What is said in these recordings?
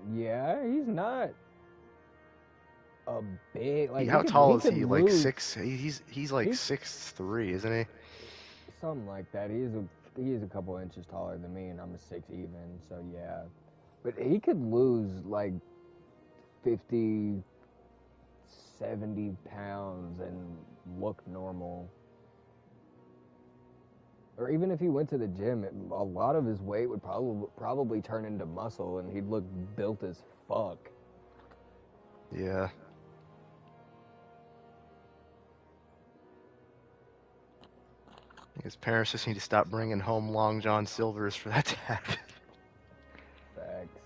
Yeah, he's not a big like How tall he is could he? Like lose. 6? He's like He 6'3", isn't he? something like that. He is a couple inches taller than me, and I'm a 6 even. So yeah, but he could lose like 50, 70 pounds and look normal. Or even if he went to the gym, a lot of his weight would probably turn into muscle, and he'd look built as fuck. Yeah. His parents just need to stop bringing home Long John Silvers for that to happen. Facts.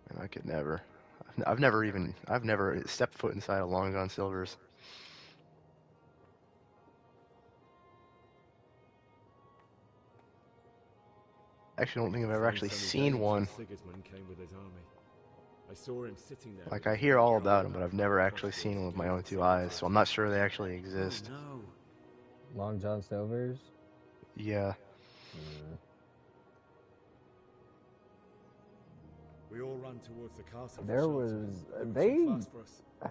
And I could never. I've never stepped foot inside a Long John Silver's. Actually, I don't think I've ever actually seen one. Came with his army. I saw him sitting there. Like, I hear all about them, but I've never actually seen them with my own two eyes, so I'm not sure they actually exist. Oh, no. Long John Silver's? Yeah. We all ran towards the castle. They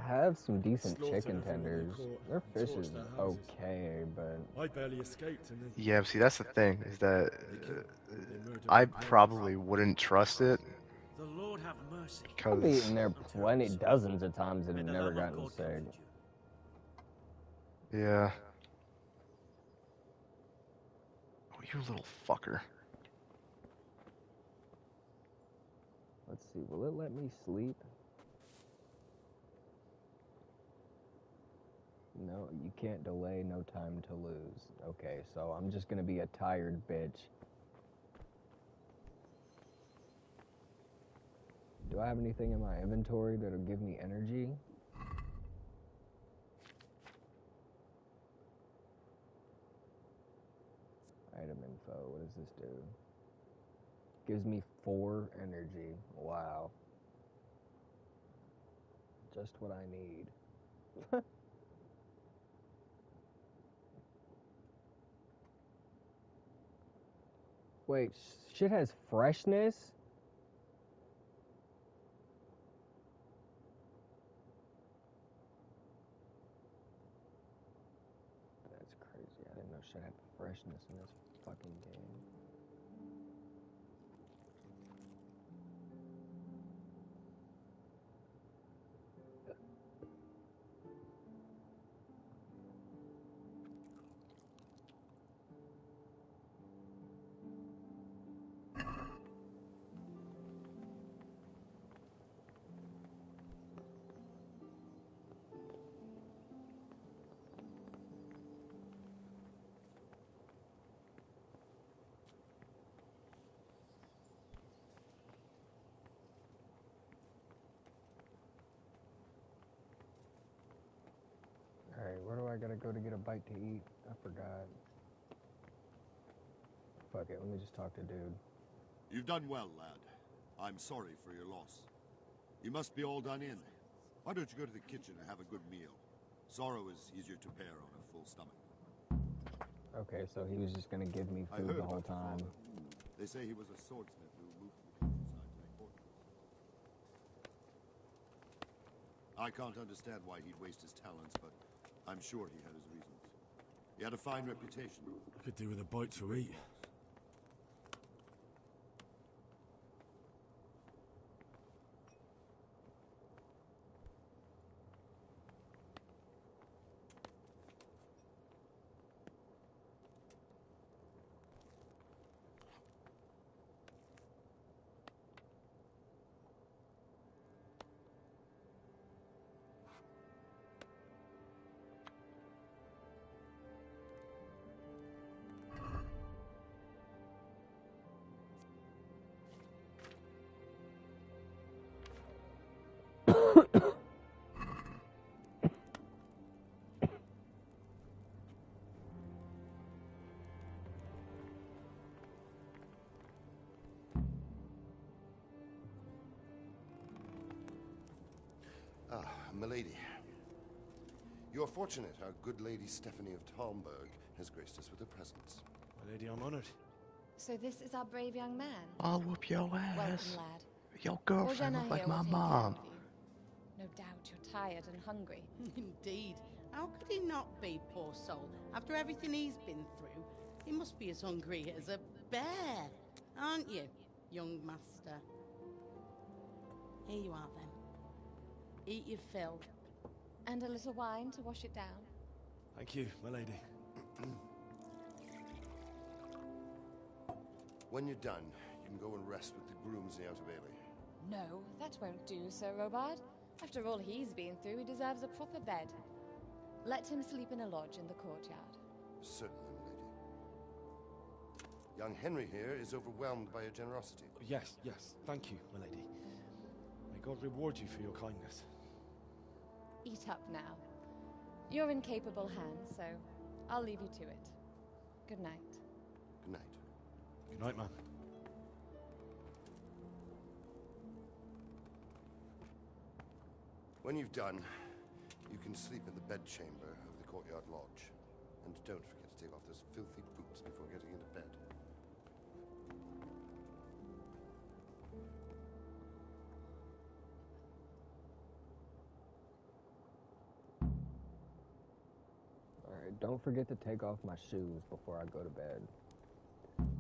have some decent chicken tenders. Their fish is okay, but I barely escaped. And Yeah, see, that's the thing, is that I probably wouldn't trust it. The Lord have mercy. I've eaten there dozens of times and have never gotten sick. Yeah. Oh, you little fucker. Let's see, will it let me sleep? No, you can't delay, no time to lose. Okay, so I'm just gonna be a tired bitch. Do I have anything in my inventory that'll give me energy? Item info, what does this do? Gives me 4 energy. Wow. Just what I need. Wait, shit has freshness? That's crazy. I didn't know shit had freshness in this fucking game. Alright, where do I gotta go to get a bite to eat? I forgot. Fuck it, let me just talk to dude. You've done well, lad. I'm sorry for your loss. You must be all done in. Why don't you go to the kitchen and have a good meal? Sorrow is easier to bear on a full stomach. Okay, so he was just gonna give me food the whole time. They say he was a swordsmith who moved to the countryside to make portraits. I can't understand why he'd waste his talents, but I'm sure he had his reasons. He had a fine reputation. I could do with a bite to eat. Ah, milady. You are fortunate our good lady Stephanie of Talmberg has graced us with her presence. My lady, I'm honored. So this is our brave young man. I'll whoop your ass. Welcome, lad. Your girlfriend Orjana looked like here my will take care mom. of you. No doubt you're tired and hungry. Indeed. How could he not be, poor soul? After everything he's been through, he must be as hungry as a bear. Aren't you, young master? Here you are, then. Eat your fill. And a little wine to wash it down. Thank you, my lady. When you're done, you can go and rest with the grooms in the Outer Bailey. No, that won't do, Sir Robard. After all he's been through, he deserves a proper bed. Let him sleep in a lodge in the courtyard. Certainly, my lady. Young Henry here is overwhelmed by your generosity. Yes, yes, thank you, my lady. May God reward you for your kindness. Eat up now. You're in capable hands, so I'll leave you to it. Good night. Good night. Good night, man. When you've done, you can sleep in the bedchamber of the courtyard lodge. And don't forget to take off those filthy boots before getting into bed. Alright, don't forget to take off my shoes before I go to bed.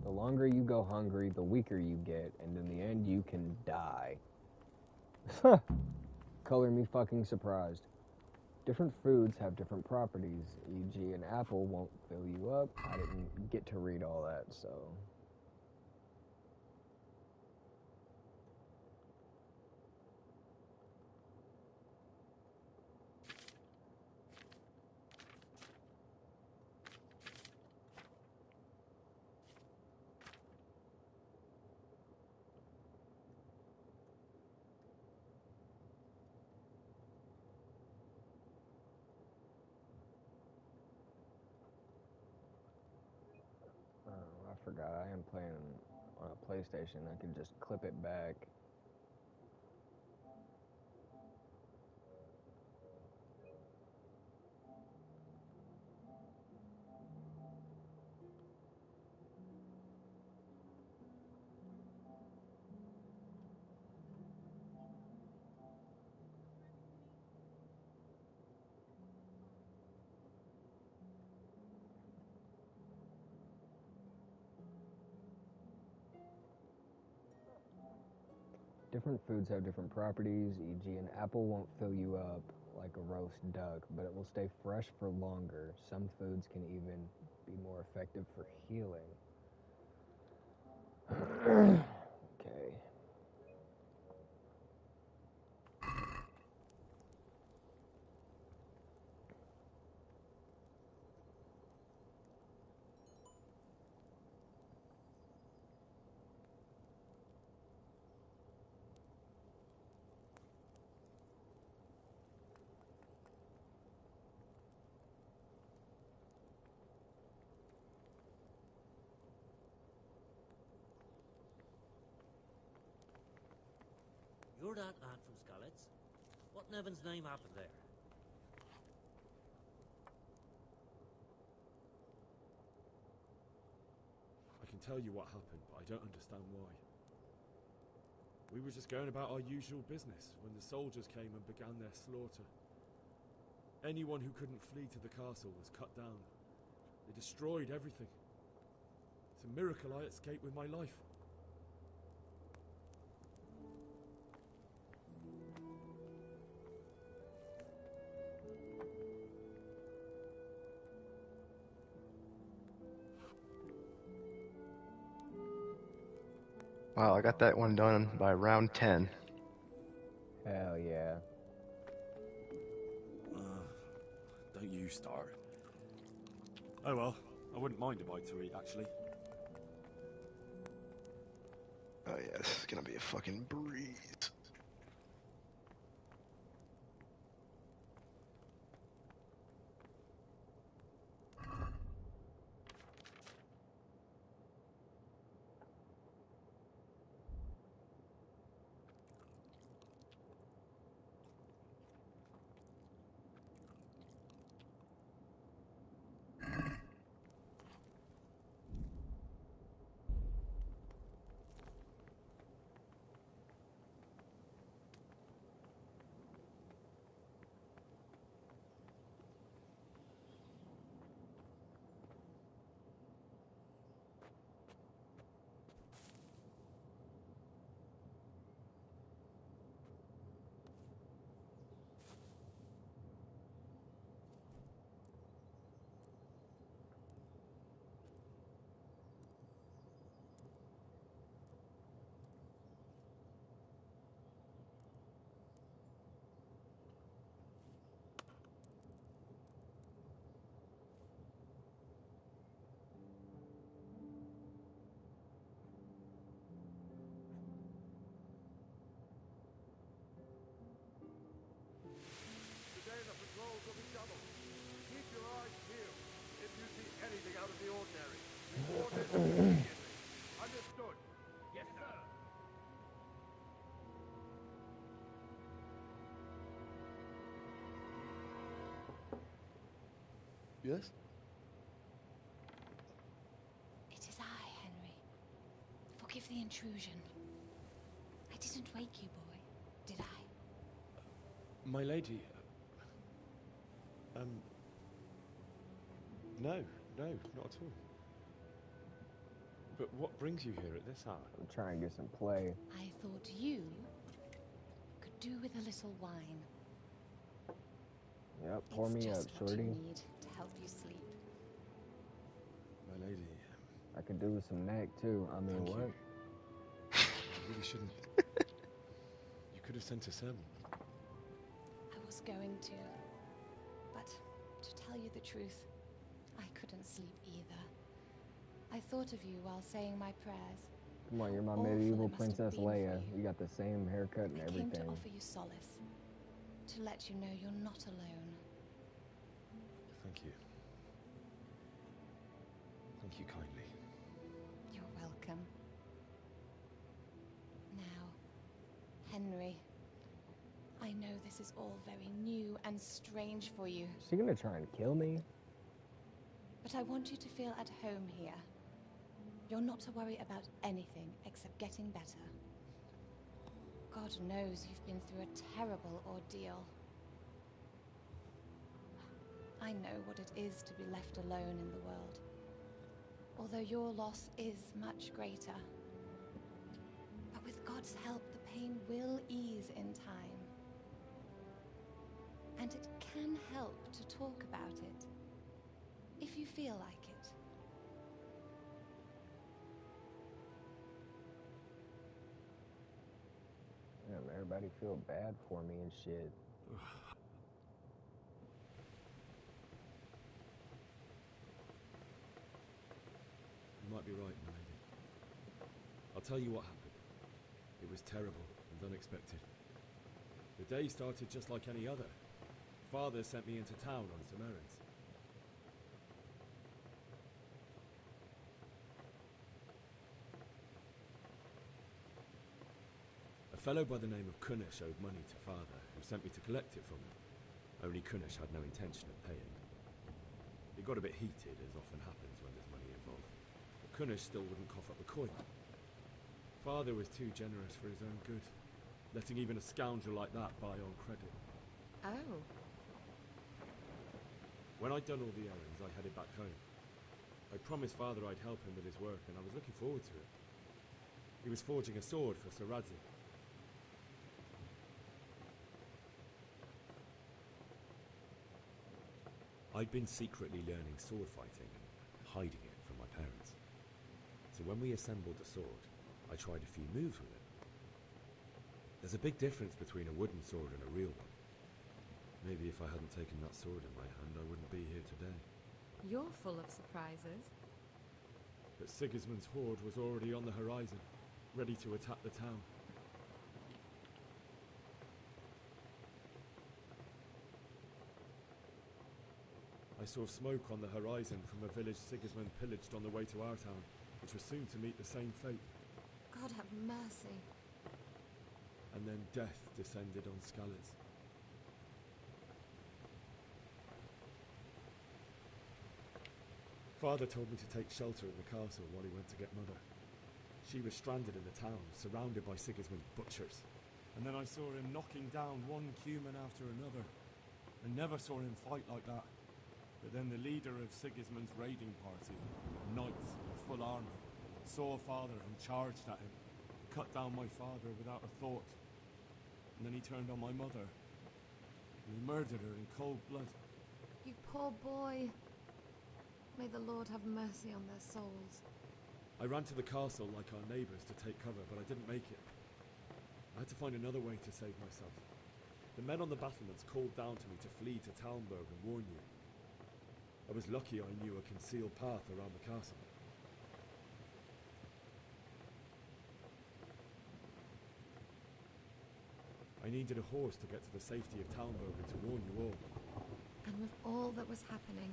The longer you go hungry, the weaker you get, and in the end, you can die. Color me fucking surprised. Different foods have different properties, e.g. an apple won't fill you up. I didn't get to read all that, so... I forgot, I am playing on a PlayStation. I can just clip it back. Different foods have different properties, e.g. an apple won't fill you up like a roast duck, but it will stay fresh for longer. Some foods can even be more effective for healing. Okay. You're that lad from Skalitz? What in heaven's name happened there? I can tell you what happened, but I don't understand why. We were just going about our usual business when the soldiers came and began their slaughter. Anyone who couldn't flee to the castle was cut down. They destroyed everything. It's a miracle I escaped with my life. Wow, I got that one done by round 10. Hell yeah. Don't you start. Oh well, I wouldn't mind a bite to eat, actually. Oh yeah, this is gonna be a fucking breeze. Understood. Yes, sir. Yes? It is I, Henry. Forgive the intrusion. I didn't wake you, boy, did I? My lady. No, not at all. But what brings you here at this hour? I'm trying to get some play. I thought you could do with a little wine. Yep, pour It's me up, just what shorty. you need to help you sleep. My lady, I could do with some neck too. I mean, thank what? you. You really shouldn't. You could have sent a sermon. I was going to, but to tell you the truth, I couldn't sleep either. I thought of you while saying my prayers. Come on, you're my Awful medieval it must have Princess been for Leia. you. You got the same haircut and I came to everything. offer you solace, to let you know you're not alone. Thank you. Thank you kindly. You're welcome. Now, Henry, I know this is all very new and strange for you, Is she gonna try and kill me? but I want you to feel at home here. You're not to worry about anything except getting better. God knows you've been through a terrible ordeal. I know what it is to be left alone in the world, although your loss is much greater. But with God's help, the pain will ease in time. And it can help to talk about it, if you feel like it. Damn, everybody feel bad for me and shit. You might be right, my lady. I'll tell you what happened. It was terrible and unexpected. The day started just like any other. Father sent me into town on some errands. A fellow by the name of Kunnish owed money to Father, who sent me to collect it from him. Only Kunnish had no intention of paying. It got a bit heated, as often happens when there's money involved. But Kunnish still wouldn't cough up the coin. Father was too generous for his own good, letting even a scoundrel like that buy on credit. Oh. When I'd done all the errands, I headed back home. I promised Father I'd help him with his work, and I was looking forward to it. He was forging a sword for Sir Radzi. I'd been secretly learning sword fighting and hiding it from my parents. So when we assembled the sword, I tried a few moves with it. There's a big difference between a wooden sword and a real one. Maybe if I hadn't taken that sword in my hand, I wouldn't be here today. You're full of surprises. But Sigismund's horde was already on the horizon, ready to attack the town. I saw smoke on the horizon from a village Sigismund pillaged on the way to our town, which was soon to meet the same fate. God have mercy. And then death descended on Skalitz. Father told me to take shelter in the castle while he went to get Mother. She was stranded in the town, surrounded by Sigismund's butchers. And then I saw him knocking down one Cuman after another. I never saw him fight like that. But then the leader of Sigismund's raiding party, a knight in full armour, saw Father and charged at him, cut down my father without a thought. And then he turned on my mother, and he murdered her in cold blood. You poor boy. May the Lord have mercy on their souls. I ran to the castle like our neighbours to take cover, but I didn't make it. I had to find another way to save myself. The men on the battlements called down to me to flee to Talmberg and warn you. I was lucky I knew a concealed path around the castle. I needed a horse to get to the safety of Talmberg and to warn you all. And with all that was happening,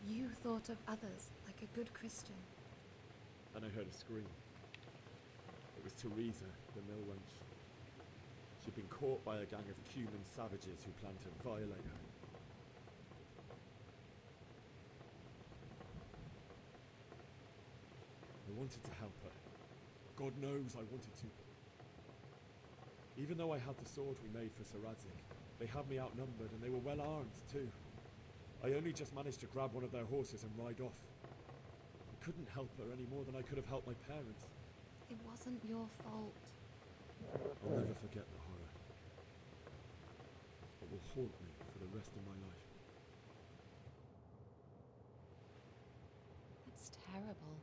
you thought of others like a good Christian. and I heard a scream. It was Teresa, the mill wench. She'd been caught by a gang of Cuman savages who planned to violate her. I wanted to help her. God knows I wanted to. Even though I had the sword we made for Sir Radzig, they had me outnumbered and they were well armed too. I only just managed to grab one of their horses and ride off. I couldn't help her any more than I could have helped my parents. It wasn't your fault. I'll never forget the horror. It will haunt me for the rest of my life. That's terrible.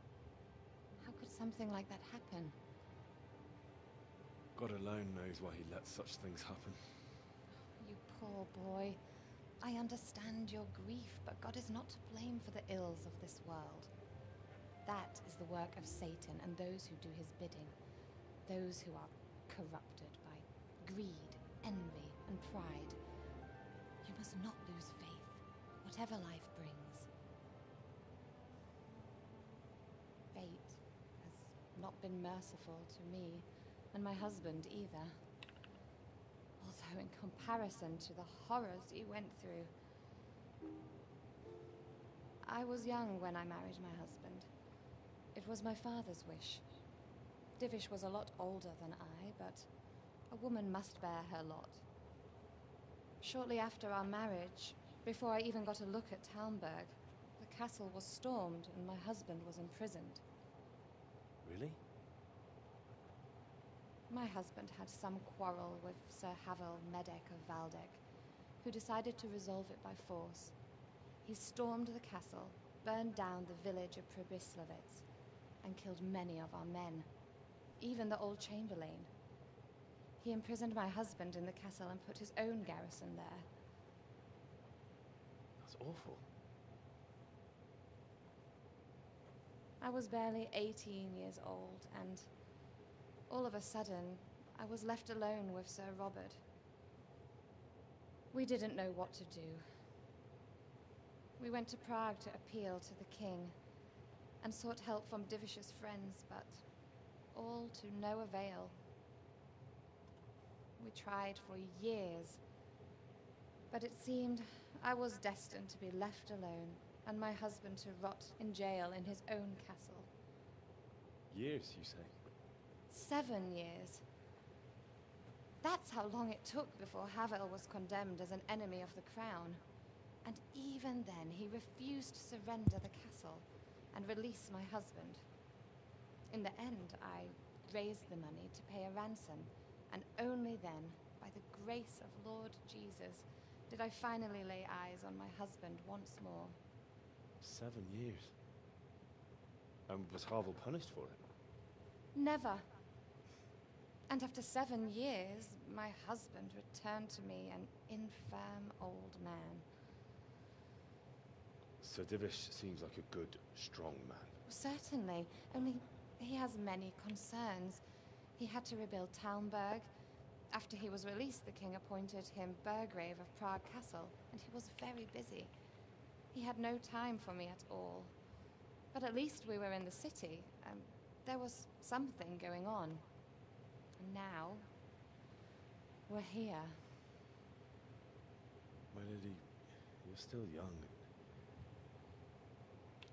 How could something like that happen? God alone knows why he lets such things happen. You poor boy. I understand your grief, but God is not to blame for the ills of this world. That is the work of Satan and those who do his bidding. Those who are corrupted by greed, envy, and pride. You must not lose faith, whatever life brings. Fate has not been merciful to me, and my husband either. Although in comparison to the horrors you went through. I was young when I married my husband. It was my father's wish. Divish was a lot older than I, but a woman must bear her lot. Shortly after our marriage, before I even got a look at Talmberg, the castle was stormed and my husband was imprisoned. Really? My husband had some quarrel with Sir Havel Medek of Valdek, who decided to resolve it by force. He stormed the castle, burned down the village of Pribyslavitz, and killed many of our men, even the old chamberlain. He imprisoned my husband in the castle and put his own garrison there. That's awful. I was barely 18 years old, and all of a sudden, I was left alone with Sir Robert. We didn't know what to do. We went to Prague to appeal to the king, and sought help from Divish's friends, but all to no avail. We tried for years, but it seemed I was destined to be left alone, and my husband to rot in jail in his own castle. Years, you say? 7 years. That's how long it took before Havel was condemned as an enemy of the crown. And even then, he refused to surrender the castle and release my husband. In the end, I raised the money to pay a ransom, and only then, by the grace of Lord Jesus, did I finally lay eyes on my husband once more. 7 years. And was Havel punished for it? Never. And after 7 years, my husband returned to me an infirm old man. Sir Divish seems like a good, strong man. Certainly, only he has many concerns. He had to rebuild Talmberg. After he was released, the king appointed him Burgrave of Prague Castle, and he was very busy. He had no time for me at all. But at least we were in the city, and there was something going on. And now, we're here. My lady, you're still young.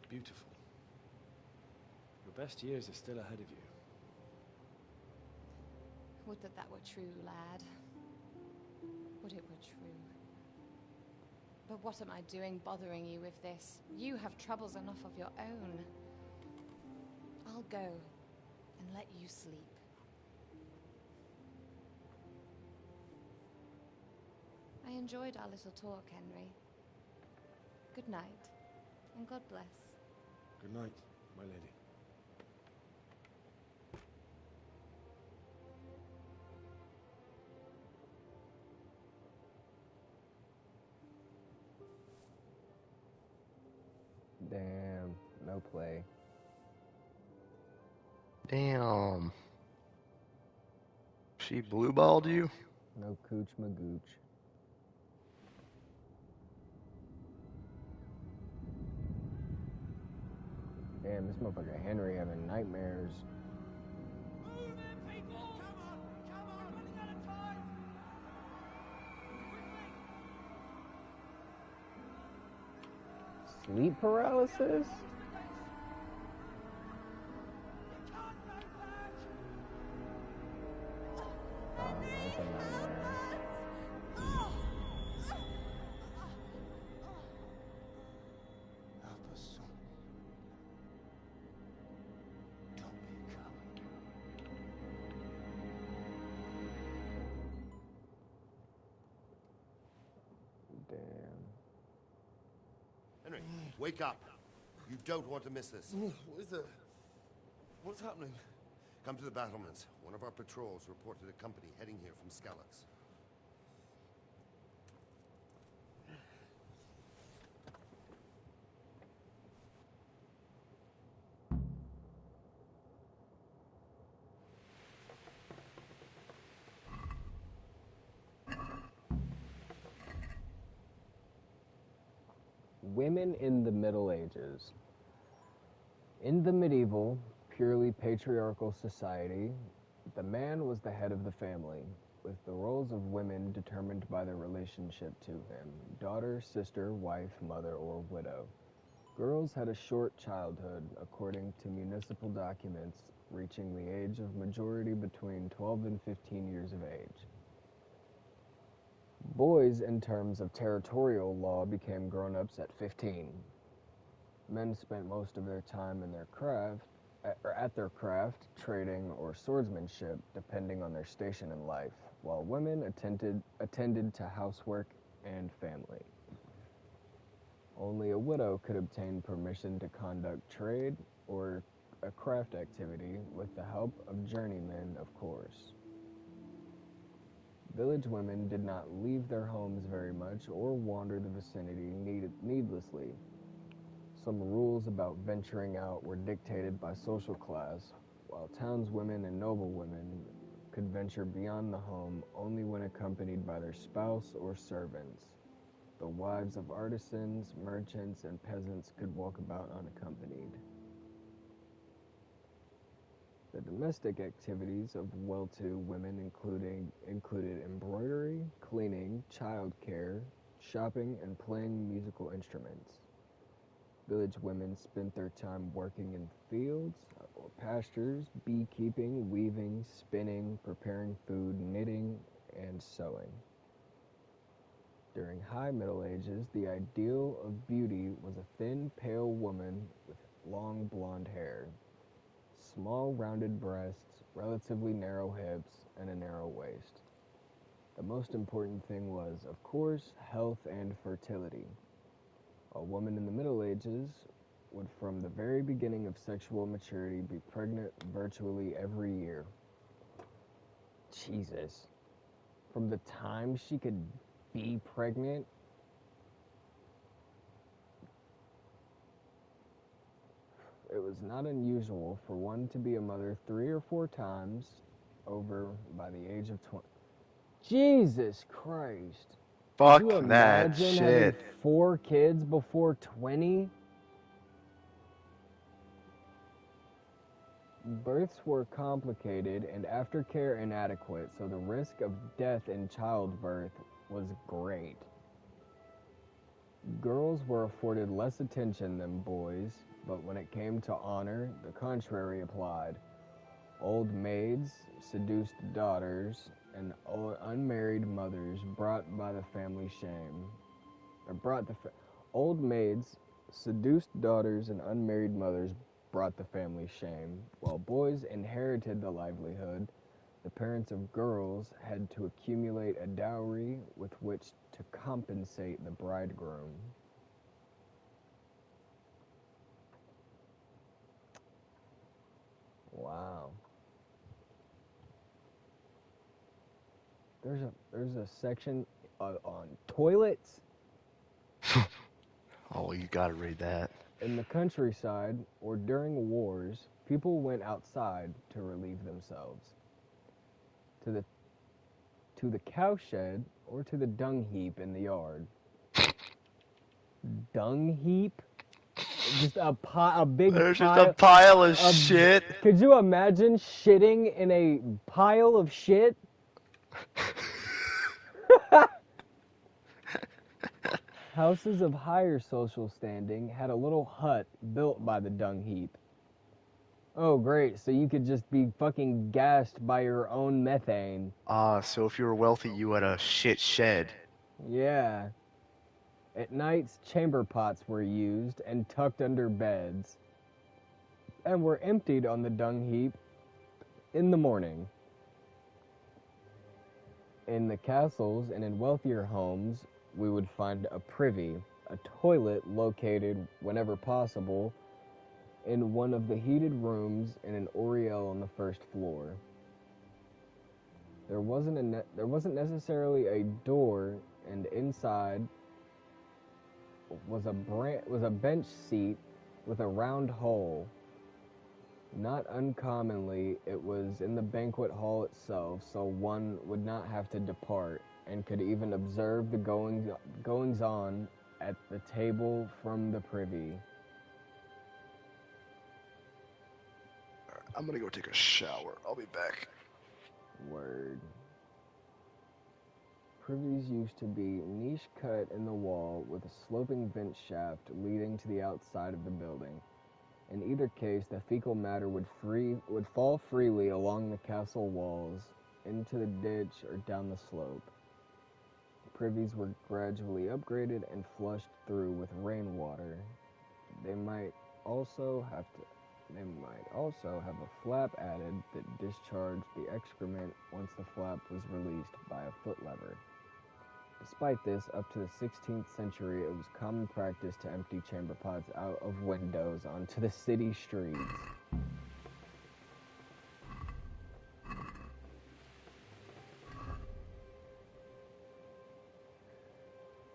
Beautiful. Your best years are still ahead of you. Would that were true, lad. Would it were true. But what am I doing bothering you with this? You have troubles enough of your own. I'll go and let you sleep. I enjoyed our little talk, Henry. Good night, and God bless. Good night, my lady. Damn, no play. Damn. She blue-balled you? No cooch magooch. Damn, this motherfucker Henry having nightmares. Sleep paralysis? Oh, that's a nightmare. Help us, son. Don't be a coward. Damn. Henry, wake up. You don't want to miss this. What is it? What's happening? Come to the battlements. One of our patrols reported a company heading here from Skalitz. Women in the Middle Ages. In the medieval, purely patriarchal society, the man was the head of the family, with the roles of women determined by their relationship to him: daughter, sister, wife, mother, or widow. Girls had a short childhood, according to municipal documents, reaching the age of majority between 12 and 15 years of age. Boys, in terms of territorial law, became grown-ups at 15. Men spent most of their time in their craft, at their craft, trading, or swordsmanship, depending on their station in life, while women attended to housework and family. Only a widow could obtain permission to conduct trade or a craft activity with the help of journeymen, of course. Village women did not leave their homes very much or wander the vicinity needlessly. Some rules about venturing out were dictated by social class, while townswomen and noblewomen could venture beyond the home only when accompanied by their spouse or servants. The wives of artisans, merchants, and peasants could walk about unaccompanied. The domestic activities of well-to-do women included embroidery, cleaning, childcare, shopping, and playing musical instruments. Village women spent their time working in fields or pastures, beekeeping, weaving, spinning, preparing food, knitting, and sewing. During High Middle Ages, the ideal of beauty was a thin, pale woman with long blonde hair, small rounded breasts, relatively narrow hips, and a narrow waist. The most important thing was, of course, health and fertility. A woman in the Middle Ages would, from the very beginning of sexual maturity, be pregnant virtually every year. Jesus. From the time she could be pregnant, it was not unusual for one to be a mother 3 or 4 times over by the age of 20. Jesus Christ. Fuck Could you that imagine having shit. 4 kids before 20? Births were complicated and aftercare inadequate, so the risk of death in childbirth was great. Girls were afforded less attention than boys, but when it came to honor, the contrary applied. Old maids seduced daughters, and unmarried mothers brought the family shame. Old maids seduced daughters, and unmarried mothers brought the family shame. While boys inherited the livelihood, the parents of girls had to accumulate a dowry with which to compensate the bridegroom. Wow. There's a section on toilets. Oh, you gotta read that. In the countryside or during wars, people went outside to relieve themselves. To the cowshed or to the dung heap in the yard. Dung heap? just a big There's just pile a pile of of- shit. Could you imagine shitting in a pile of shit? Houses of higher social standing had a little hut built by the dung heap. Oh, great. So you could just be fucking gassed by your own methane. So if you were wealthy, you had a shit shed. Yeah. At nights, chamber pots were used and tucked under beds, and were emptied on the dung heap in the morning. In the castles and in wealthier homes, we would find a privy, a toilet located, whenever possible, in one of the heated rooms in an oriel on the first floor. There wasn't necessarily a door, and inside was a bench seat with a round hole. Not uncommonly, it was in the banquet hall itself, so one would not have to depart, and could even observe the goings-on at the table from the privy. I'm gonna go take a shower. I'll be back. Word. Privies used to be niche cut in the wall with a sloping vent shaft leading to the outside of the building. In either case, the fecal matter would fall freely along the castle walls, into the ditch, or down the slope. Privies were gradually upgraded and flushed through with rainwater. They might also have a flap added that discharged the excrement once the flap was released by a foot lever. Despite this, up to the 16th century, it was common practice to empty chamber pots out of windows onto the city streets.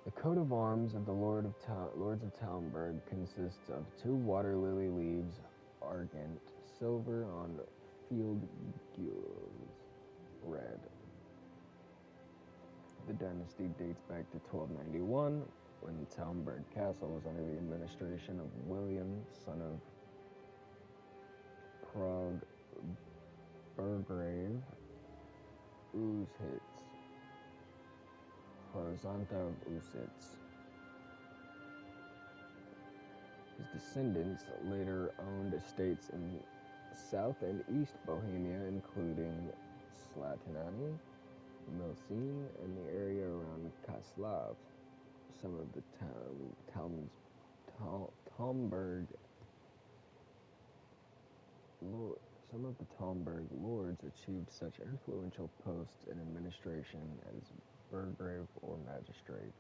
The coat of arms of the Lords of Talmberg consists of 2 water lily leaves, argent, silver on field gules, red. The dynasty dates back to 1291, when Talmberg Castle was under the administration of William, son of Prague Burgrave Usitz, Horizonta of Usitz. His descendants later owned estates in South and East Bohemia, including Slatinany, Milcine, and the area around Kaslav. Some of the Talmberg lords achieved such influential posts in administration as burgrave or magistrate.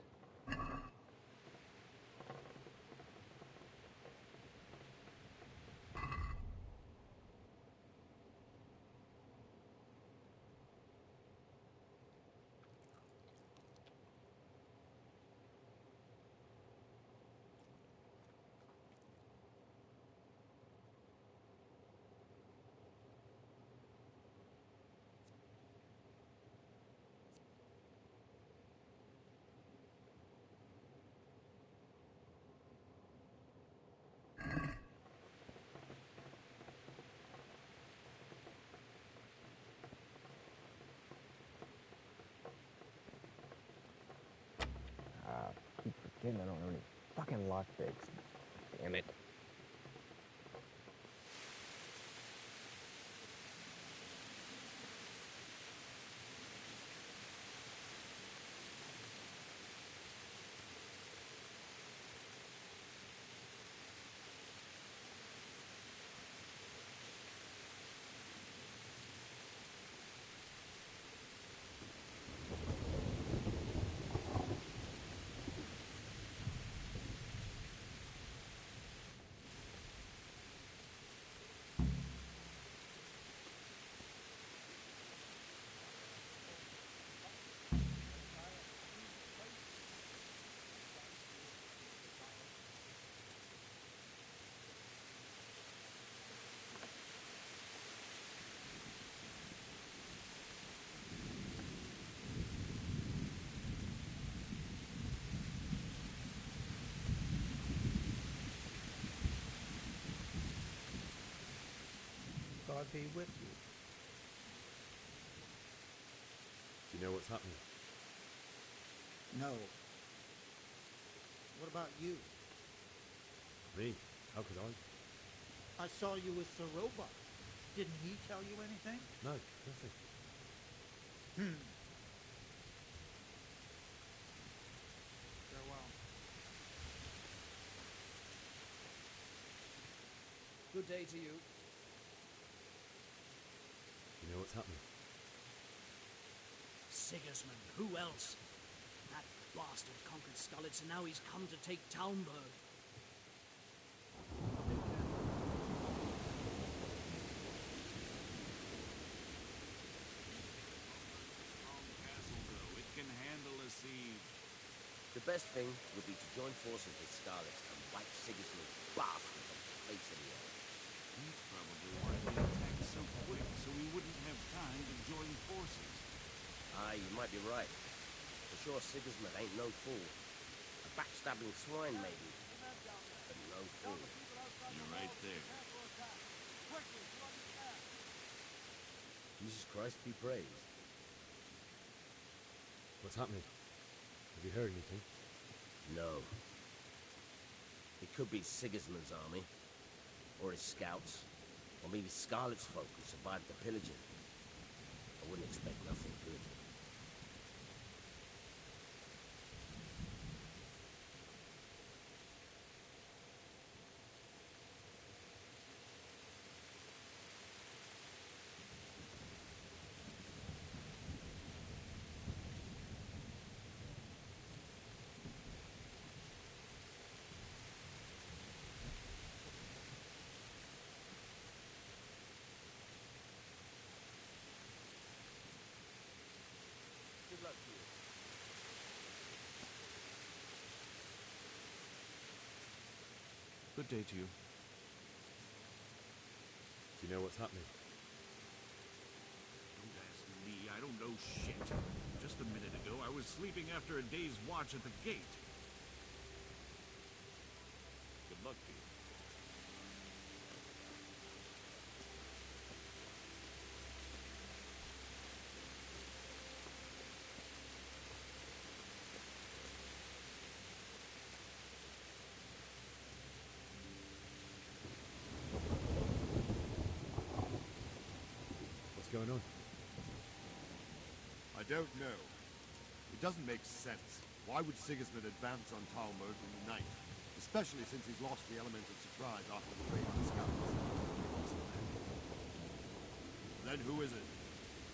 Keep forgetting I don't have any fucking lockpicks. Damn it. be with you. Do you know what's happening? No. What about you? Me? How could I? I saw you with the robot. Didn't he tell you anything? No, nothing. Farewell. Good day to you. You know what's happening? Sigismund, who else? That bastard conquered Skalitz, and now he's come to take Talmberg. It can handle a siege. The best thing would be to join forces with Skalitz and wipe Sigismund's bastard off the face of the earth. He's probably why we attacked so quick, so we wouldn't have time to join forces. Aye, you might be right. For sure Sigismund ain't no fool. A backstabbing swine, maybe. But no fool. You're right there. Jesus Christ be praised. What's happening? Have you heard anything? No. It could be Sigismund's army, or his scouts, or maybe Skalitz folk who survived the pillaging. I wouldn't expect nothing good. Good luck to you. Good day to you. Do you know what's happening? Don't ask me, I don't know shit. Just a minute ago, I was sleeping after a day's watch at the gate. Good luck to you. What's going on? I don't know. It doesn't make sense. Why would Sigismund advance on Talmberg in the night? Especially since he's lost the element of surprise after the raid on the scouts. Then who is it?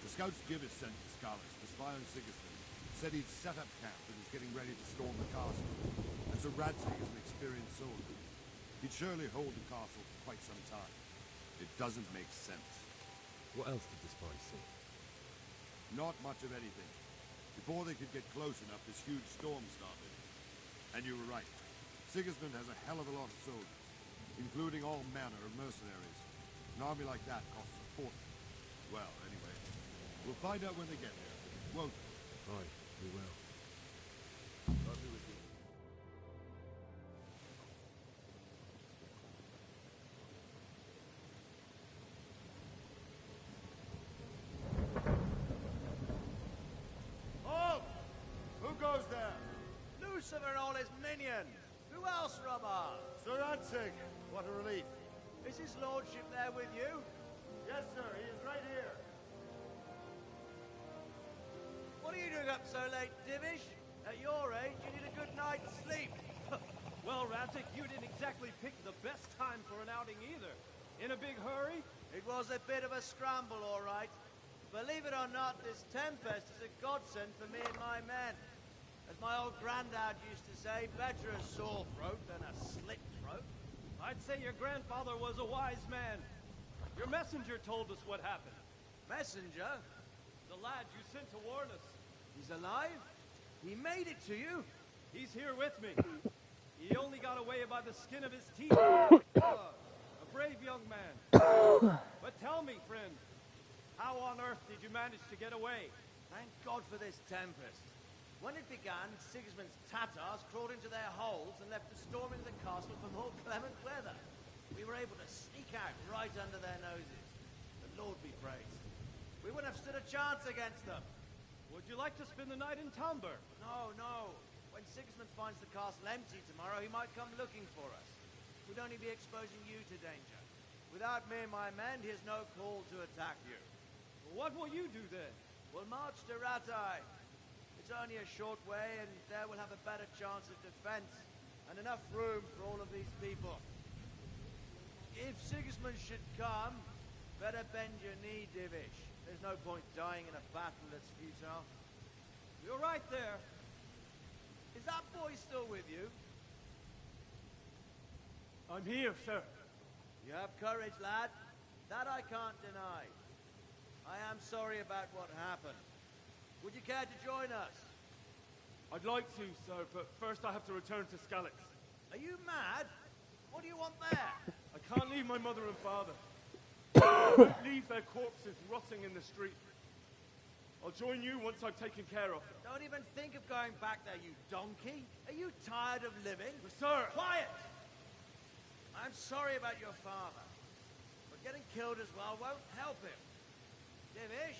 The scouts Gibbet sent to Skalitz to spy on Sigismund. Said he'd set up camp and was getting ready to storm the castle. And so Radzig is an experienced soldier. He'd surely hold the castle for quite some time. It doesn't make sense. What else did the spies see? Not much of anything. Before they could get close enough, this huge storm started. And you were right. Sigismund has a hell of a lot of soldiers, including all manner of mercenaries. An army like that costs a fortune. Well, anyway, we'll find out when they get there, won't we? Aye, we will. God be with you. Halt! Who goes there? Lucifer and all his minions. Who else, Robber? Sir Radzig, what a relief. Is his lordship there with you? Yes, sir, he is right here. What are you doing up so late, Divish? At your age, you need a good night's sleep. Well, Radzig, you didn't exactly pick the best time for an outing either. In a big hurry? It was a bit of a scramble, all right. Believe it or not, this tempest is a godsend for me and my men. As my old granddad used to say, better a sore throat than a slit throat. I'd say your grandfather was a wise man. Your messenger told us what happened. Messenger? The lad you sent to warn us. He's alive? He made it to you? He's here with me. He only got away by the skin of his teeth. A brave young man. But tell me, friend, how on earth did you manage to get away? Thank God for this tempest. When it began, Sigismund's Tatars crawled into their holes and left us storming the castle for more clement weather. We were able to sneak out right under their noses. The Lord be praised. We wouldn't have stood a chance against them. Would you like to spend the night in Tamber? No, no. When Sigismund finds the castle empty tomorrow, he might come looking for us. We'd only be exposing you to danger. Without me and my men, he has no call to attack you. What will you do then? We'll march to Ratai. It's only a short way, and there we'll have a better chance of defense, and enough room for all of these people. If Sigismund should come, better bend your knee, Divish. There's no point dying in a battle that's futile. You're right there. Is that boy still with you? I'm here, sir. You have courage, lad. That I can't deny. I am sorry about what happened. Would you care to join us? I'd like to, sir, but first I have to return to Skalitz. Are you mad? What do you want there? I can't leave my mother and father. I won't leave their corpses rotting in the street. I'll join you once I've taken care of them. Don't even think of going back there, you donkey. Are you tired of living? Sir! Quiet! I'm sorry about your father, but getting killed as well won't help him. Divish,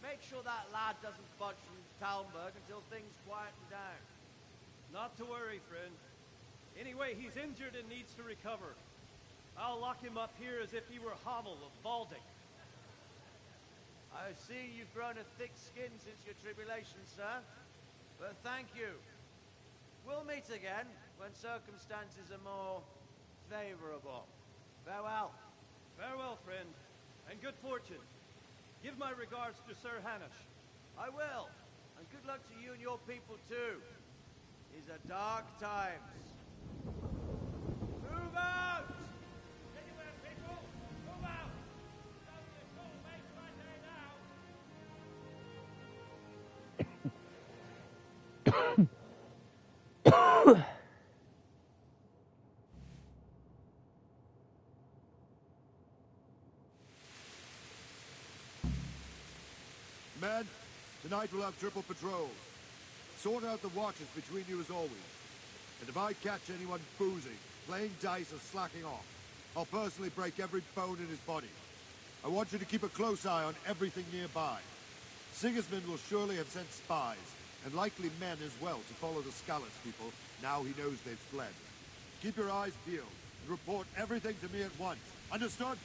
make sure that lad doesn't budge from Talmberg until things quieten down. Not to worry, friend. Anyway, he's injured and needs to recover. I'll lock him up here as if he were Havel of Balding. I see you've grown a thick skin since your tribulation, sir. But thank you. We'll meet again when circumstances are more favorable. Farewell. Farewell, friend, and good fortune. Give my regards to Sir Hanush. I will. And good luck to you and your people, too. These are dark times. Move out! Anywhere, people! Move out! Don't be a cold mate right there now! Men, tonight we'll have triple patrols. Sort out the watches between you as always. And if I catch anyone boozing, playing dice or slacking off, I'll personally break every bone in his body. I want you to keep a close eye on everything nearby. Sigismund will surely have sent spies, and likely men as well, to follow the Skalitz people, now he knows they've fled. Keep your eyes peeled, and report everything to me at once. Understood?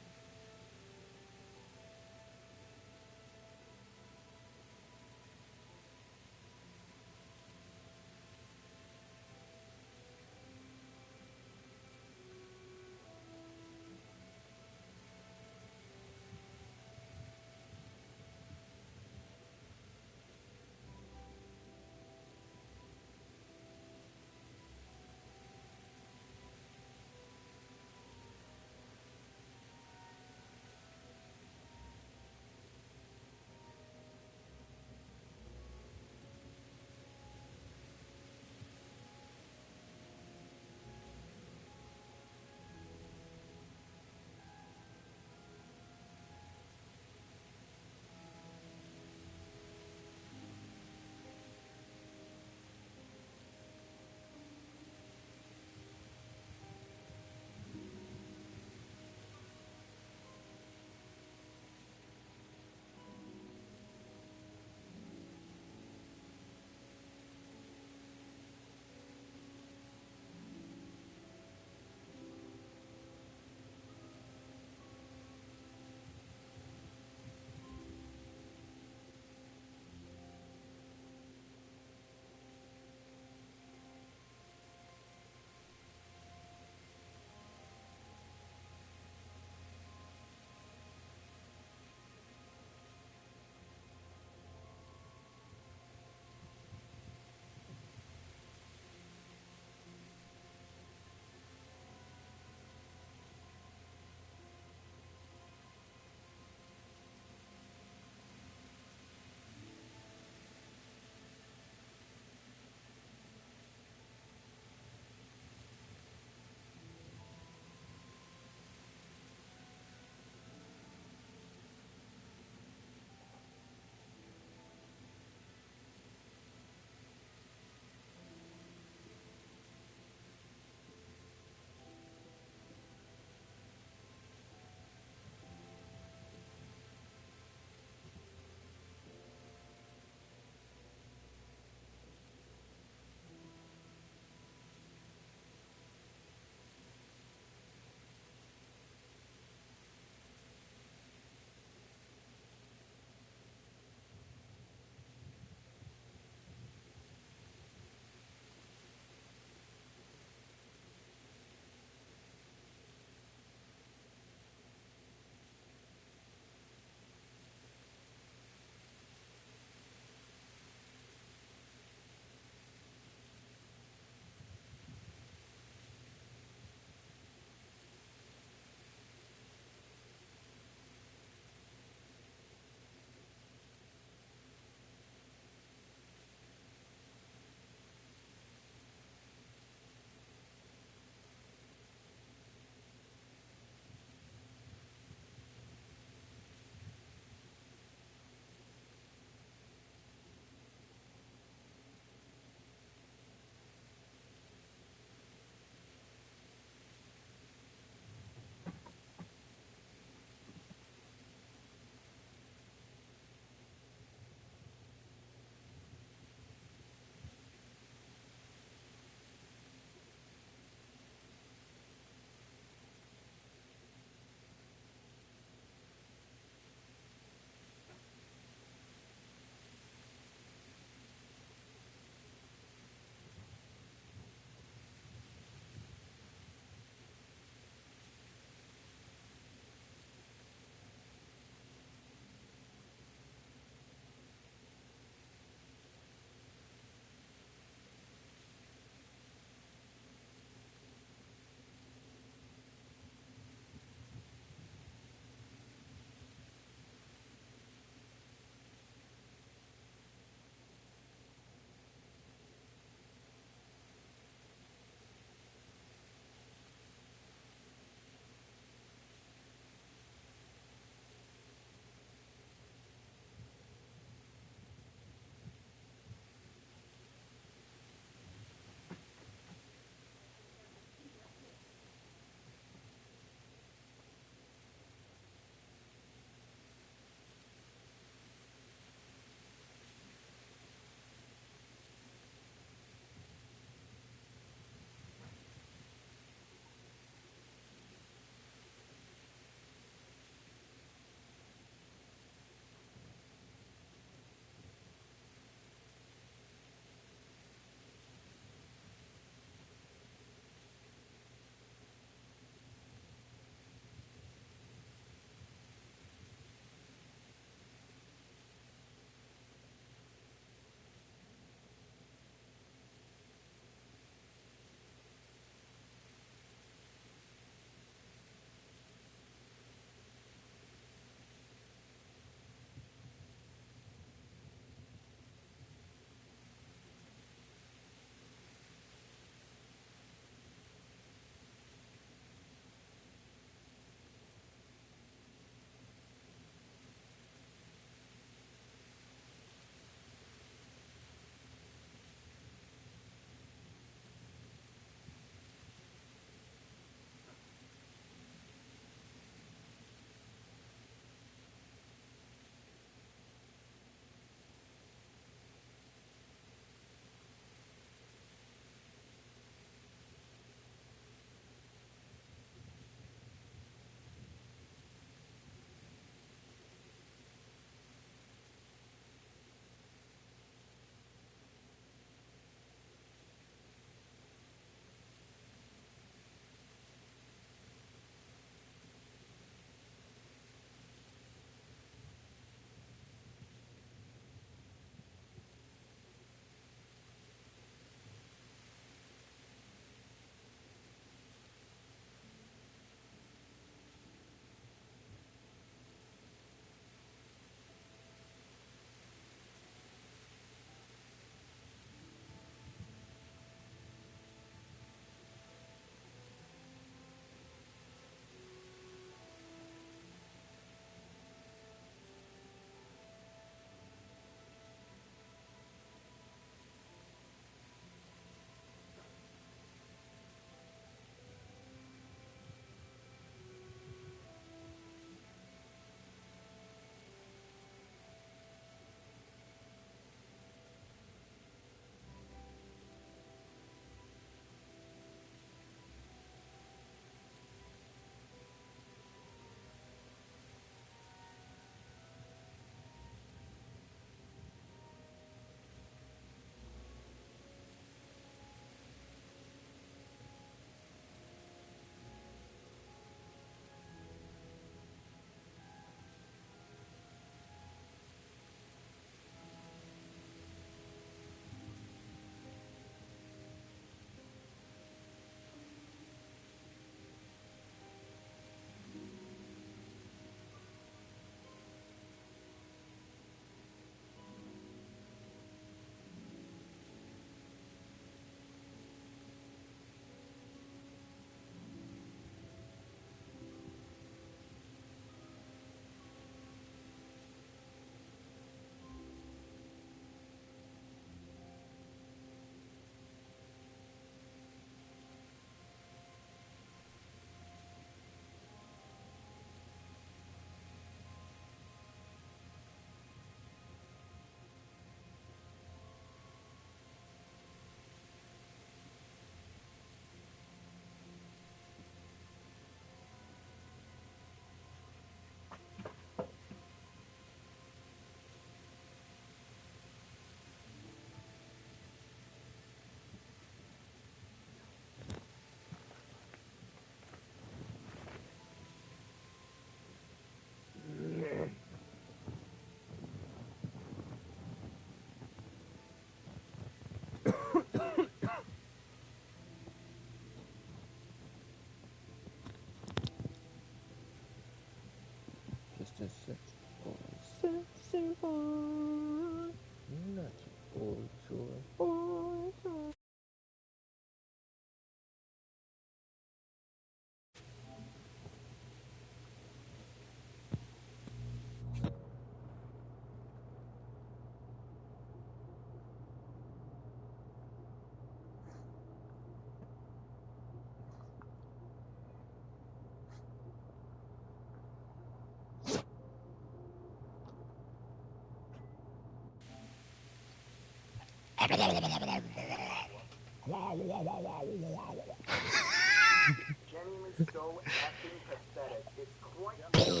Genuinely so effing pathetic. It's quite video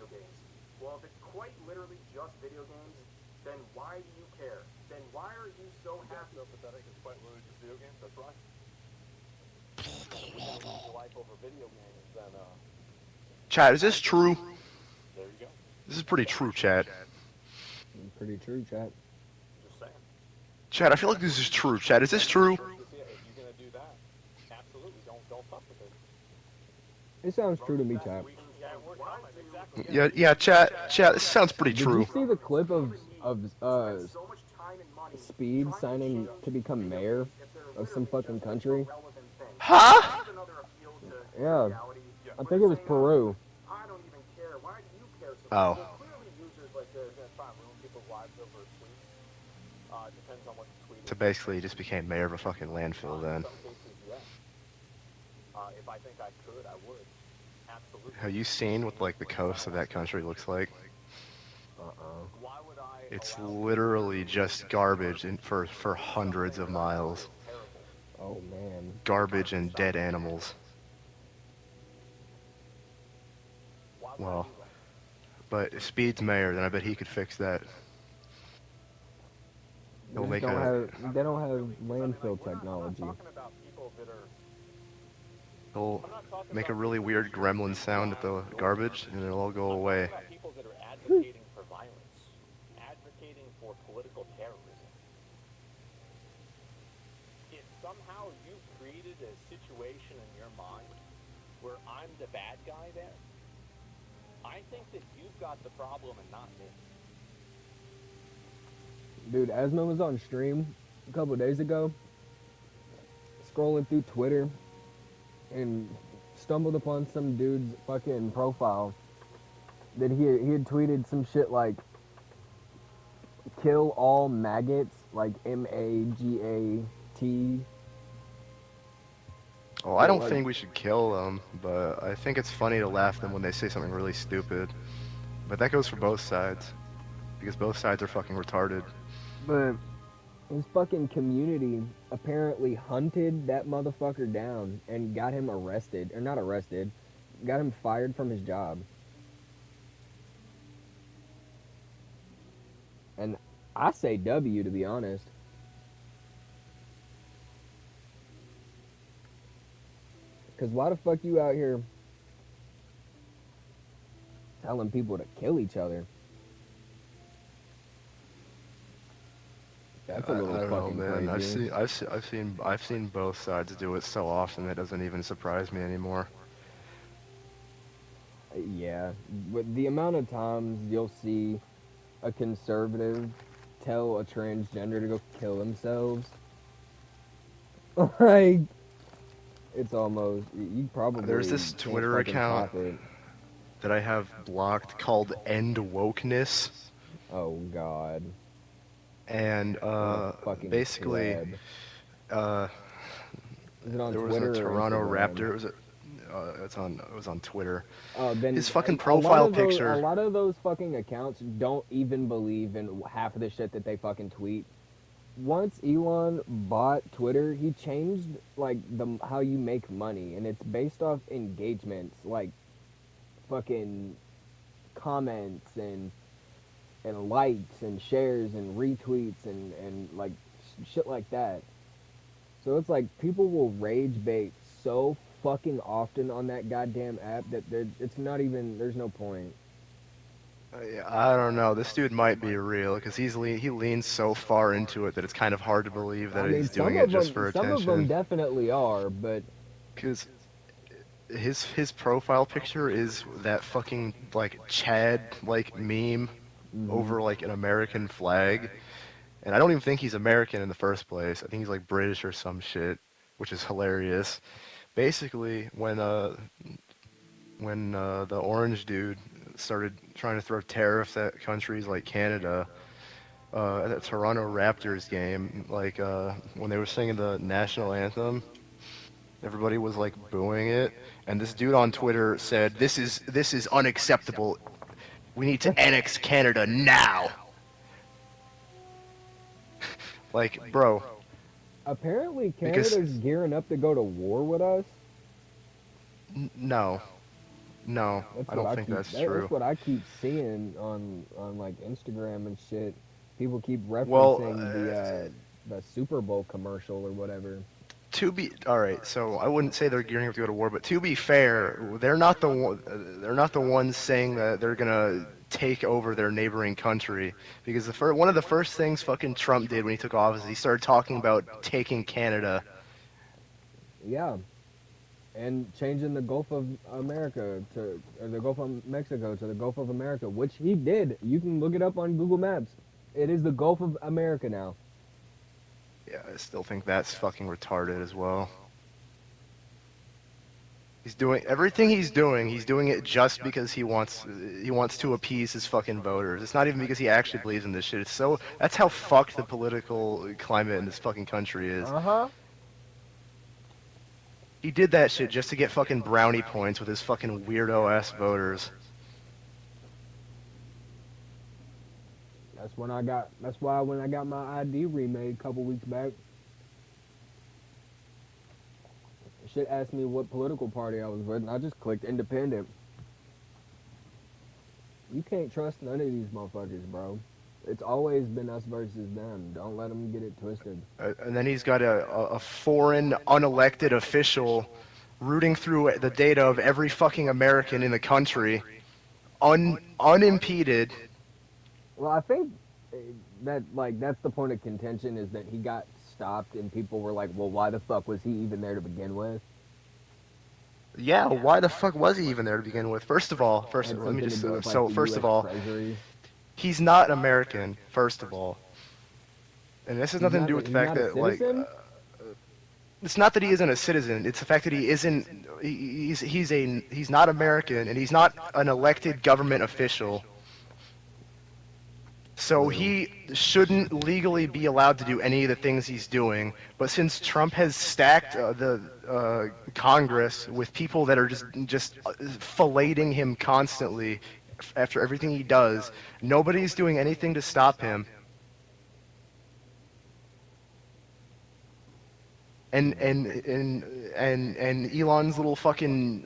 games. Well, if it's quite literally just video games, then why do you care? Then why are you so happy? So pathetic. It's quite literally just video games. That's right. If you're gonna lose your life over video games, then Chat, is this true? there you go. This is pretty true, chat. Pretty true, chat. Just saying. Chat, I feel like this is true. Chat, is this true? If you're gonna do that, absolutely don't fuck with it. It sounds true to me, chat. Yeah, chat, this sounds pretty true. Did you see the clip of Speed signing to become mayor of some fucking country? Huh? Yeah, I think it was Peru. I don't even care. Why do you care so much? Oh. Well, clearly users like this are trying to ruin people's lives over tweets. It depends on what the tweet is. So basically, he just became mayor of a fucking landfill then. In some cases, yes. If I think I could, I would. Absolutely. Have you seen what, like, the coast of that country looks like? Why would I It's literally just garbage for hundreds of miles. Oh, man. Garbage and dead animals. Well, but if Speed's mayor, then I bet he could fix that. He'll make They don't have landfill technology. He'll make a really weird gremlin sound at the garbage, and it'll all go away. people that are advocating for violence, advocating for political terrorism. If somehow you've created a situation in your mind where I'm the bad guy there, I think that you've got the problem and not me. Dude, Asma was on stream a couple days ago, scrolling through Twitter, and stumbled upon some dude's fucking profile that he had tweeted some shit like, kill all maggots, like MAGAT. Oh, I don't think we should kill them, but I think it's funny to laugh at them when they say something really stupid. But that goes for both sides, because both sides are fucking retarded. But his fucking community apparently hunted that motherfucker down and got him arrested, or not arrested, got him fired from his job. And I say W, to be honest. Because why the fuck you out here telling people to kill each other? That's a little I don't fucking know, man. crazy. I've seen both sides do it so often that it doesn't even surprise me anymore. Yeah, but the amount of times you'll see a conservative tell a transgender to go kill themselves, like, it's almost, you probably There's this can't Twitter fucking account top it. that I have blocked called End Wokeness. Oh god. And fucking basically, pleb. Is it on there Twitter was a or Toronto Instagram? Raptor. It was on Twitter. Then His fucking a profile lot of those, picture. a lot of those fucking accounts don't even believe in half of the shit that they fucking tweet. Once Elon bought Twitter, he changed like how you make money, and it's based off engagements, like fucking comments and likes and shares and retweets and like shit like that. So it's like people will rage bait so fucking often on that goddamn app that it's not even, there's no point. I don't know. This dude might be real because he leans so far into it that it's kind of hard to believe that he's doing it just for Some of them attention. definitely are, but Because his profile picture is that fucking like Chad like meme over like an American flag, and I don't even think he's American in the first place. I think he's like British or some shit, which is hilarious. Basically, when the orange dude started trying to throw tariffs at countries like Canada, at the Toronto Raptors game, like when they were singing the national anthem, everybody was like booing it, and this dude on Twitter said, "This is unacceptable. We need to annex Canada now." Like, bro. Apparently, Because Canada's gearing up to go to war with us. No, I don't think that's true. That's what I keep seeing on like Instagram and shit. People keep Well, referencing the Super Bowl commercial or whatever. All right, so I wouldn't say they're gearing up to go to war, but to be fair, they're not the ones saying that they're gonna take over their neighboring country, because one of the first things fucking Trump did when he took office, he started talking about taking Canada. Yeah, and changing the Gulf of America or the Gulf of Mexico to the Gulf of America, which he did. You can look it up on Google Maps. It is the Gulf of America now. Yeah, I still think that's fucking retarded as well. He's doing everything he's doing it just because he wants to appease his fucking voters. It's not even because he actually believes in this shit. That's how fucked the political climate in this fucking country is. He did that shit just to get fucking brownie points with his fucking weirdo ass voters. That's when I got my ID remade a couple weeks back. Shit asked me what political party I was with, and I just clicked independent. You can't trust none of these motherfuckers, bro. It's always been us versus them. Don't let them get it twisted. And then he's got a foreign, unelected official rooting through the data of every fucking American in the country, unimpeded. Well, I think that's the point of contention, is that he got stopped and people were like, well, why the fuck was he even there to begin with? Yeah, why the fuck was he even there to begin with? First of all, first of all, he's not American, first of all. And this has nothing to do with the fact that, like, it's not that he isn't a citizen, it's the fact that he isn't, he's not American, and he's not an elected government official. So he shouldn't legally be allowed to do any of the things he's doing. But since Trump has stacked the Congress with people that are just filleting him constantly after everything he does, nobody's doing anything to stop him. And Elon's little fucking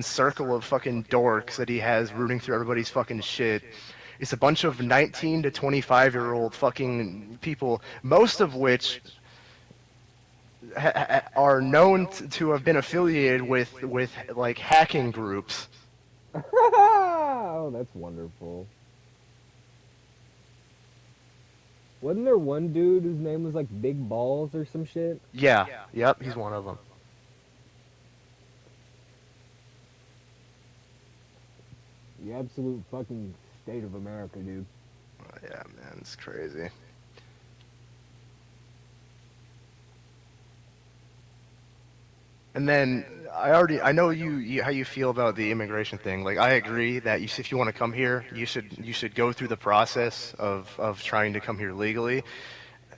circle of fucking dorks that he has rooting through everybody's fucking shit. It's a bunch of 19 to 25-year-old fucking people, most of which are known to have been affiliated with like hacking groups. Oh, that's wonderful. Wasn't there one dude whose name was like Big Balls or some shit? Yeah, yep, he's one of them. The absolute fucking state of America, dude. Yeah, man, it's crazy. And then I know you how you feel about the immigration thing. Like, I agree that if you want to come here, you should go through the process of trying to come here legally.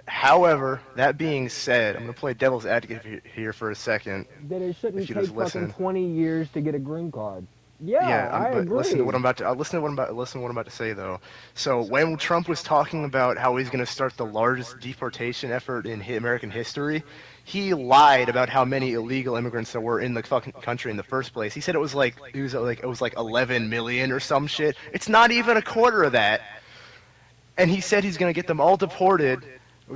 However, that being said, I'm gonna play devil's advocate here for a second. That it shouldn't take fucking 20 years to get a green card. Yeah, I agree. Listen to what I'm about to say though. So when Trump was talking about how he's going to start the largest deportation effort in American history, he lied about how many illegal immigrants there were in the fucking country in the first place. He said it was like 11 million or some shit. It's not even a quarter of that. And he said he's going to get them all deported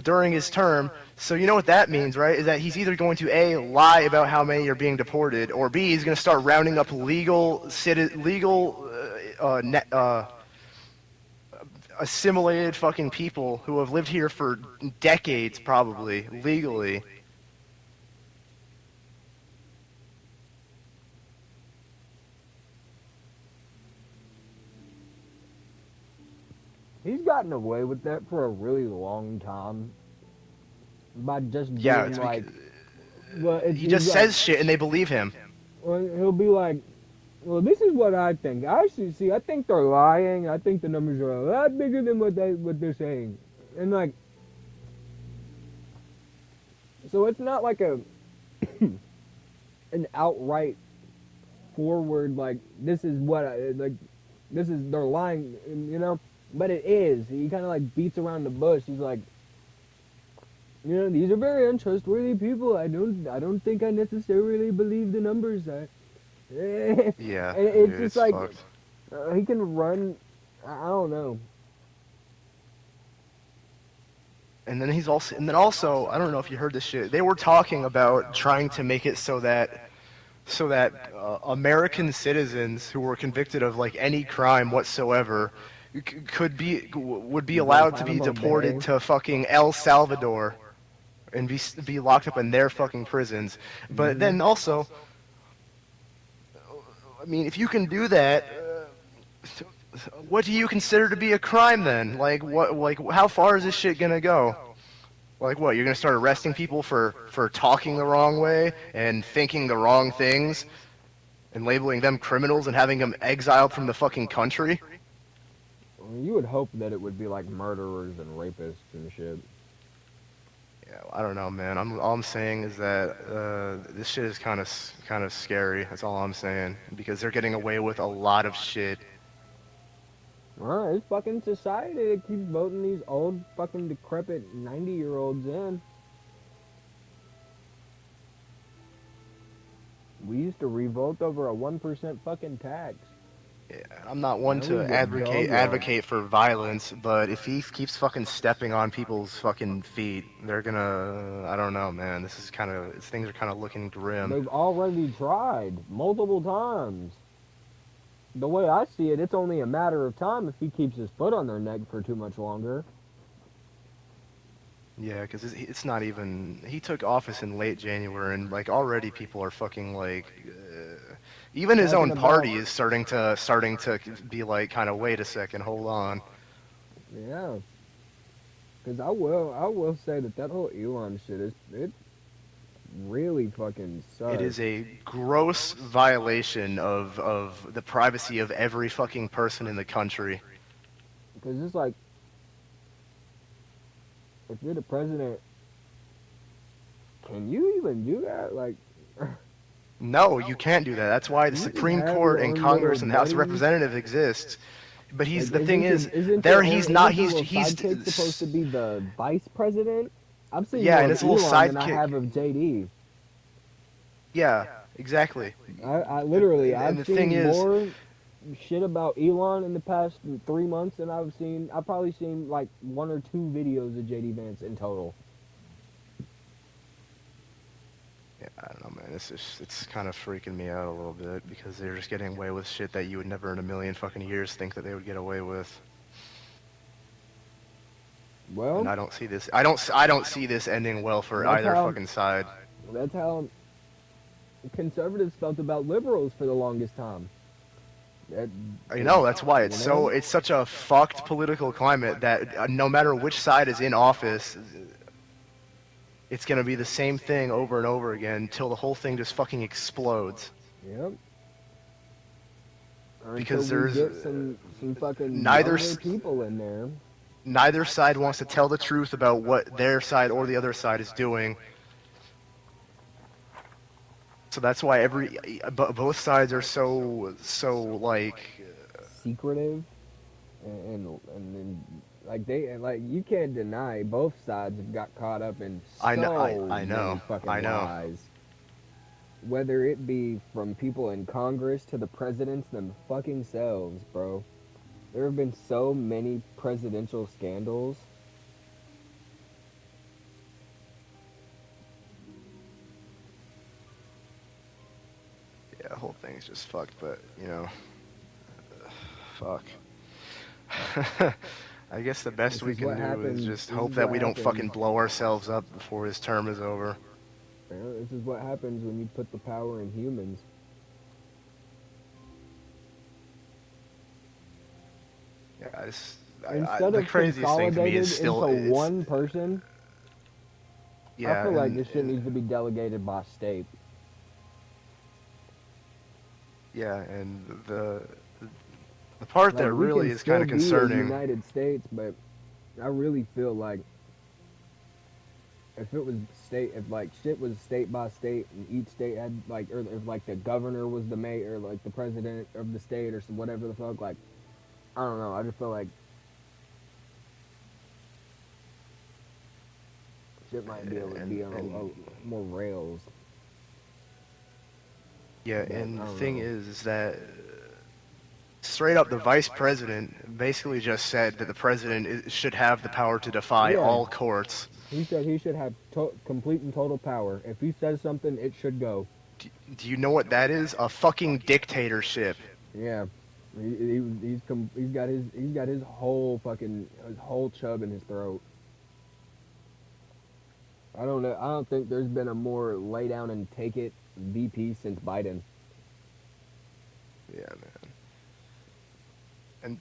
during his term. So you know what that means, right? Is that he's either going to A, lie about how many are being deported, or B, he's going to start rounding up assimilated fucking people who have lived here for decades, probably legally, He's gotten away with that for a really long time by just Yeah, being it's like, because well, he just says shit and they believe him. well, he'll be like, well, this is what I think. I see. I think they're lying. I think the numbers are a lot bigger than what they're saying, and like, so it's not like a an outright forward like this is what this is they're lying, you know. But it is. He kind of like beats around the bush. He's like, you know, these are very untrustworthy people. I don't think I necessarily believe the numbers. Yeah, And it's dude, just it's like fucked. he can run. I don't know. And then also, I don't know if you heard this shit. They were talking about trying to make it so that American citizens who were convicted of like any crime whatsoever would be allowed to be Guantanamo deported Bay. to fucking El Salvador and be locked up in their fucking prisons. But then also, I mean, if you can do that, what do you consider to be a crime then? Like what? Like how far is this shit gonna go? Like what? You're gonna start arresting people for talking the wrong way and thinking the wrong things and labeling them criminals and having them exiled from the fucking country? You would hope that it would be like murderers and rapists and shit. Yeah, I don't know, man. All I'm saying is that this shit is kind of scary. That's all I'm saying because they're getting away with a lot of shit. Well, it's fucking society that keeps voting these old fucking decrepit 90-year-olds in. We used to revolt over a 1% fucking tax. Yeah, I'm not one Now to we get advocate for violence, but if he keeps fucking stepping on people's fucking feet, they're gonna. I don't know, man. Things are kind of looking grim. They've already tried multiple times. The way I see it, it's only a matter of time if he keeps his foot on their neck for too much longer. Yeah, because it's not even. He took office in late January, and like already people are fucking like. Even his Talking own party about- is starting to be like, kind of wait a second, hold on. Yeah. Because I will say that whole Elon shit it really fucking sucks. It is a gross violation of the privacy of every fucking person in the country. Because it's like, if you're the president, can you even do that? Like, No, you can't do that. That's why the You just Supreme have Court your and own Congress little and the House of buddies. Representatives exist. But like, the thing is, isn't there your he's own- not. isn't your He's little sidekick supposed to be the vice president? I've seen Yeah, more and of his little Elon than I sidekick. have of JD. Yeah, exactly. I literally, And I've the seen thing is- more shit about Elon in the past 3 months than I've probably seen like 1 or 2 videos of JD Vance in total. Yeah, I don't know, man. It's kind of freaking me out a little bit because they're just getting away with shit that you would never in a million fucking years think that they would get away with. Well, And I don't see this. I don't see this ending well for That's either how- fucking side. that's how conservatives felt about liberals for the longest time. You know, that's why it's such a fucked political climate that no matter which side is in office, it's gonna be the same thing over and over again until the whole thing just fucking explodes. Yep. Or Because until we there's get some fucking neither younger people in there. neither side wants to tell the truth about what their side or the other side is doing. So that's why both sides are so like secretive and like you can't deny both sides have got caught up in so I know many fucking I know. lies. Whether it be from people in Congress to the presidents them fucking selves, bro. There have been so many presidential scandals. Yeah, the whole thing's just fucked, but, you know, fuck. I guess the best This we is can what do happens- is just this hope is that what we don't happens. fucking blow ourselves up before his term is over. You know, this is what happens when you put the power in humans. Yeah, Instead the of craziest thing to me is consolidated still into one person, I yeah, feel like this shit needs to be delegated by state. yeah, and the part Like, that we really can is kind still of be a concerning. United States, but I really feel like if it was if like shit was state by state, and each state had like, or if like the governor was the mayor, or like the president of the state, or whatever the fuck, like, I don't know. I just feel like shit might be able to be on a more rails. Yeah, But and I the don't thing know. is that straight up, the vice president basically just said that the president should have the power to defy Yeah, all courts. he said he should have complete and total power. If he says something, it should go. Do you know what that is? A fucking dictatorship. Yeah, he's got his whole chub in his throat. I don't know. I don't think there's been a more lay down and take it VP since Biden. Yeah, man.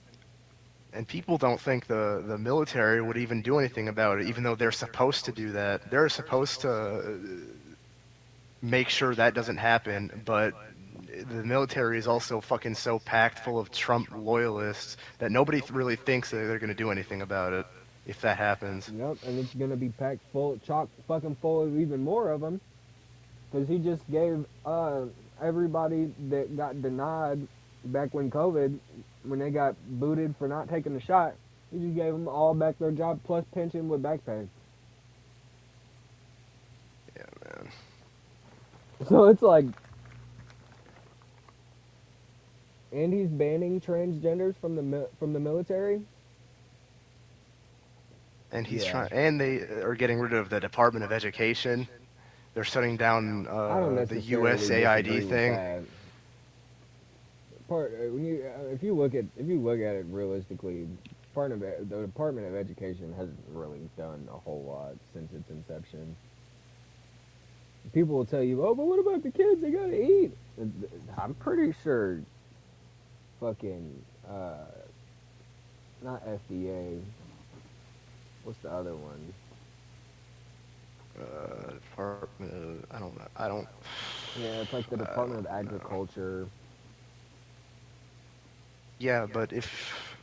And people don't think the military would even do anything about it, even though they're supposed to do that. They're supposed to make sure that doesn't happen, but the military is also fucking so packed full of Trump loyalists that nobody really thinks that they're going to do anything about it if that happens. Yep, and it's gonna be packed full, chock fucking full of even more of them, because he just gave everybody that got denied back when COVID, when they got booted for not taking the shot, he just gave them all back their job plus pension with back pay. Yeah, man. So it's like, and he's banning transgenders from the military. And he's trying, and they are getting rid of the Department of Education. They're shutting down I don't the necessarily USAID disagree thing. with that. If you look at it realistically, the Department of Education hasn't really done a whole lot since its inception. People will tell you, "Oh, but what about the kids? They gotta eat." I'm pretty sure, fucking, not FDA. What's the other one? Department of, I don't know. I don't. Yeah, it's like the Department of Agriculture. Yeah, but if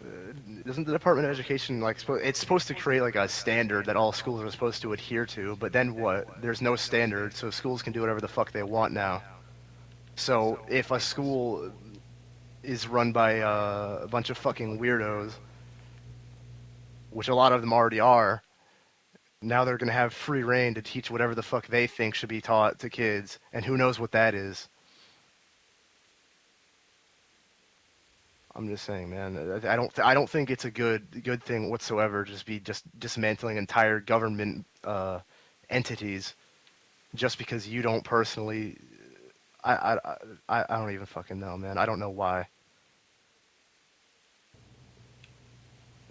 doesn't the Department of Education it's supposed to create like a standard that all schools are supposed to adhere to, but then what? There's no standard, so schools can do whatever the fuck they want now. So if a school is run by a bunch of fucking weirdos, which a lot of them already are, now they're gonna have free reign to teach whatever the fuck they think should be taught to kids, and who knows what that is. I'm just saying, man. I don't think it's a good thing whatsoever. Just dismantling entire government entities just because you don't personally. I don't even fucking know, man. I don't know why.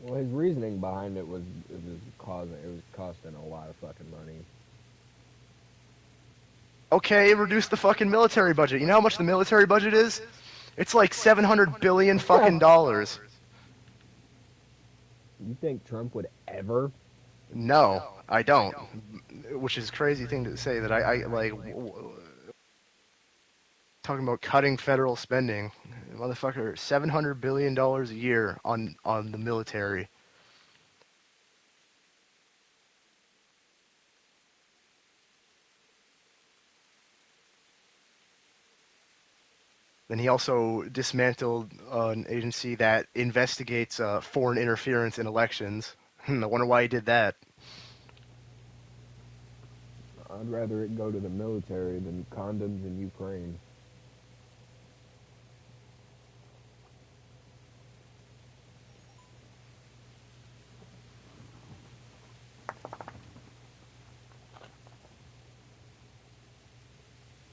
Well, his reasoning behind it was costing a lot of fucking money. Okay, reduce the fucking military budget. You know how much the military budget is? It's like 700 billion fucking dollars. You think Trump would ever? No, I don't. Which is a crazy thing to say that I like. Talking about cutting federal spending, motherfucker, $700 billion a year on the military. Then he also dismantled an agency that investigates foreign interference in elections. I wonder why he did that. I'd rather it go to the military than condoms in Ukraine.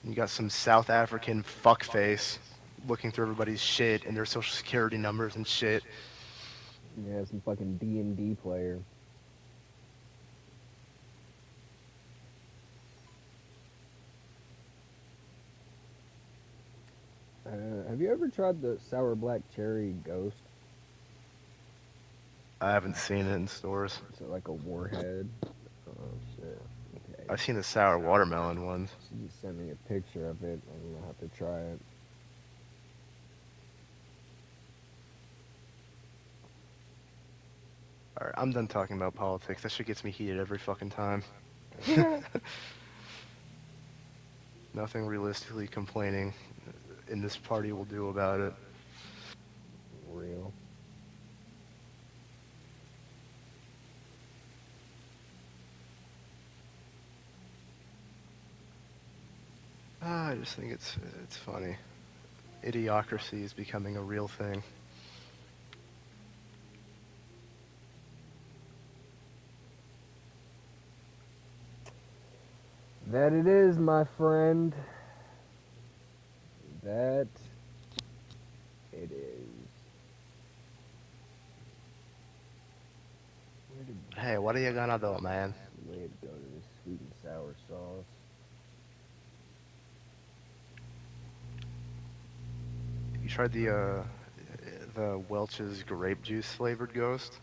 You got some South African fuckface looking through everybody's shit and their social security numbers and shit. Yeah, some fucking D&D player. Have you ever tried the sour black cherry ghost? I haven't seen it in stores. Is it like a warhead? Oh shit. Okay. I've seen the sour watermelon ones. She just sent me a picture of it. I'm gonna have to try it. Alright, I'm done talking about politics. That shit gets me heated every fucking time. Nothing realistically complaining in this party will do about it. Real. I just think it's funny. Idiocracy is becoming a real thing. That it is, my friend. That it is. Hey, what are you gonna do, man? Way to go to this sweet and sour sauce. You tried the Welch's grape juice flavored ghost?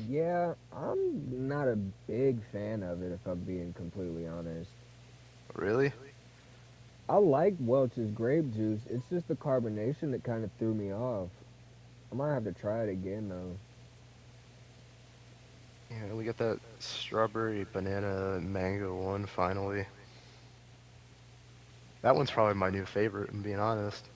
Yeah, I'm not a big fan of it, if I'm being completely honest. Really? I like Welch's grape juice. It's just the carbonation that kind of threw me off. I might have to try it again, though. Yeah, we got that strawberry banana mango one finally. That one's probably my new favorite, I'm being honest.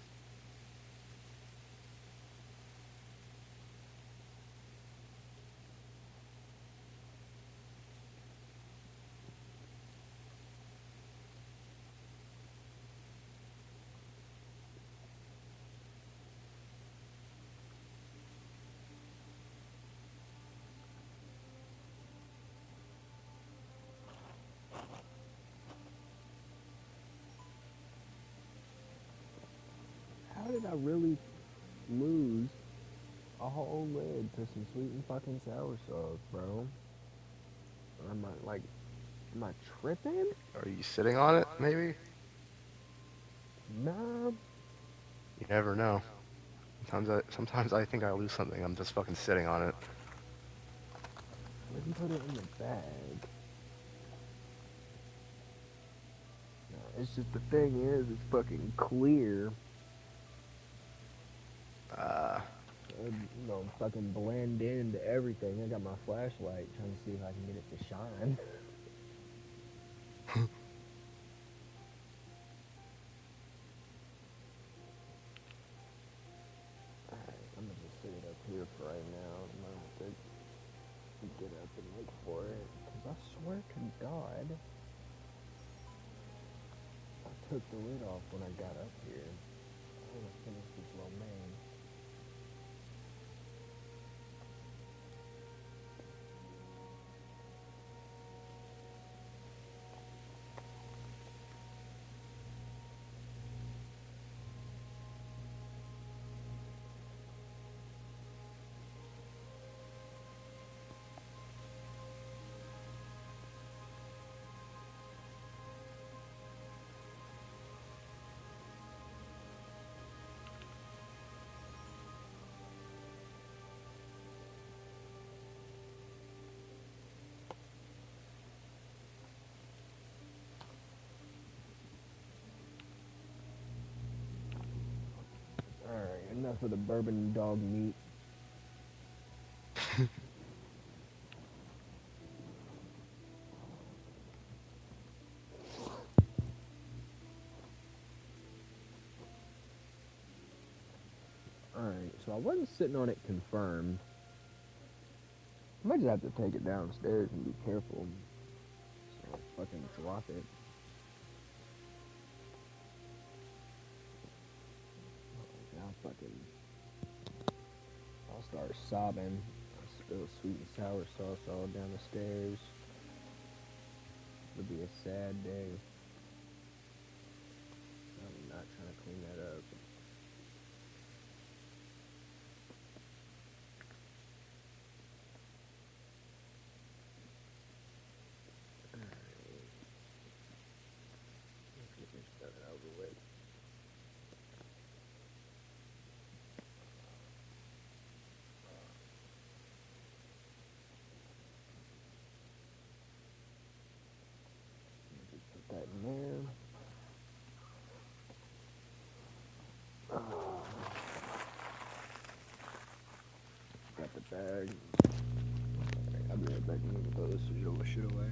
How did I really lose a whole lid to some sweet and fucking sour sauce, bro? Am I tripping? Are you sitting on it, maybe? Nah. You never know. Sometimes I think I lose something, I'm just fucking sitting on it. We can put it in the bag. No, it's just the thing is, it's fucking clear. Fucking blend into everything. I got my flashlight trying to see if I can get it to shine. Alright, I'm gonna just sit it up here for right now. I'm gonna have to get up and look for it. Because I swear to God, I took the lid off when I got up here. I want to finish this lo mein. Alright, enough of the bourbon dog meat. Alright, so I wasn't sitting on it confirmed. I might just have to take it downstairs and be careful. So I'll fucking drop it. I'll start sobbing. I'll spill sweet and sour sauce all down the stairs. It'll be a sad day. I'm not trying to clean that up. Let's get this done and over with. bag. I'll be right back. I'm gonna throw this shit away.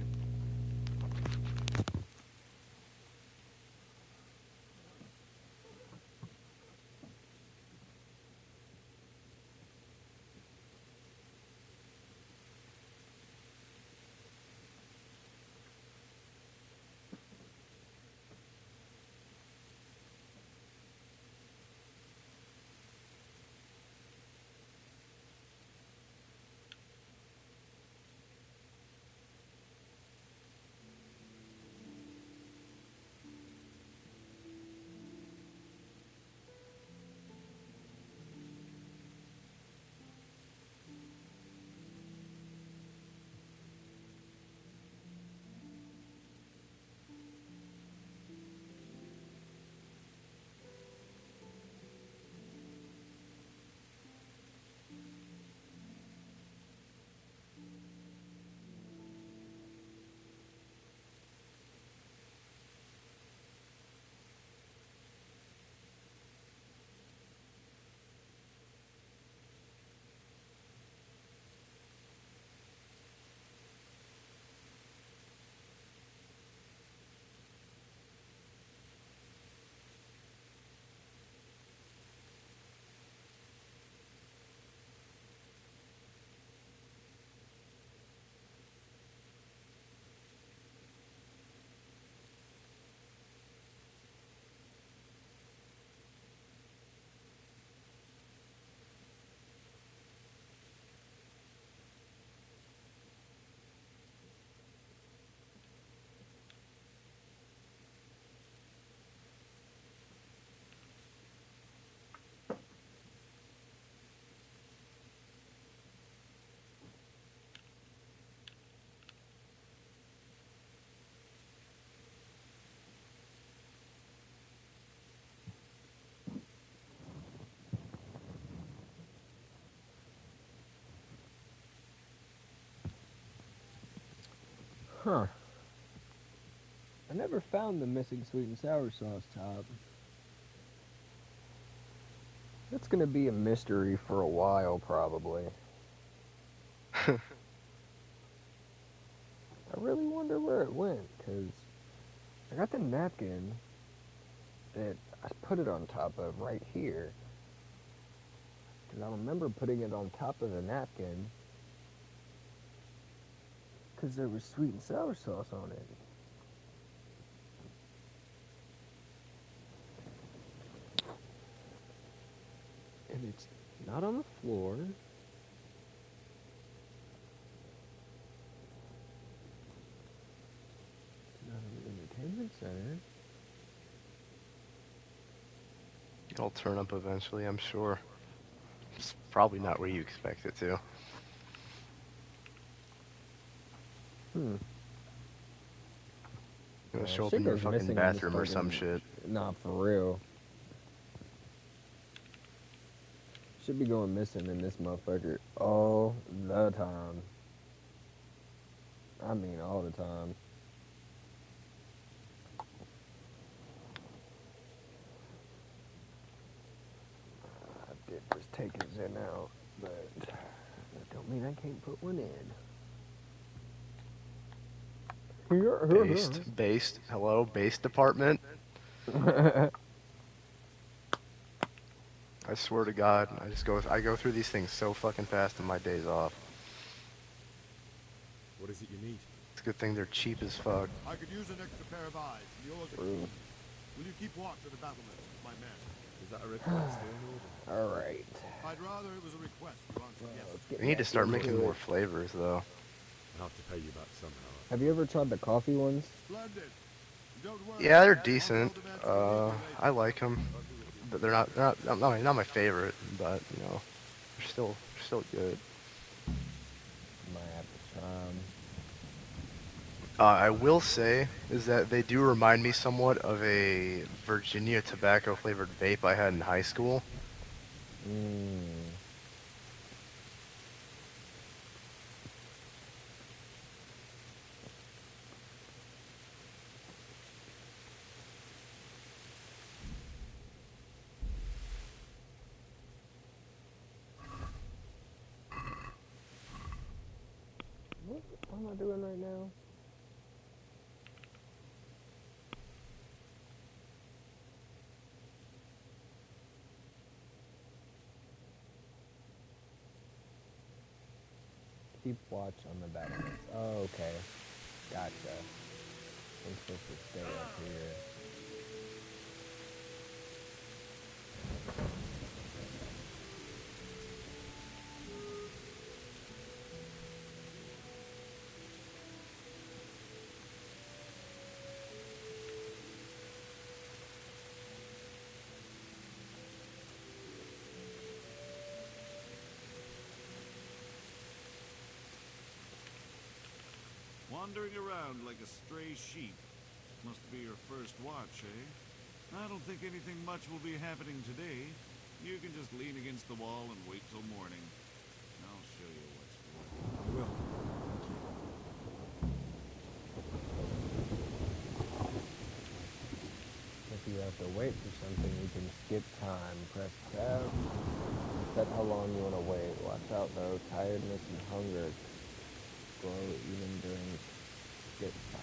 Huh. I never found the missing sweet and sour sauce top. That's gonna be a mystery for a while, probably. I really wonder where it went, because I got the napkin that I put it on top of right here. Because I remember putting it on top of the napkin because there was sweet and sour sauce on it. And it's not on the floor. It's not in the entertainment center. It'll turn up eventually, I'm sure. It's probably not where you expect it to. It'll show up in your fucking bathroom or some shit. Nah, for real. Should be going missing in this motherfucker all the time. I mean, all the time. I did just take his in out, but that don't mean I can't put one in. Based. Hello, base department. I swear to God, I go through these things so fucking fast in my days off. What is it you need? It's a good thing they're cheap as fuck. I could use an extra pair of eyes. Yours are keen. Will you keep watch of the battlements with my men? Is that a request or an order? Alright. I'd rather it was a request. You answered yes. We need to start making more flavors, though. I'll have to pay you back somehow. Have you ever tried the coffee ones? Splendid. Don't worry. Yeah, they're decent. I like them, but they're not my favorite. But you know, they're still good. Might have to try them. I will say is that they do remind me somewhat of a Virginia tobacco flavored vape I had in high school. am I doing right now? Keep watch on the battlements. Oh, okay. Gotcha. I'm supposed to stay up here. Wandering around like a stray sheep. Must be your first watch, eh? I don't think anything much will be happening today. You can just lean against the wall and wait till morning. I'll show you what's what. I will. If you have to wait for something, you can skip time. Press tab. Set how long you want to wait. Watch out though, tiredness and hunger grow even during skip time.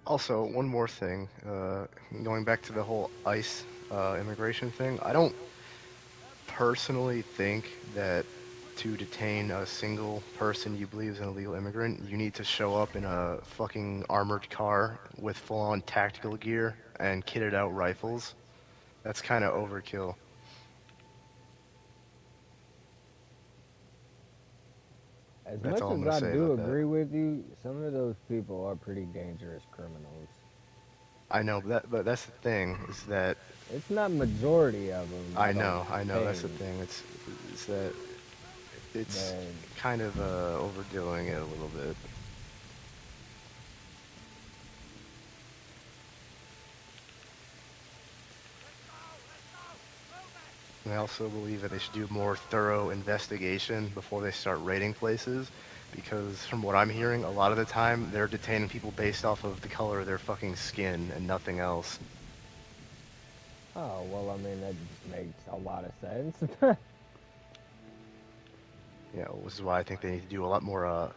Also, one more thing. Going back to the whole ICE immigration thing, I don't personally think that to detain a single person you believe is an illegal immigrant, you need to show up in a fucking armored car with full-on tactical gear and kitted out rifles. That's kind of overkill. As That's much all I'm as gonna I say do about that. agree with you, some of those people are pretty dangerous criminals. I know, but that's the thing, is that... It's not majority of them. I know, that's the thing. It's that it's kind of overdoing it a little bit. And I also believe that they should do more thorough investigation before they start raiding places, because from what I'm hearing, a lot of the time they're detaining people based off of the color of their fucking skin and nothing else. Oh, well, I mean, that just makes a lot of sense. Yeah, which is why I think they need to do a lot more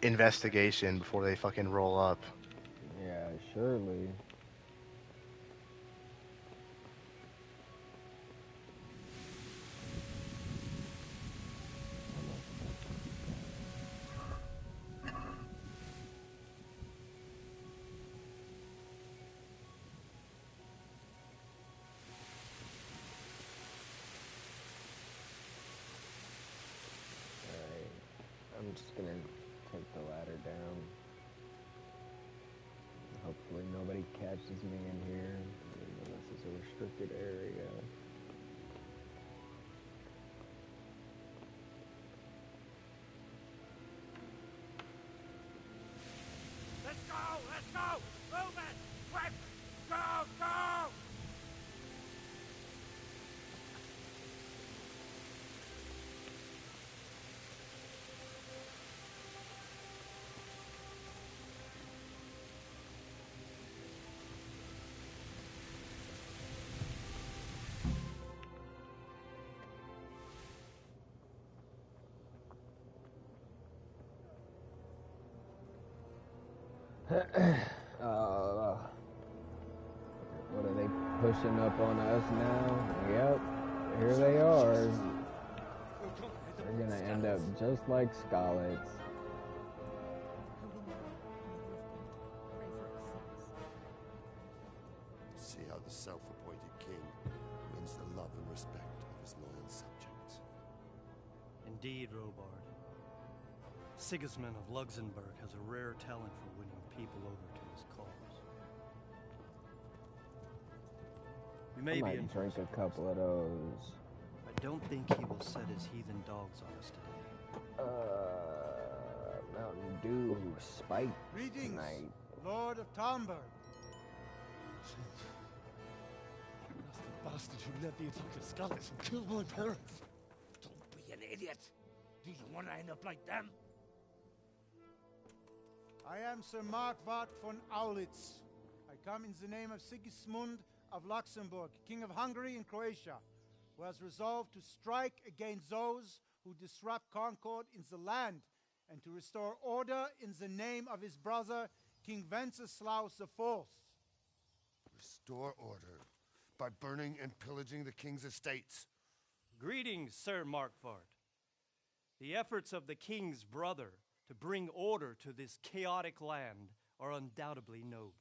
investigation before they fucking roll up. Yeah, surely. I'm just gonna take the ladder down. Hopefully nobody catches me in here, even though this is a restricted area. Let's go! Let's go! Move it! Quick! Go! Go! What are they pushing up on us now? Yep, here they are. They're gonna end up just like Scarlets. See how the self-appointed king wins the love and respect of his loyal subjects. Indeed, Robard. Sigismund of Luxembourg has a rare talent for winning people over to his cause. We may I be might in drink a couple of those. I don't think he will set his heathen dogs on us today. Mountain Dew Spike Greetings, tonight. Lord of Talmberg. That's the bastard who led the attack at Scarlets and killed my parents. Don't be an idiot. Do you want to end up like them? I am Sir Markvart von Aulitz. I come in the name of Sigismund of Luxembourg, King of Hungary and Croatia, who has resolved to strike against those who disrupt concord in the land and to restore order in the name of his brother, King Wenceslaus IV. Restore order by burning and pillaging the king's estates. Greetings, Sir Markvart. The efforts of the king's brother to bring order to this chaotic land are undoubtedly noble.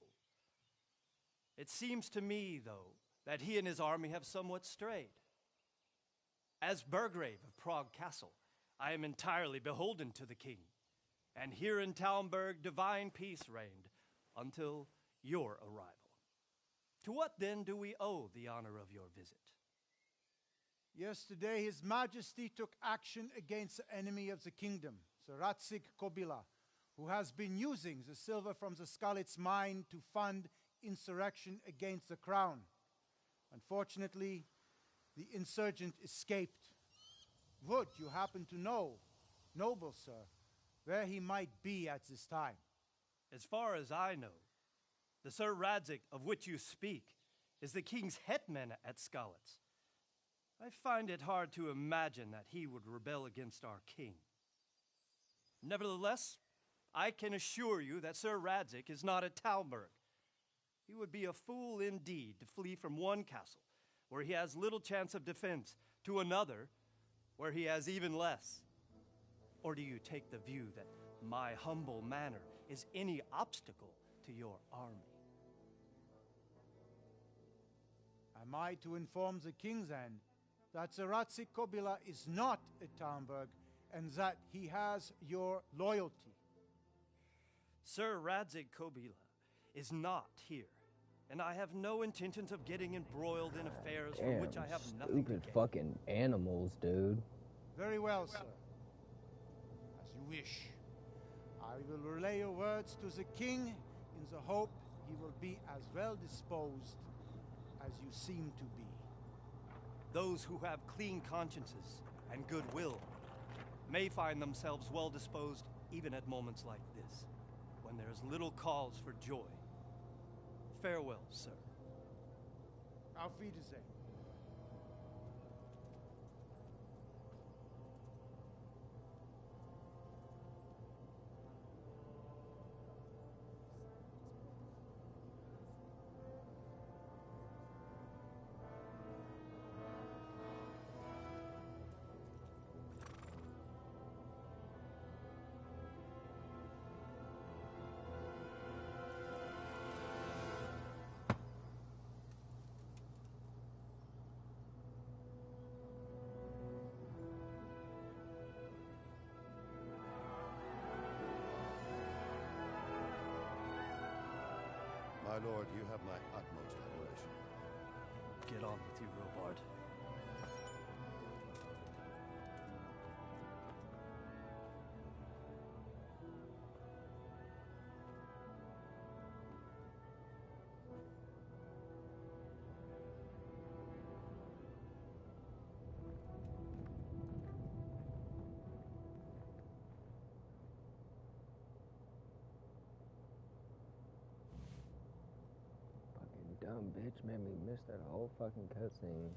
It seems to me, though, that he and his army have somewhat strayed. As Burgrave of Prague Castle, I am entirely beholden to the king, and here in Talmberg divine peace reigned until your arrival. To what then do we owe the honor of your visit? Yesterday, His Majesty took action against the enemy of the kingdom, Sir Ratsik Kobila, who has been using the silver from the Skalitz mine to fund insurrection against the crown. Unfortunately, the insurgent escaped. Would you happen to know, noble sir, where he might be at this time? As far as I know, the Sir Radzik of which you speak is the king's hetman at Skalitz. I find it hard to imagine that he would rebel against our king. Nevertheless, I can assure you that Sir Radzik is not at Talmberg. He would be a fool indeed to flee from one castle, where he has little chance of defense, to another, where he has even less. Or do you take the view that my humble manner is any obstacle to your army? Am I to inform the king then that Sir Ratsik Kobila is not at Talmberg and that he has your loyalty? Sir Radzik Kobila is not here, and I have no intentions of getting embroiled in affairs from which I have nothing to gain. Stupid fucking animals, dude. Very well, sir. As you wish. I will relay your words to the king in the hope he will be as well disposed as you seem to be. Those who have clean consciences and goodwill may find themselves well disposed even at moments like this, when there is little cause for joy. Farewell, sir. Auf Wiedersehen. My lord, you have my utmost admiration. Get on with you, Robard. Dumb bitch made me miss that whole fucking cutscene.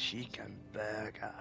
Chicken burger.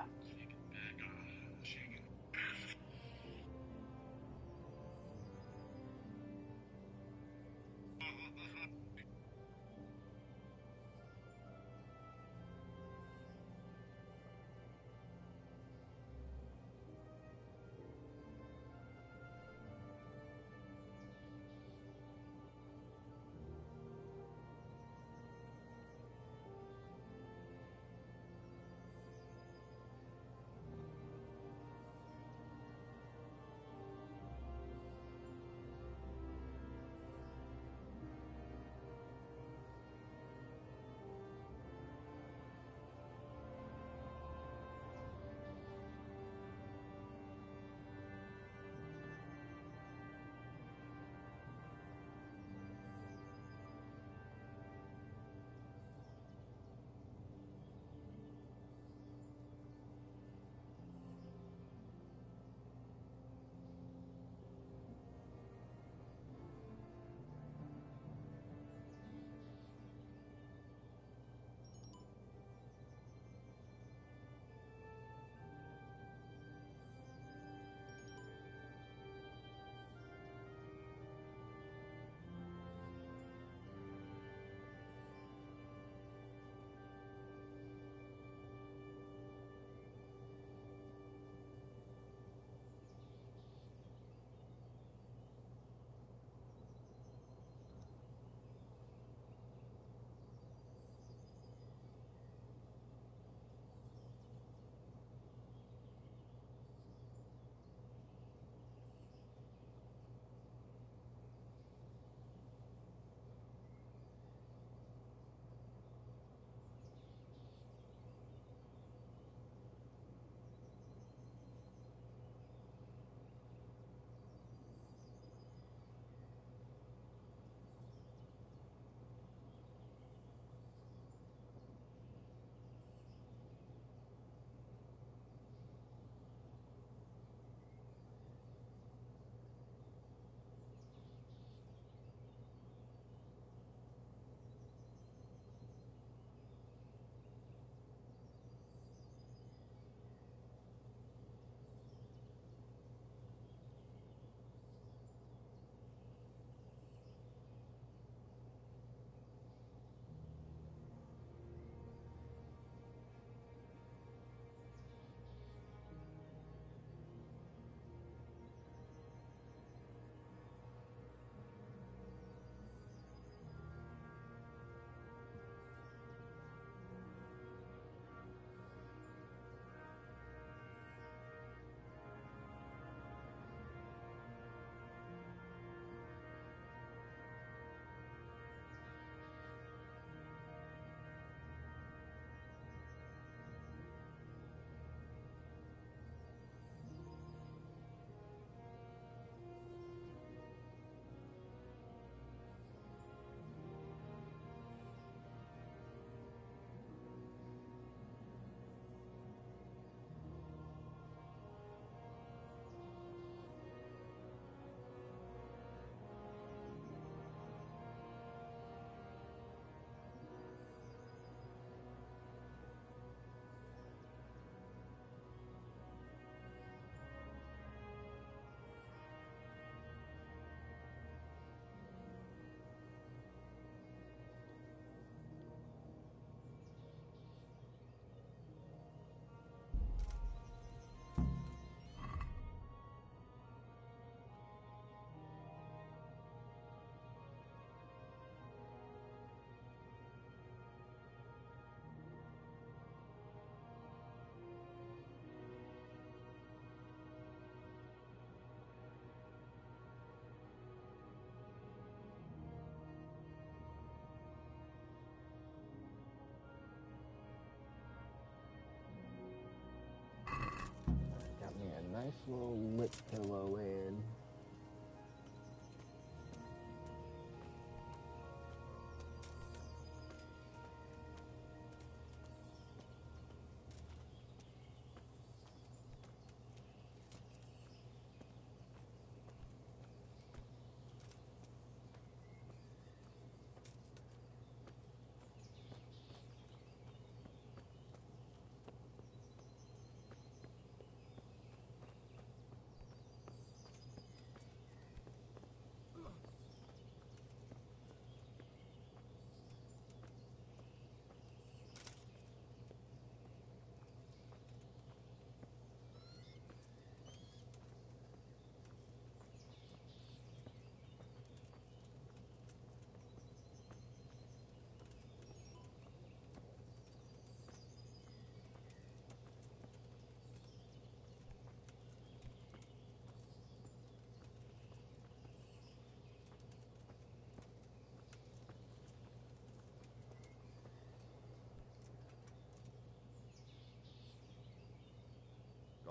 Got me a nice little lip pillow in.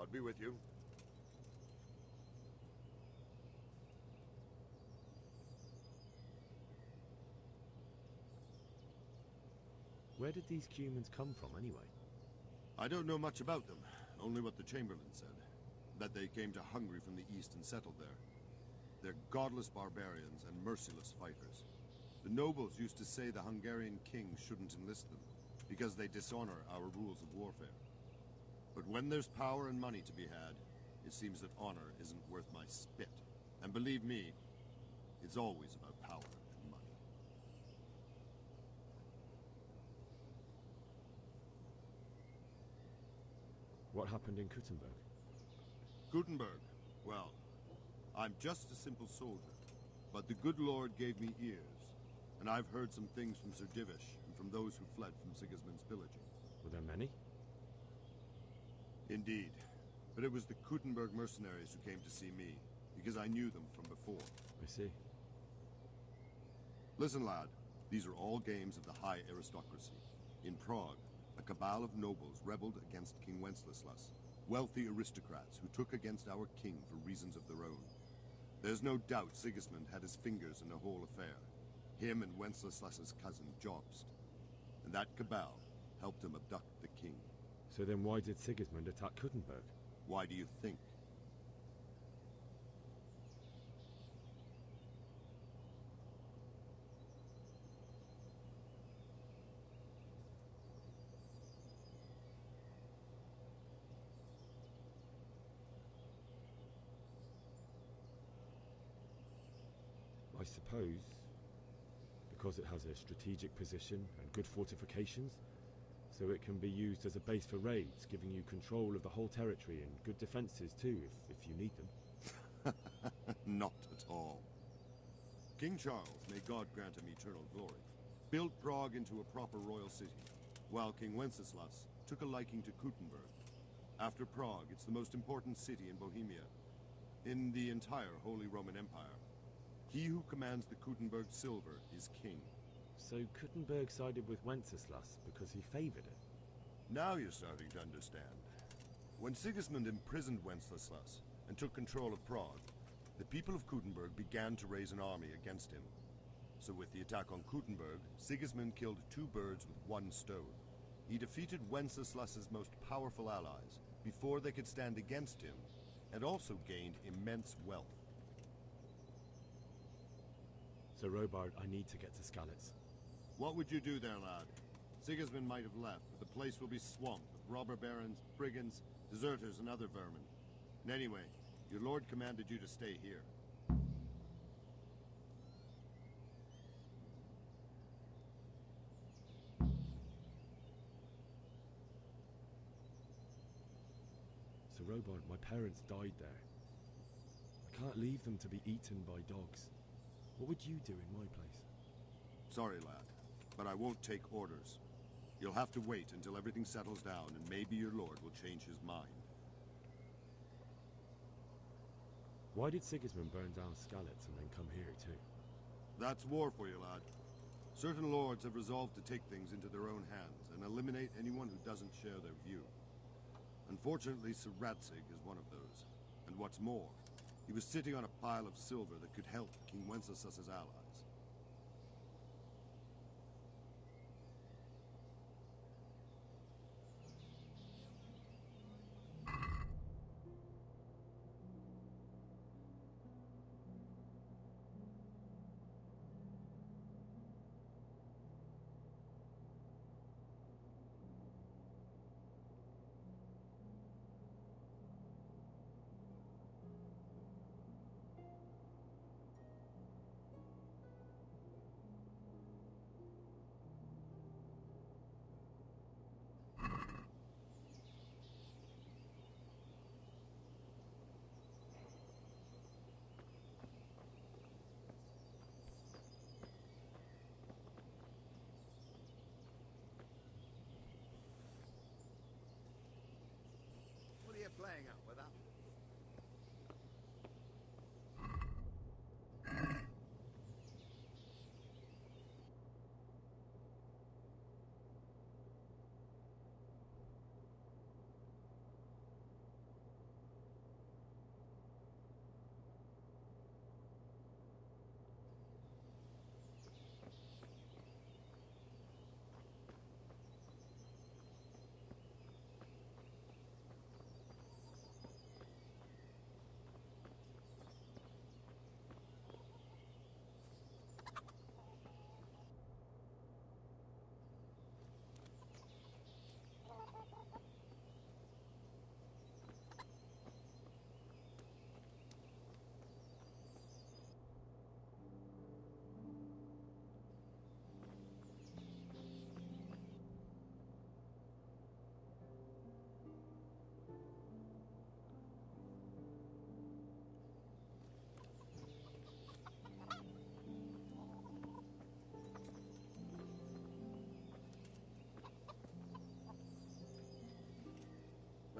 God be with you. Where did these humans come from, anyway? I don't know much about them, only what the Chamberlain said. That they came to Hungary from the east and settled there. They're godless barbarians and merciless fighters. The nobles used to say the Hungarian king shouldn't enlist them, because they dishonor our rules of warfare. But when there's power and money to be had, it seems that honor isn't worth my spit. And believe me, it's always about power and money. What happened in Kuttenberg? Gutenberg, well, I'm just a simple soldier, but the good Lord gave me ears, and I've heard some things from Sir Divish and from those who fled from Sigismund's pillaging. Were there many? Indeed, but it was the Kuttenberg mercenaries who came to see me, because I knew them from before. I see. Listen, lad, these are all games of the high aristocracy. In Prague, a cabal of nobles rebelled against King Wenceslas, wealthy aristocrats who took against our king for reasons of their own. There's no doubt Sigismund had his fingers in the whole affair. Him and Wenceslas's cousin, Jobst. And that cabal helped him abduct the king. So then why did Sigismund attack Kuttenberg? Why do you think? I suppose because it has a strategic position and good fortifications, so it can be used as a base for raids, giving you control of the whole territory and good defenses too, if you need them. Not at all. King Charles, may God grant him eternal glory, built Prague into a proper royal city, while King Wenceslas took a liking to Kuttenberg. After Prague, it's the most important city in Bohemia, in the entire Holy Roman Empire. He who commands the Kuttenberg silver is king. So Kuttenberg sided with Wenceslas because he favored it? Now you're starting to understand. When Sigismund imprisoned Wenceslas and took control of Prague, the people of Kuttenberg began to raise an army against him. So with the attack on Kuttenberg, Sigismund killed two birds with one stone. He defeated Wenceslas's most powerful allies before they could stand against him, and also gained immense wealth. So Robard, I need to get to Skalitz. What would you do there, lad? Sigismund might have left, but the place will be swamped with robber barons, brigands, deserters, and other vermin. And anyway, your lord commanded you to stay here. So Robard, my parents died there. I can't leave them to be eaten by dogs. What would you do in my place? Sorry, lad, but I won't take orders. You'll have to wait until everything settles down, and maybe your lord will change his mind. Why did Sigismund burn down Skalitz and then come here too? That's war for you, lad. Certain lords have resolved to take things into their own hands and eliminate anyone who doesn't share their view. Unfortunately, Sir Radzig is one of those. And what's more, he was sitting on a pile of silver that could help King Wenceslas's allies. What are you playing at with that?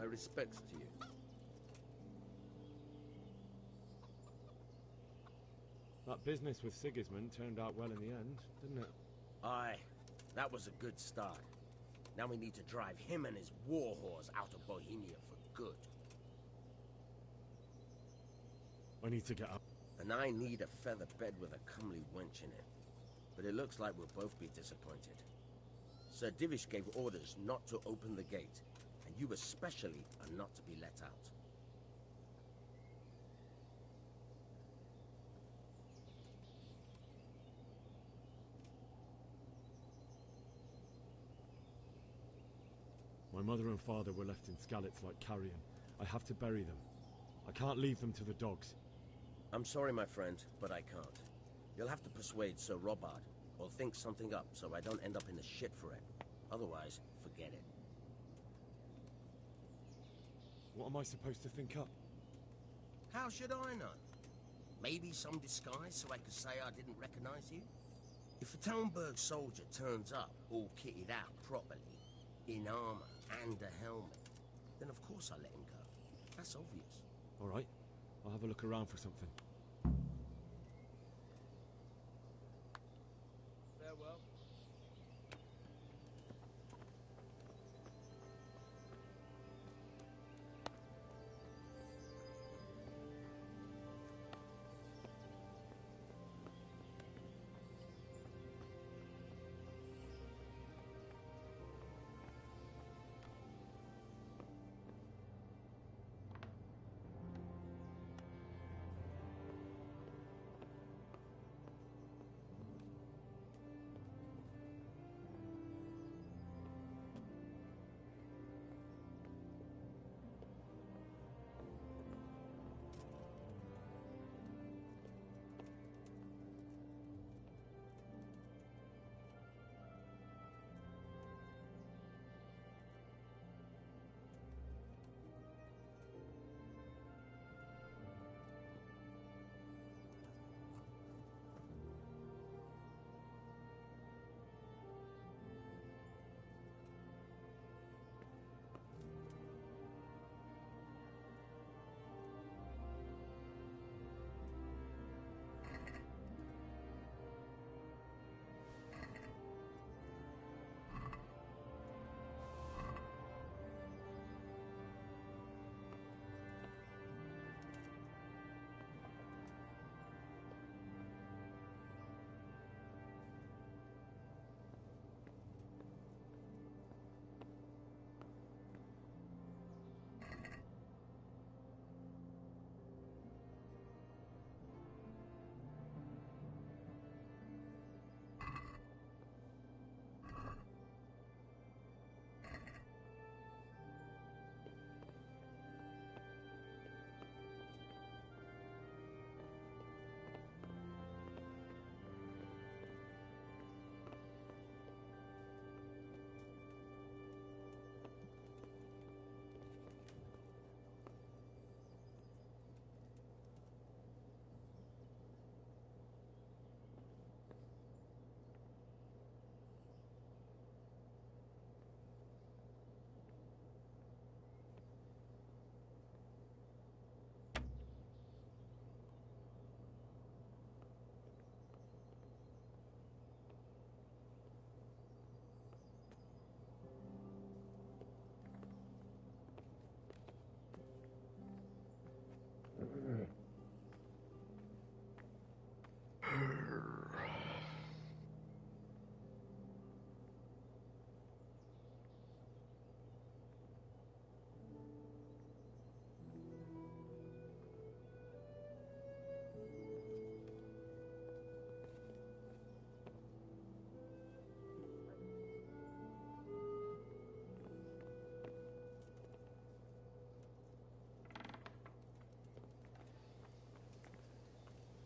respects to you. That business with Sigismund turned out well in the end, didn't it? Aye, that was a good start. Now we need to drive him and his war whores out of Bohemia for good. I need to get up. And I need a feather bed with a comely wench in it. But it looks like we'll both be disappointed. Sir Divish gave orders not to open the gate, and you especially are not to be let out. My mother and father were left in Skalitz like carrion. I have to bury them. I can't leave them to the dogs. I'm sorry, my friend, but I can't. You'll have to persuade Sir Robard, or think something up so I don't end up in the shit for it. Otherwise, forget it. What am I supposed to think up? How should I know? Maybe some disguise so I could say I didn't recognize you? If a Talmberg soldier turns up, all kitted out properly, in armor and a helmet, then of course I let him go. That's obvious. All right, I'll have a look around for something. Farewell.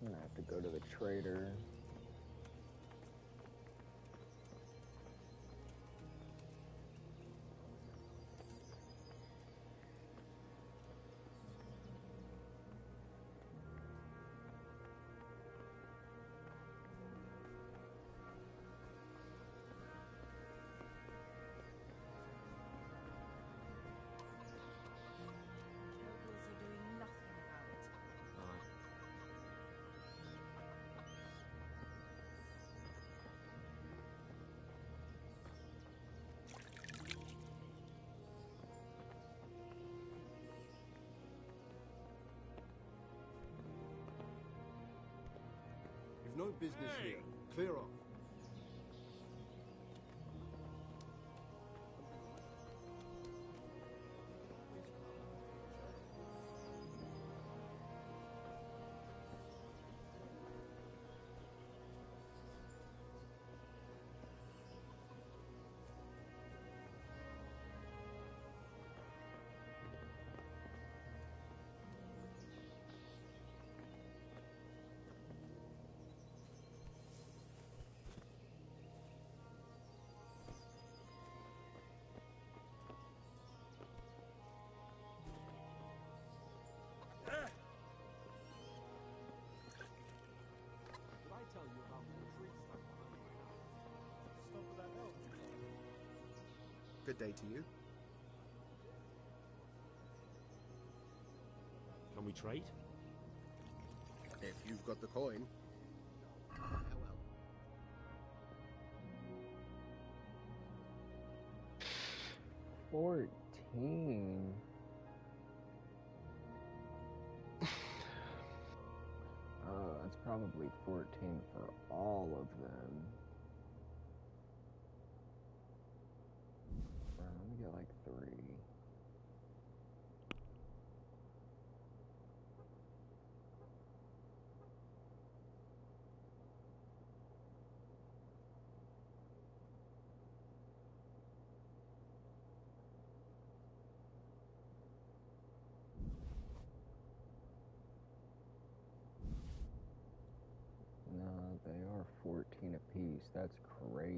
I'm gonna have to go to the trader. No business here. Clear off. Good day to you. Can we trade? If you've got the coin. Farewell. 14. It's probably 14 for all of them. Let me get like 3. No, they are 14 apiece. That's crazy.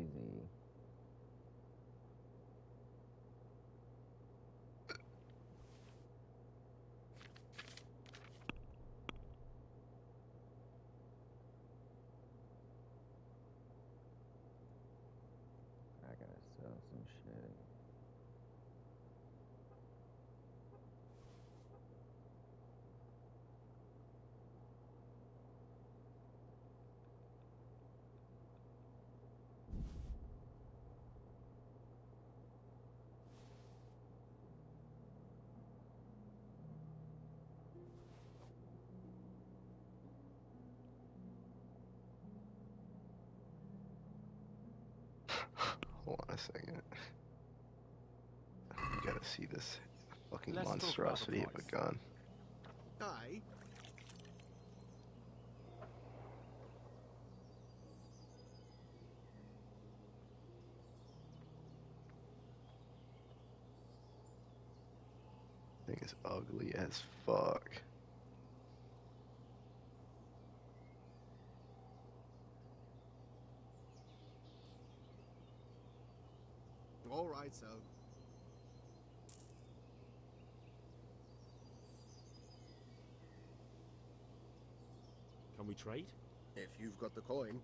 I gotta sell some shit. Hold on a second. You gotta see this fucking Let's talk about the monstrosity of a price. gun. Aye. Thing is ugly as fuck. All right, so. Can we trade? If you've got the coin.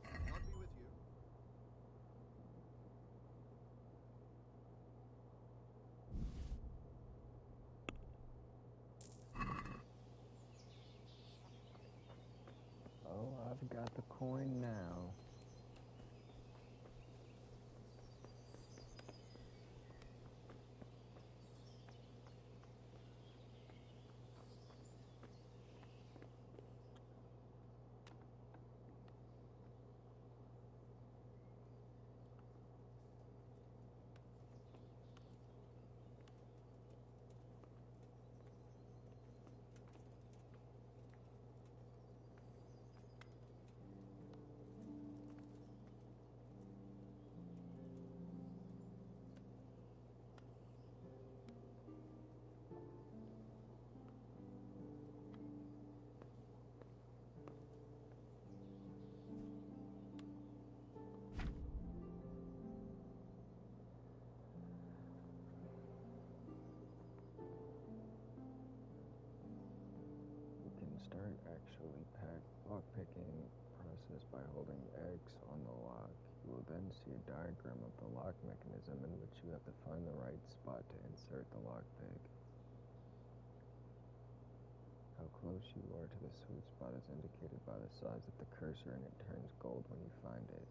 I'll be with you. Oh, I've got the coin now. Start actually lockpicking process by holding X on the lock. You will then see a diagram of the lock mechanism in which you have to find the right spot to insert the lockpick. How close you are to the sweet spot is indicated by the size of the cursor, and it turns gold when you find it.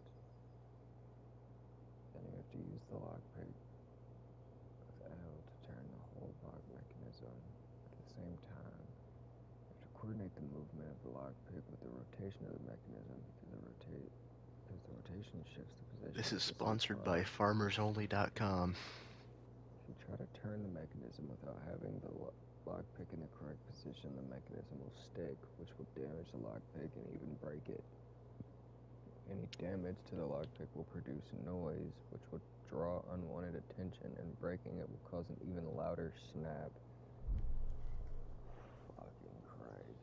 Then you have to use the lockpick with L to turn the whole lock mechanism. At the same time, you have to coordinate the movement of the lockpick with the rotation of the mechanism because the rotation shifts the position. This is of the sponsored slot. by FarmersOnly.com. If you try to turn the mechanism without having the lockpick in the correct position, the mechanism will stick, which will damage the lockpick and even break it. Any damage to the lockpick will produce noise, which will draw unwanted attention, and breaking it will cause an even louder snap. Fucking Christ.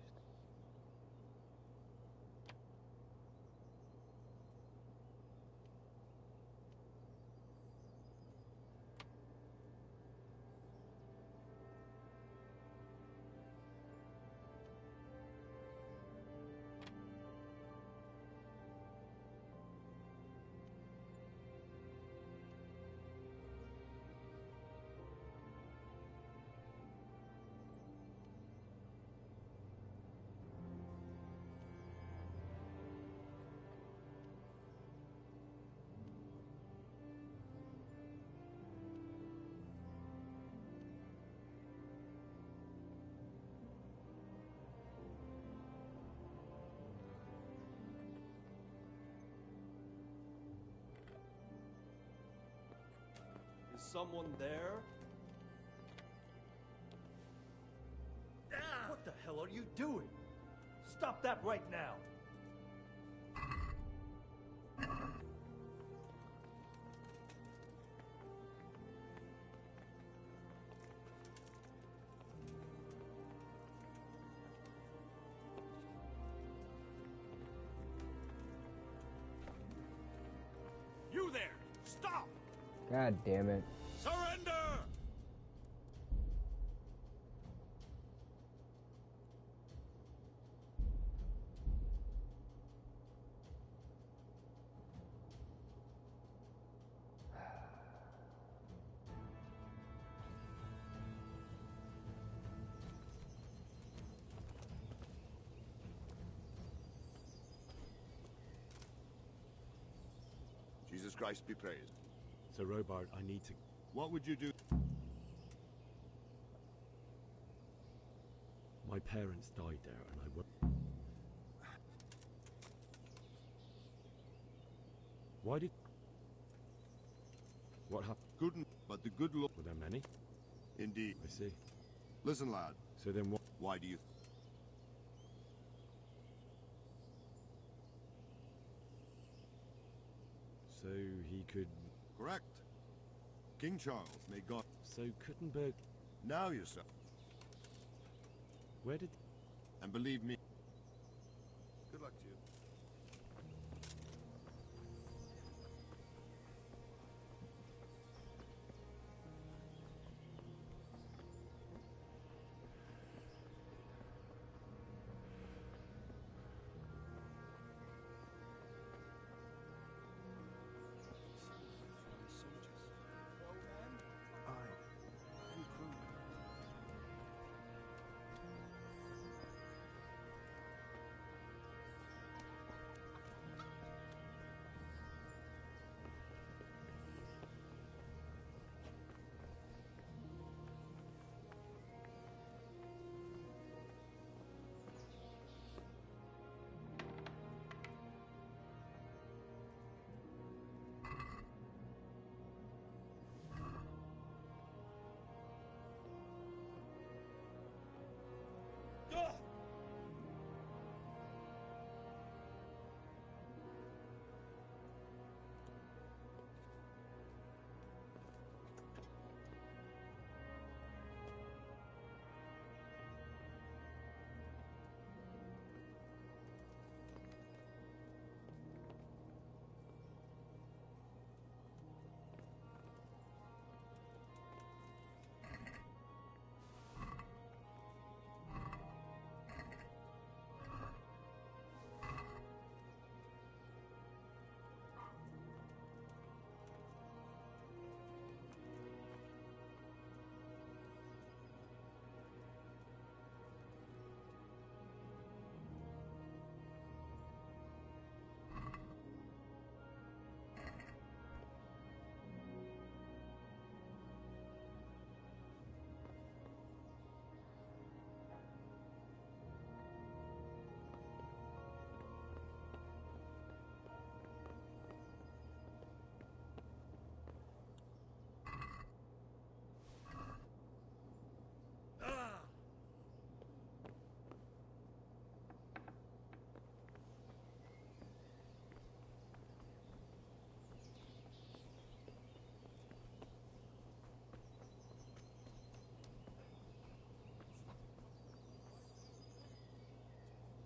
Is someone there? What the hell are you doing? Stop that right now! You there! Stop! God damn it. Surrender! Jesus Christ be praised. Sir Robard, I need to... What would you do? My parents died there, and I will... Why did... What happened? Couldn't, but the good Lord... Were there many? Indeed. I see. Listen, lad. So then what... Why do you... So he could... Correct. King Charles, may God... So Kuttenberg... Now yourself. Where did... And believe me... Good luck to you.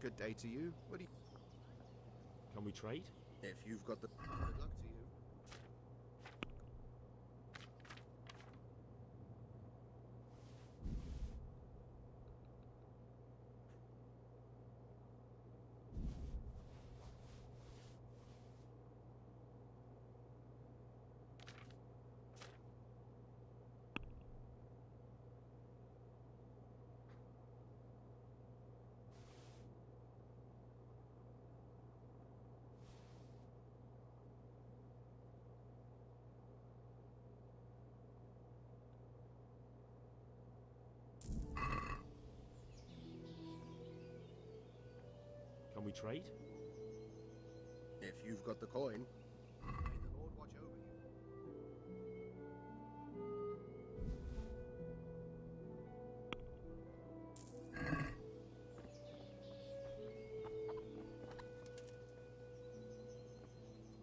Good day to you. What do you... Can we trade? If you've got the... Good luck to you. Can we trade? If you've got the coin, may the Lord watch over you.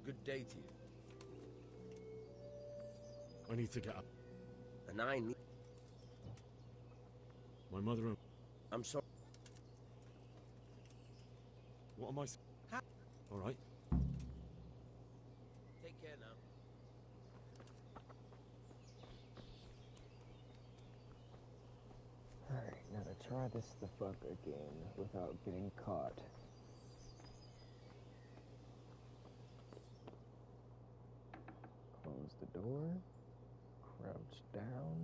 Good day to you. I need to get up. And I need... My mother and... I'm sorry. What am I... All right. Take care now. Alright, now to try this the fuck again without getting caught. Close the door. Crouch down.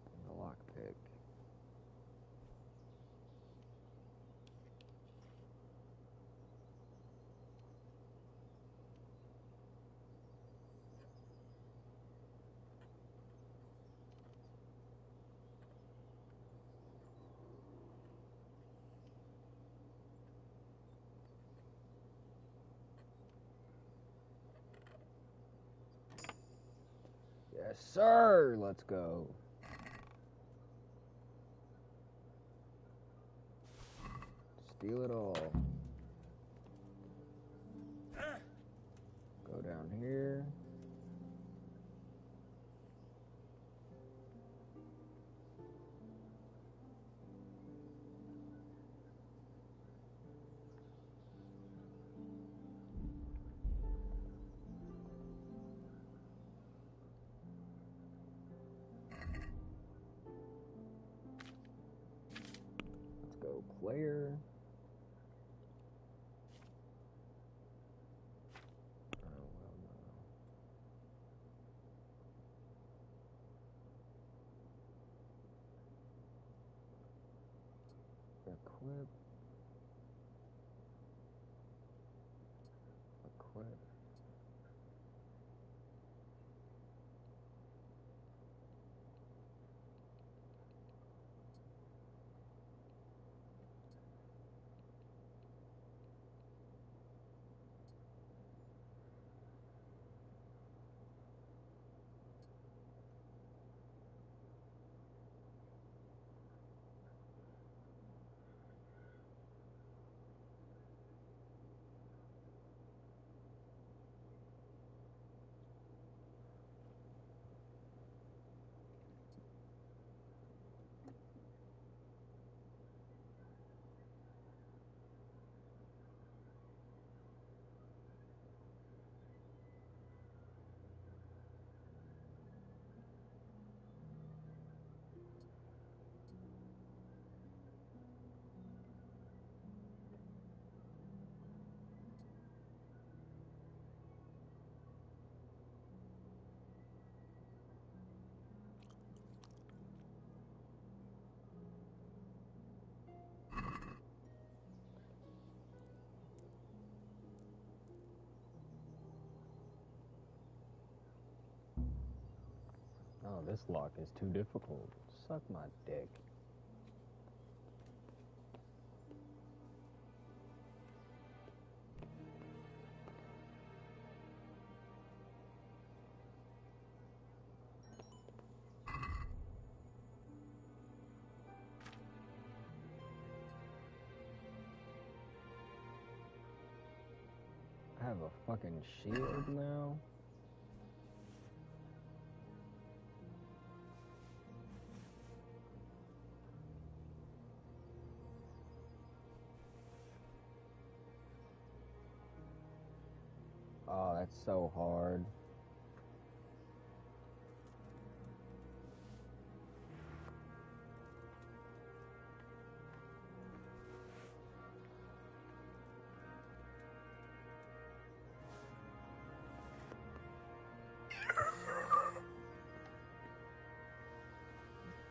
And the lockpick. Yes, sir! Let's go. Steal it all. Go down here. Go player. Oh well, no. Equip. Equip. Oh, this lock is too difficult. Suck my dick. I have a fucking shield now. Oh, that's so hard.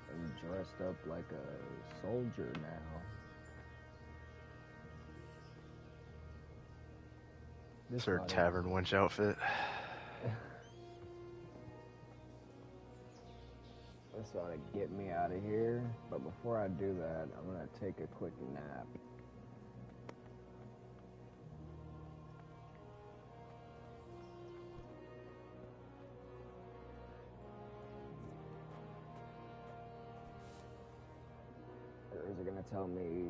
I'm dressed up like a soldier now. This Sir oughta- Tavern Wench outfit. This ought to get me out of here. But before I do that, I'm gonna take a quick nap. Or is it gonna tell me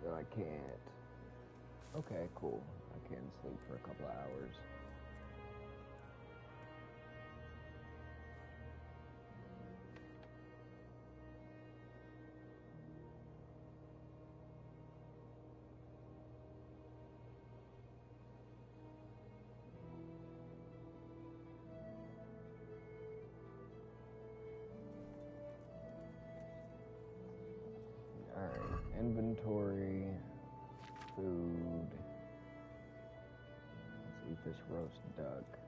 that I can't? Okay, cool. I can sleep for a couple of hours. Alright, inventory, food. Let's eat this roast duck.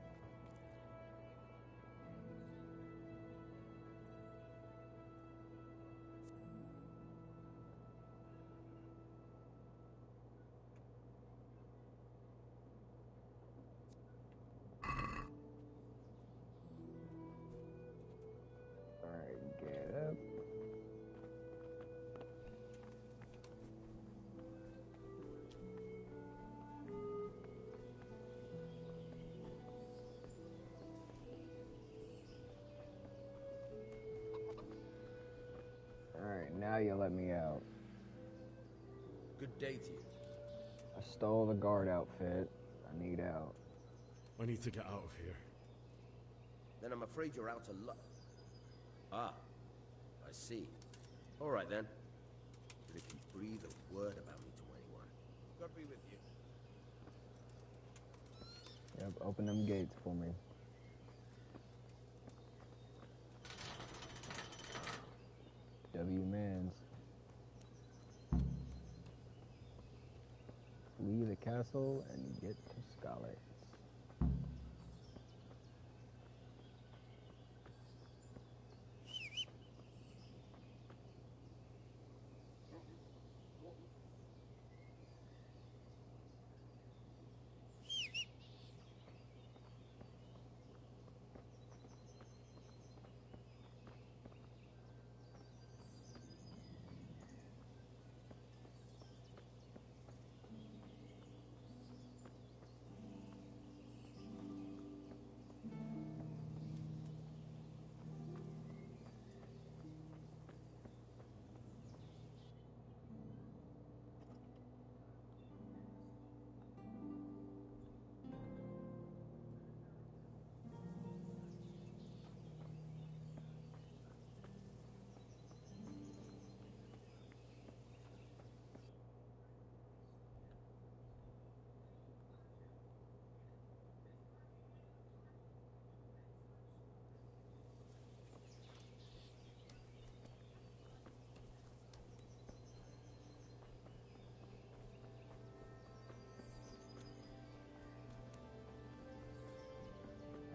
Alright, get up. Alright, now you let me out. Good day to you. I stole the guard outfit. I need out. I need to get out of here. Then I'm afraid you're out of luck. Ah, I see. All right then. But if you breathe a word about me to anyone, God be with you. Yep, open them gates for me. W-Mans. Flee the castle and get to Scarlet.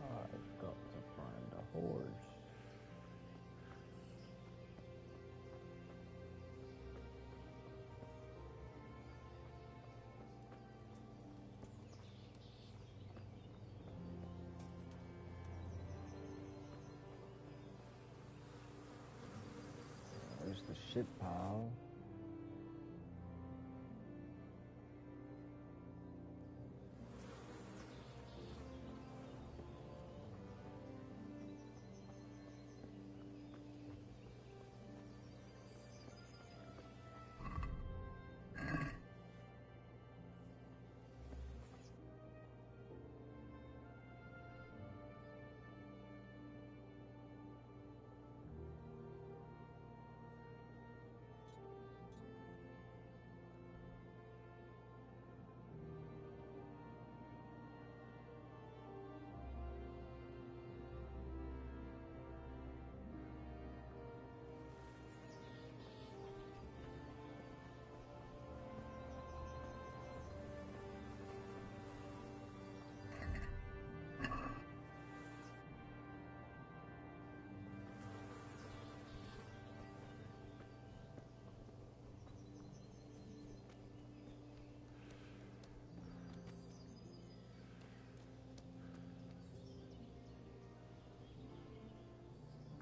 I've got to find a horse. There's the shit pile.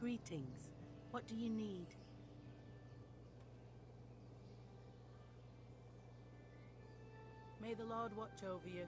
Greetings. What do you need? May the Lord watch over you.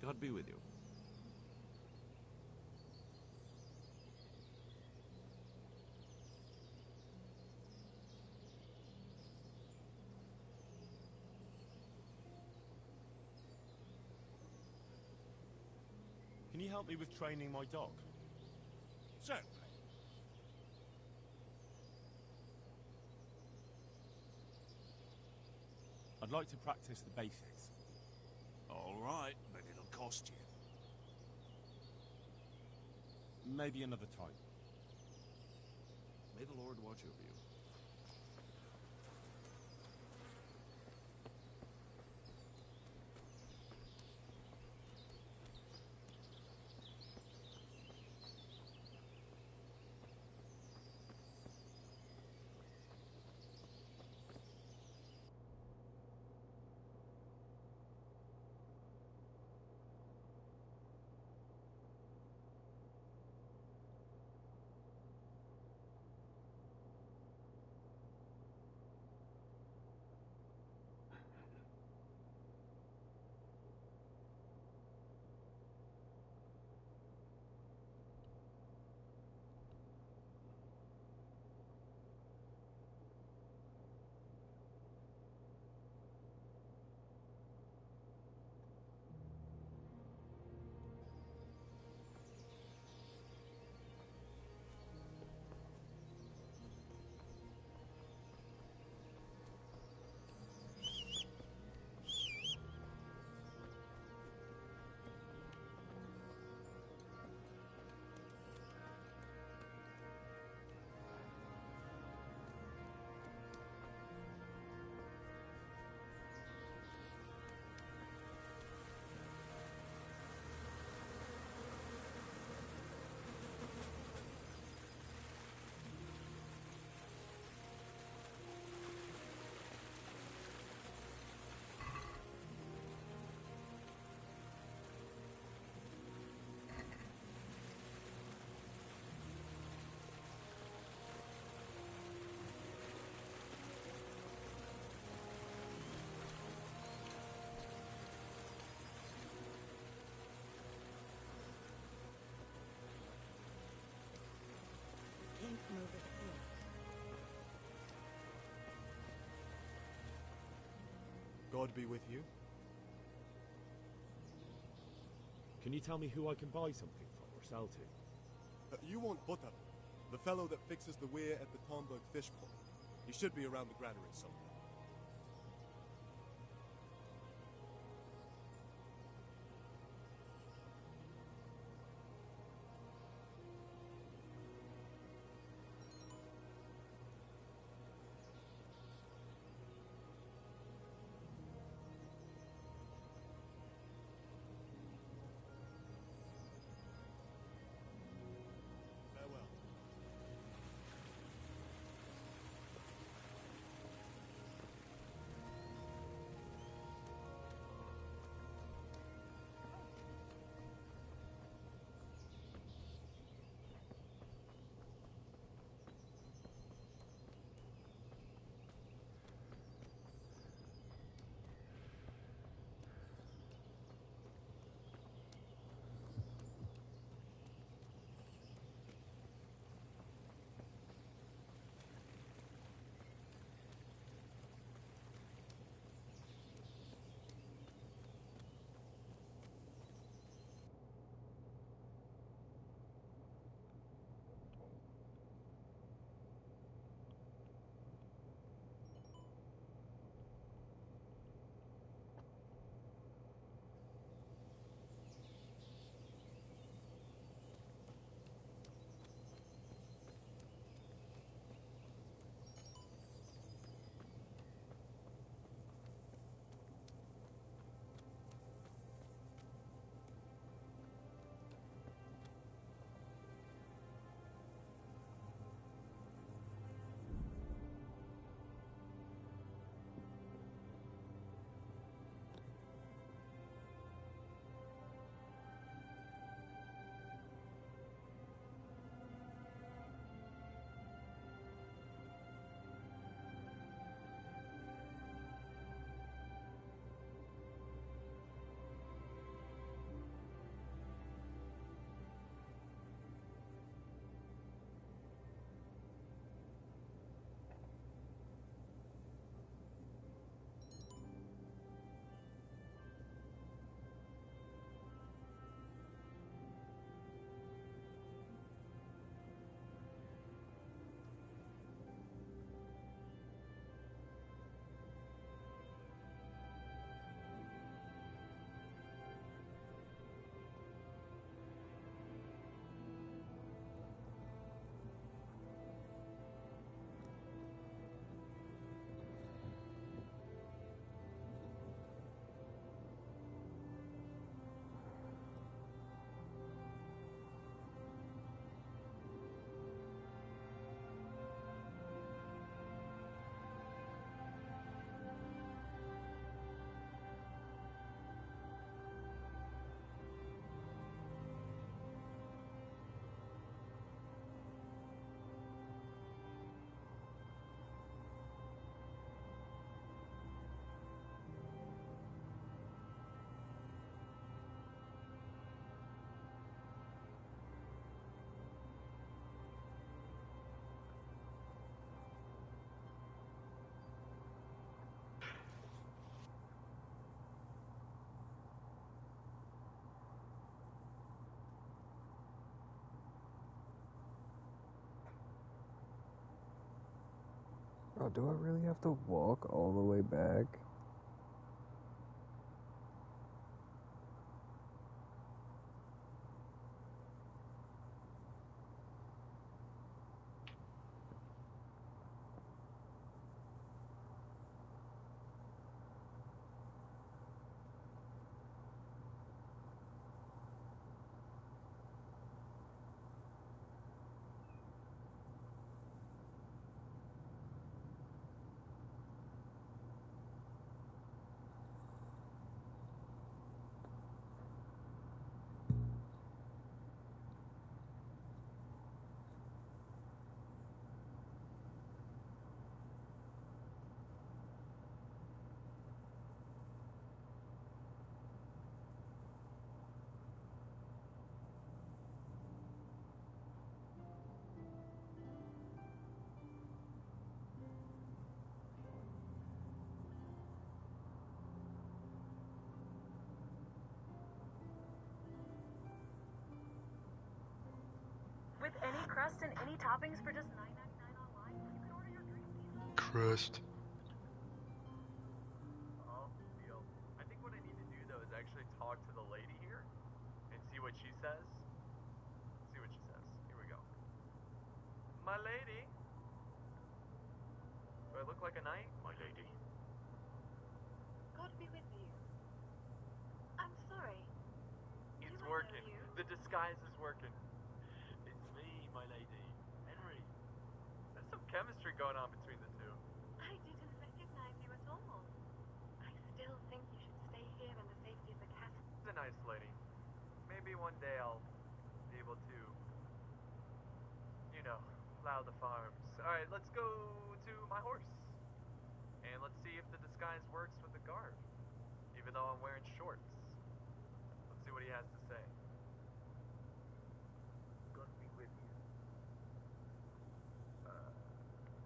God be with you. Can you help me with training my dog? Certainly. I'd like to practice the basics. All right, but it'll cost you. Maybe another time. May the Lord watch over you. Came from over here. God be with you. Can you tell me who I can buy something from or sell to? You want Botab, the fellow that fixes the weir at the Tomberg fish pond. He should be around the granary somewhere. Oh, do I really have to walk all the way back? With any crust and any toppings for just $9.99 online, you can order your dream pizza. Crust. Oh, deal. I think what I need to do though is actually talk to the lady here and see what she says. See what she says. Here we go. My lady. Do I look like a knight? My lady. God be with you. I'm sorry. It's Do I know working. you? The disguise is working. It's me, my lady. Henry. There's some chemistry going on between the two. I didn't recognize you at all. I still think you should stay here in the safety of the castle. She's a nice lady. Maybe one day I'll be able to, you know, plow the farms. Alright, let's go to my horse. And let's see if the disguise works with the guard. Even though I'm wearing shorts. Let's see what he has to say. God be with you.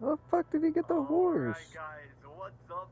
How the fuck did he get the horse? Alright guys, what's up?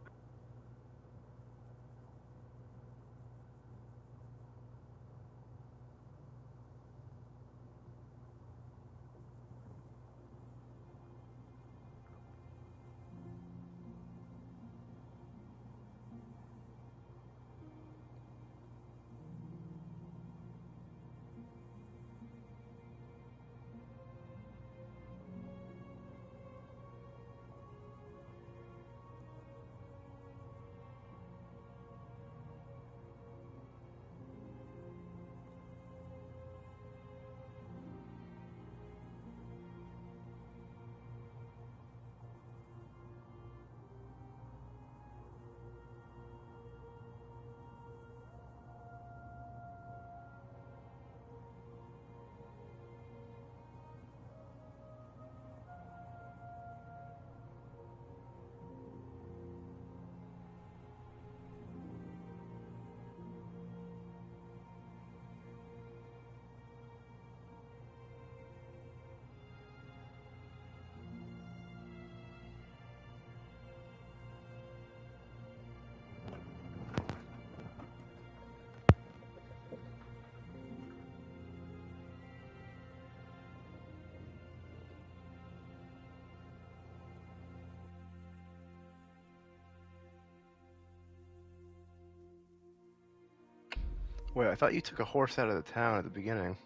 Wait, I thought you took a horse out of the town at the beginning.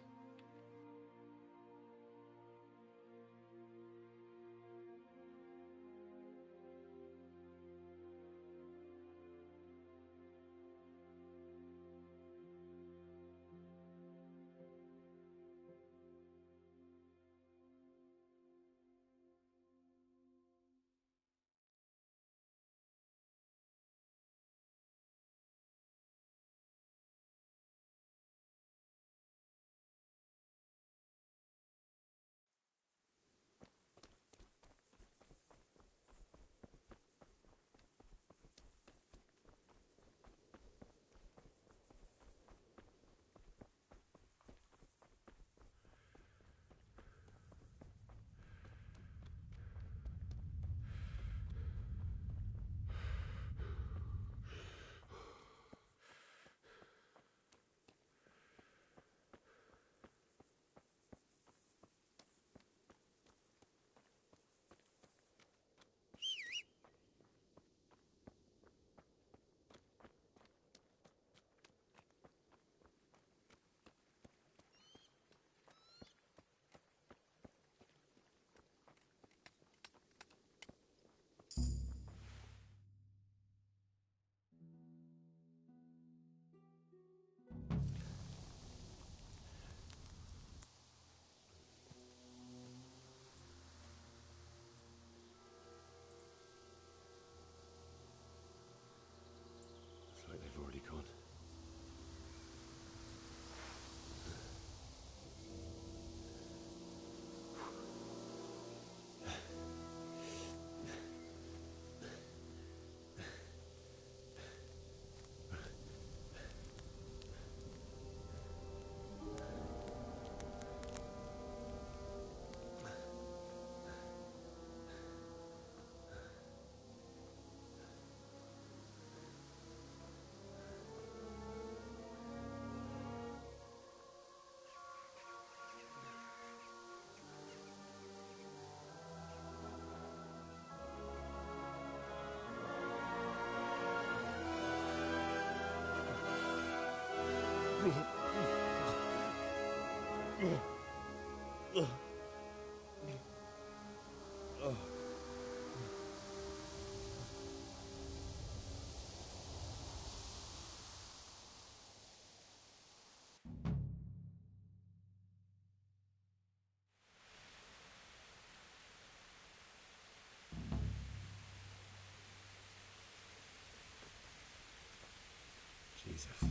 Jesus.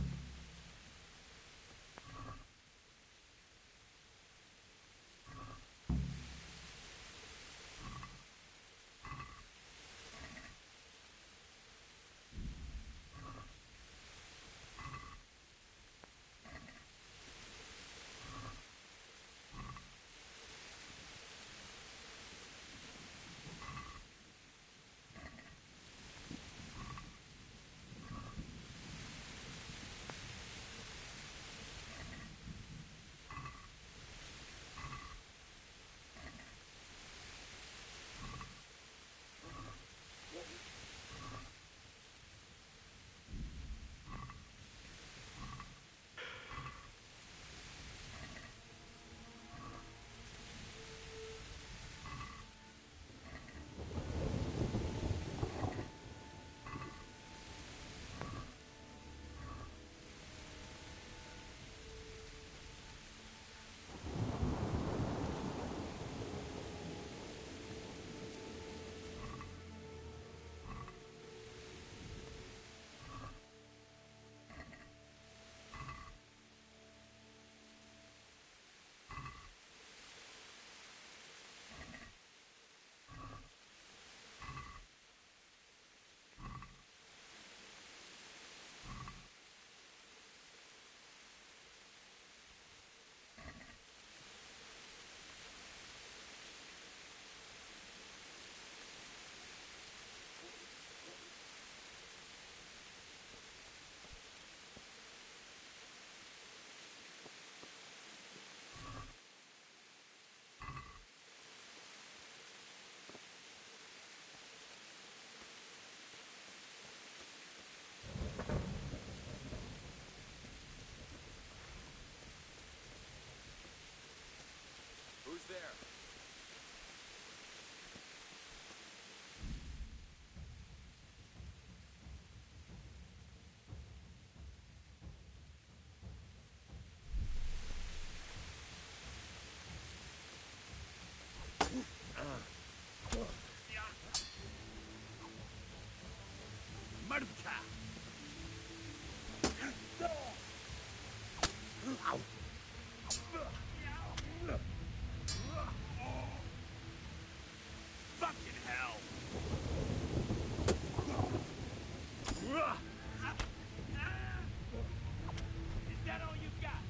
Who's there? Marca! Fucking hell! Is that all you got?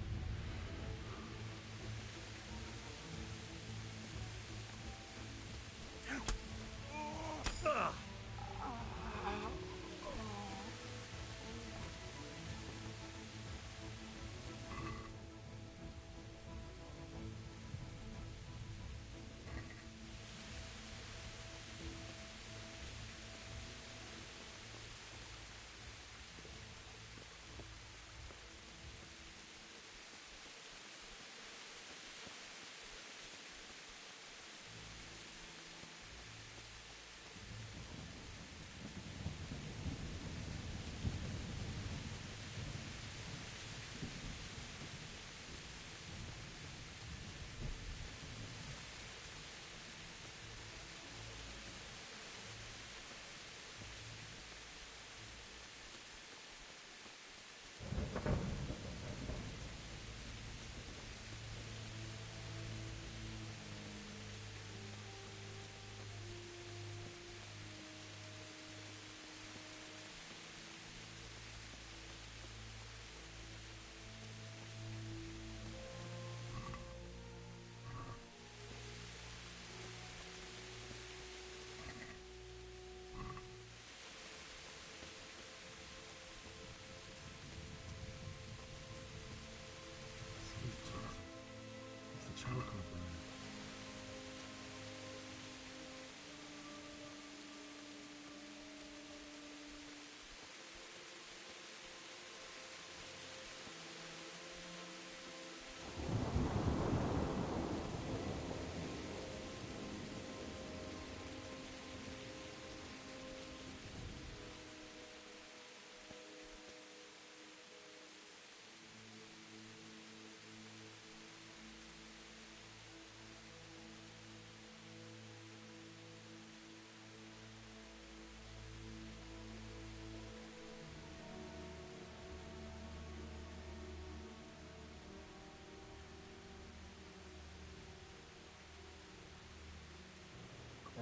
It's the charcoal burner.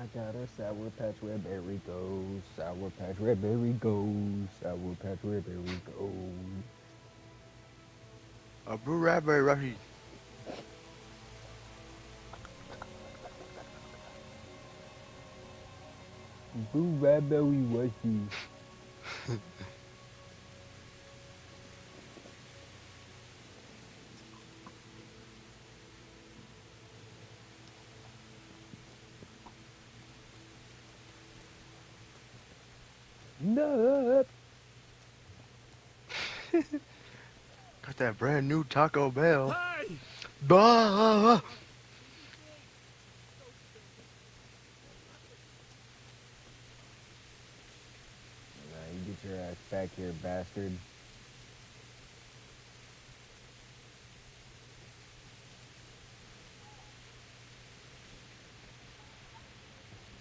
I got a Sour Patch where berry goes. Sour Patch where berry goes. Sour Patch where berry goes. A blue raspberry rushy. Blue raspberry rushy. Nut. Got that brand new Taco Bell. Hey! Bah! Nah, you get your ass back here, bastard.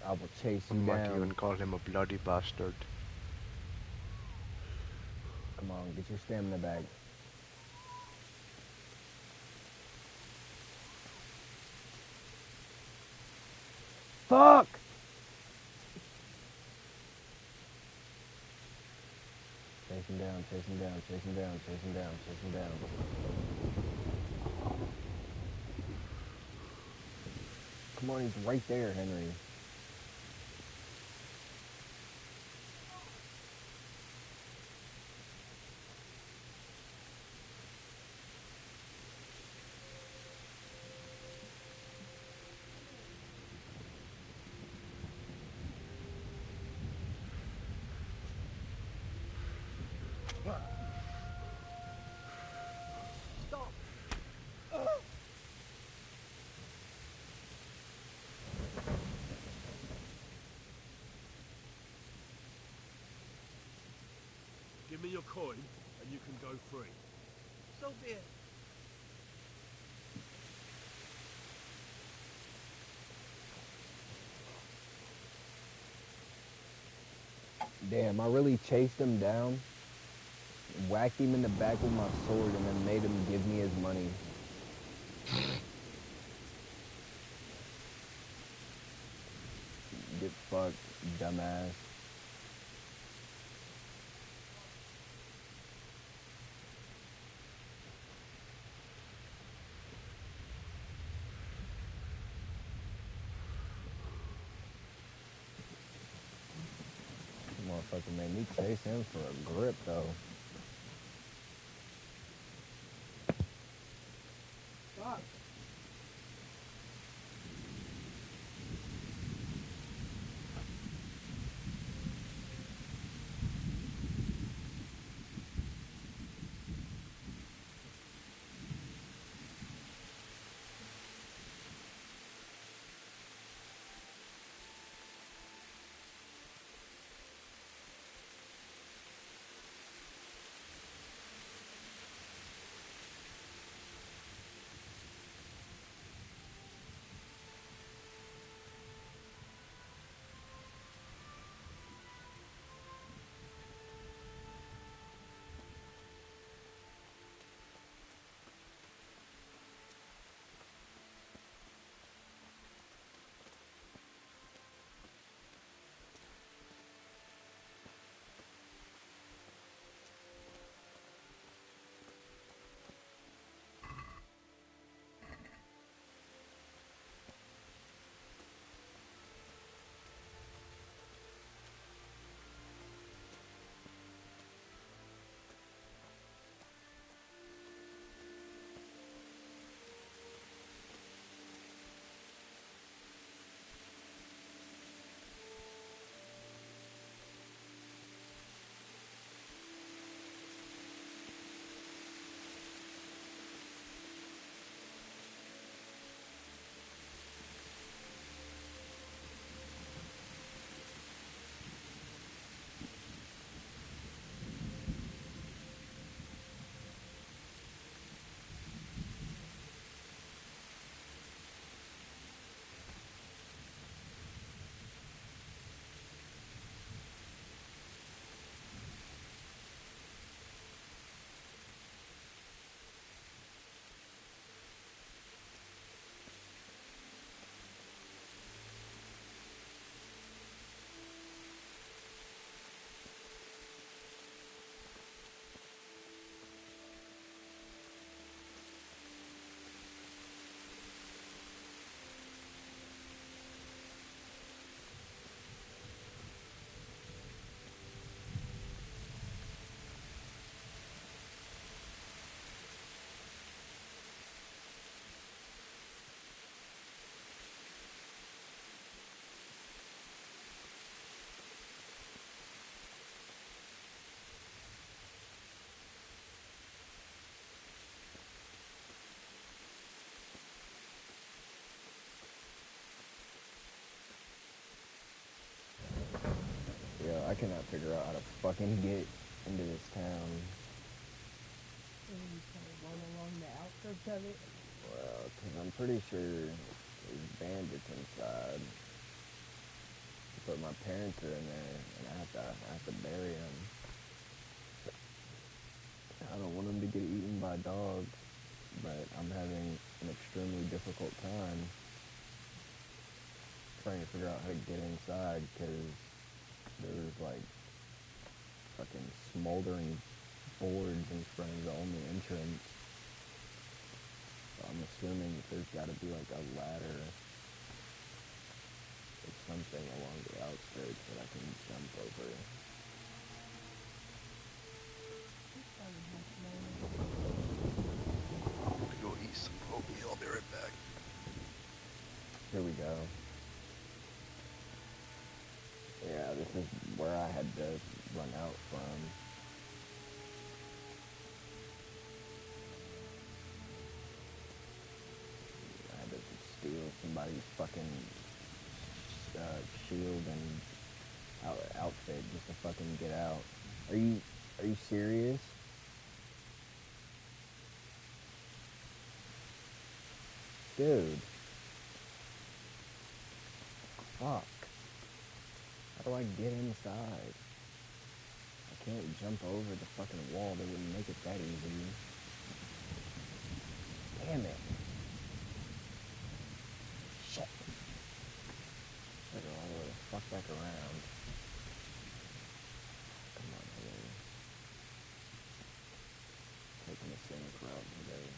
I will chase you I might down. even call him a bloody bastard. Come on, get your stamina back. Fuck! Chase him down, chase him down, chase him down, chase him down, chase him down. Come on, he's right there, Henry. Stop! Give me your coin, and you can go free. So be it. Damn, I really chased him down, whacked him in the back with my sword, and then made him give me his money. Get fucked, dumbass. Motherfucker made me chase him for a grip, though. Fuck. cannot figure out how to fucking get into this town. And you kind of run along the outskirts of it. Well, because I'm pretty sure there's bandits inside. But my parents are in there, and I have to bury them. I don't want them to get eaten by dogs, but I'm having an extremely difficult time trying to figure out how to get inside, because there's like fucking smoldering boards in front of the only entrance. So I'm assuming that there's got to be like a ladder or something along the outskirts that I can jump over. Go eat some oatmeal. I'll be right back. Here we go. Yeah, this is where I had to run out from. I had to steal somebody's fucking shield and outfit just to fucking get out. Are you serious? Dude. Fuck. How do I get inside? I can't jump over the fucking wall. They wouldn't make it that easy. Damn it. Shit. Better all the way the fuck back around. Come on, here. Taking the same route today.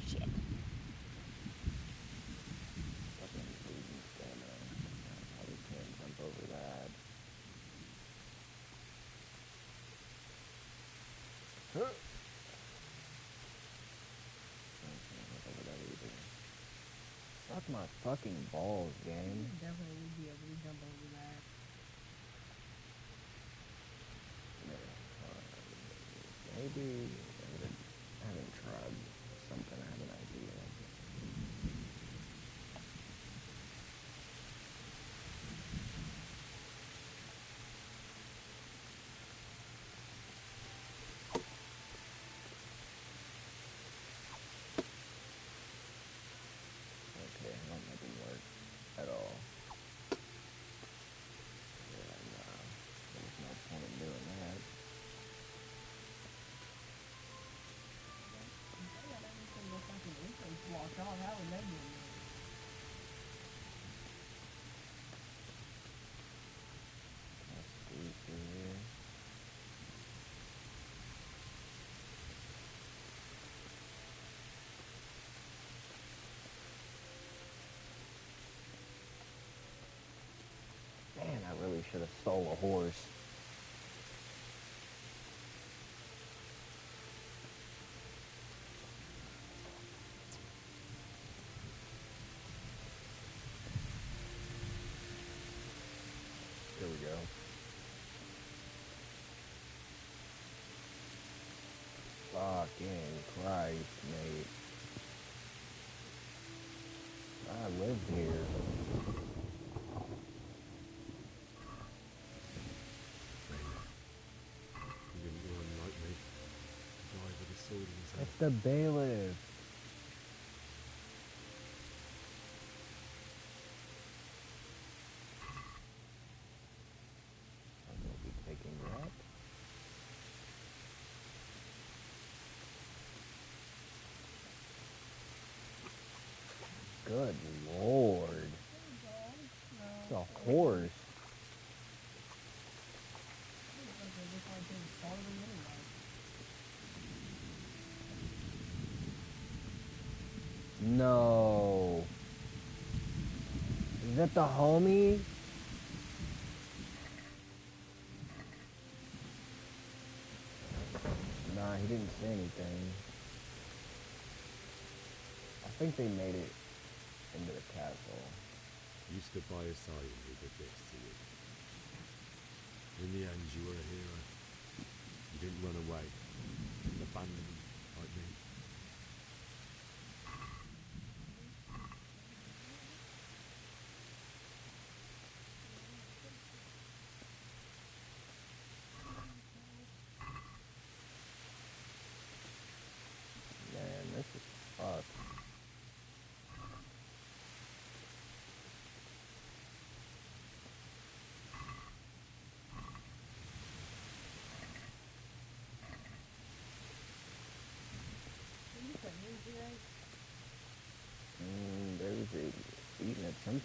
Shit. Fucking losing stamina. I probably can't jump over that. Huh. Suck my fucking balls, game. You definitely would be able to jump over that. Maybe I haven't tried something. I have an idea. Okay, I don't make it work at all. Yeah, nah. There's no point in doing that. Blocked off. How would that be? Man, I really should have stole a horse. Here we go. Fucking Christ, mate. I lived here. You didn't go in like me. The guy with his sword in his hand. It's the bailiff. I'm gonna be taking that. Good lord. It's a horse. No. Is that the homie? Nah, he didn't say anything. I think they made it into the castle. You stood by his side and he did this to you. In the end, you were a hero. You didn't run away. You didn't abandon him like me.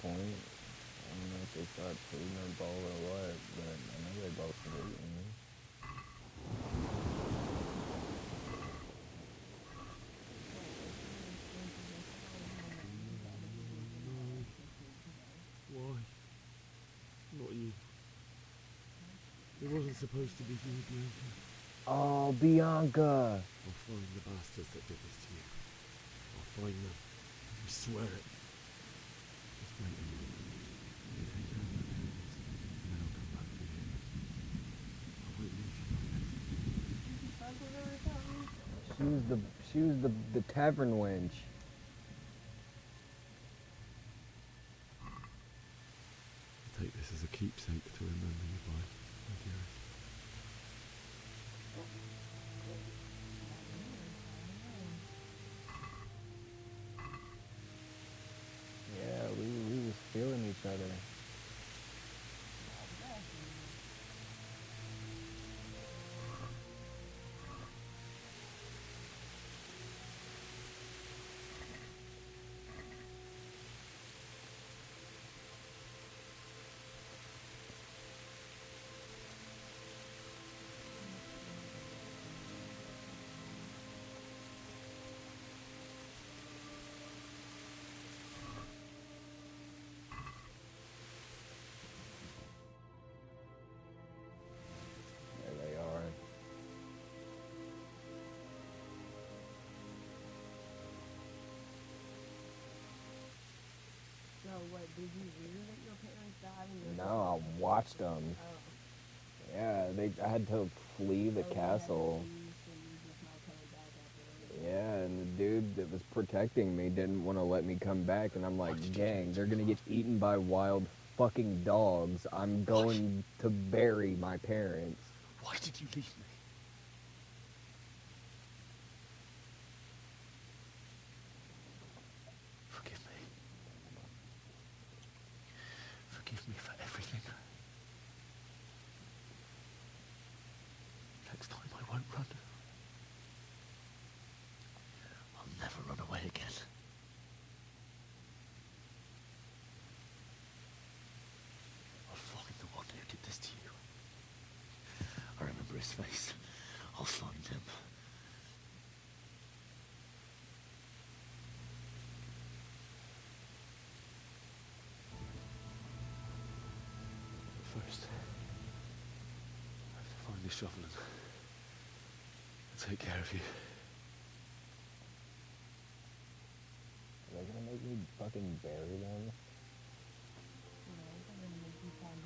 point. I don't know if they start putting their bowl or what, but I know they both were eating. Why? Not you. It wasn't supposed to be you, Bianca. Oh, Bianca! I'll find the bastards that did this to you. I'll find them. I swear it. Just wait a minute. You take care of my parents, and then I'll come back for you. I won't leave you like this. She was the tavern wench. I'll take this as a keepsake to remember you by, my dearest. Yeah, we was feeling each other. There they are. So what, did you hear that your parents died? And No, I watched them. Oh. Yeah, I had to flee the castle. Yeah, and the dude that was protecting me didn't want to let me come back, and I'm like, gang, they're gonna get eaten by wild fucking dogs. I'm going to bury my parents. Why did you leave me? Forgive me. Forgive me for everything. Next time I won't run. I'll never run away again. I'll find the one who did this to you. I remember his face. I'll find him. But first, I have to find this shovel and take care of you. Are they gonna make me fucking bury them?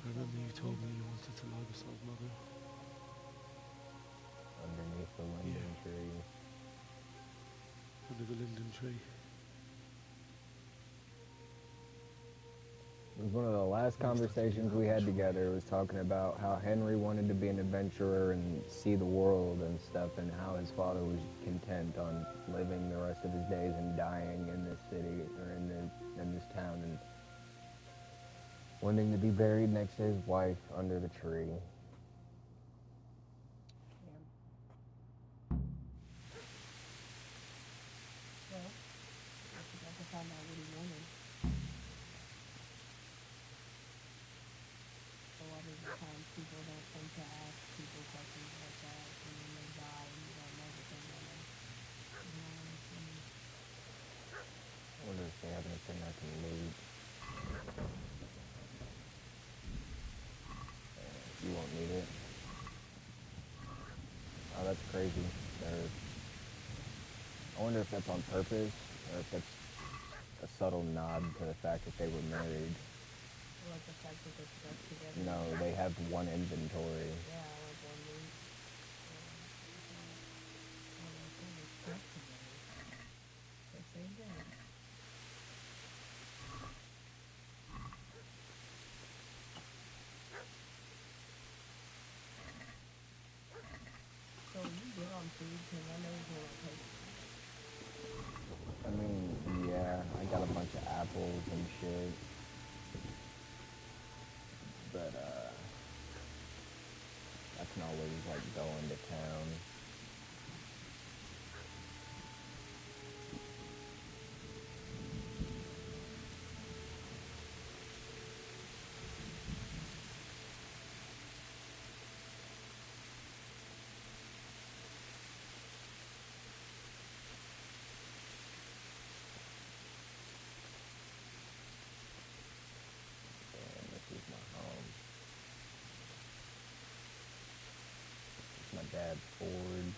I remember you told me you wanted to lie beside Mother. Underneath the linden tree. Under the linden tree. It was one of the last conversations we had together. It was talking about how Henry wanted to be an adventurer and see the world and stuff, and how his father was content on living the rest of his days and dying in this city or in this town, and wanting to be buried next to his wife under the tree. Well, I forgot to find out what he wanted. A lot of the times people don't think to ask people questions like that, and then they die and you don't know what they wanted. You know what I'm saying? I wonder if they have anything I can loot. You won't need it. Oh, that's crazy. I wonder if that's on purpose, or if that's a subtle nod to the fact that they were married. Like the fact that they're stuck together. No, they have one inventory. Yeah, like one week. They're stuck together. Yes, they did. So you good on food, because I know you're going to take. I mean, yeah, I got a bunch of apples and shit. But, I can always, like, go into town. that forge.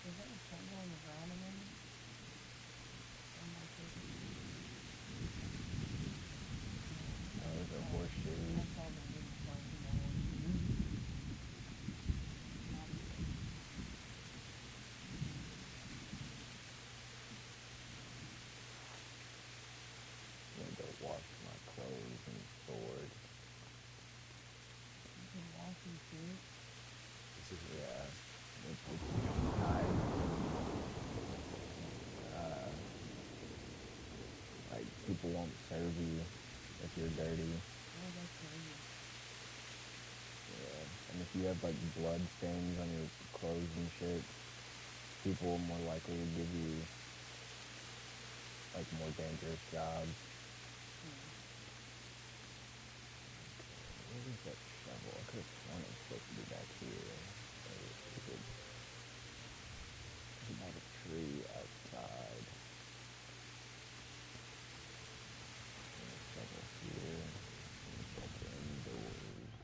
Is that a shovel on the ground again? Oh my goodness. Those are horseshoes. I saw the wooden plank in the horseshoes. Not good. I'm gonna go wash my clothes and sword. You can wash your shit. Yeah. It's nice. Like, people won't serve you if you're dirty. Oh, that's crazy. Yeah. And if you have, like, blood stains on your clothes and shit, people are more likely to give you, like, more dangerous jobs. Where is that shovel? I could have sworn it was supposed to be back here. There's about a tree outside. And a shovel here. That's indoors.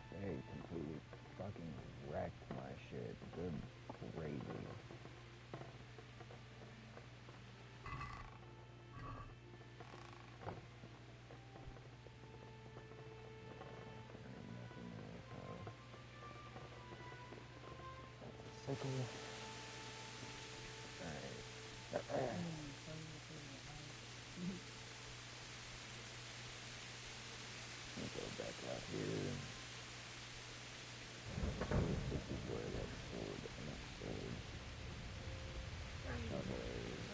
They completely fucking wrecked my shit. Good gravy. Sickle. Alright. Go back out here. This is where that sword, not sword, shovel is.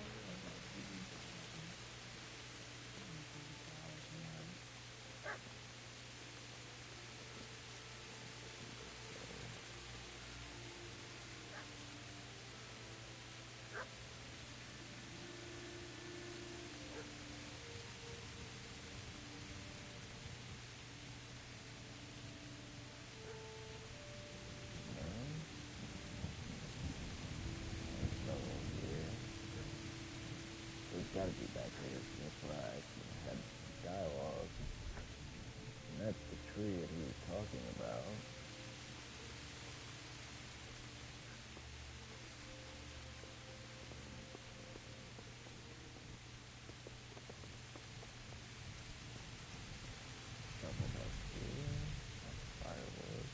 It's gotta be back here. That's why I had dialogue. And that's the tree that he was talking about. Shovel back here. Firewood.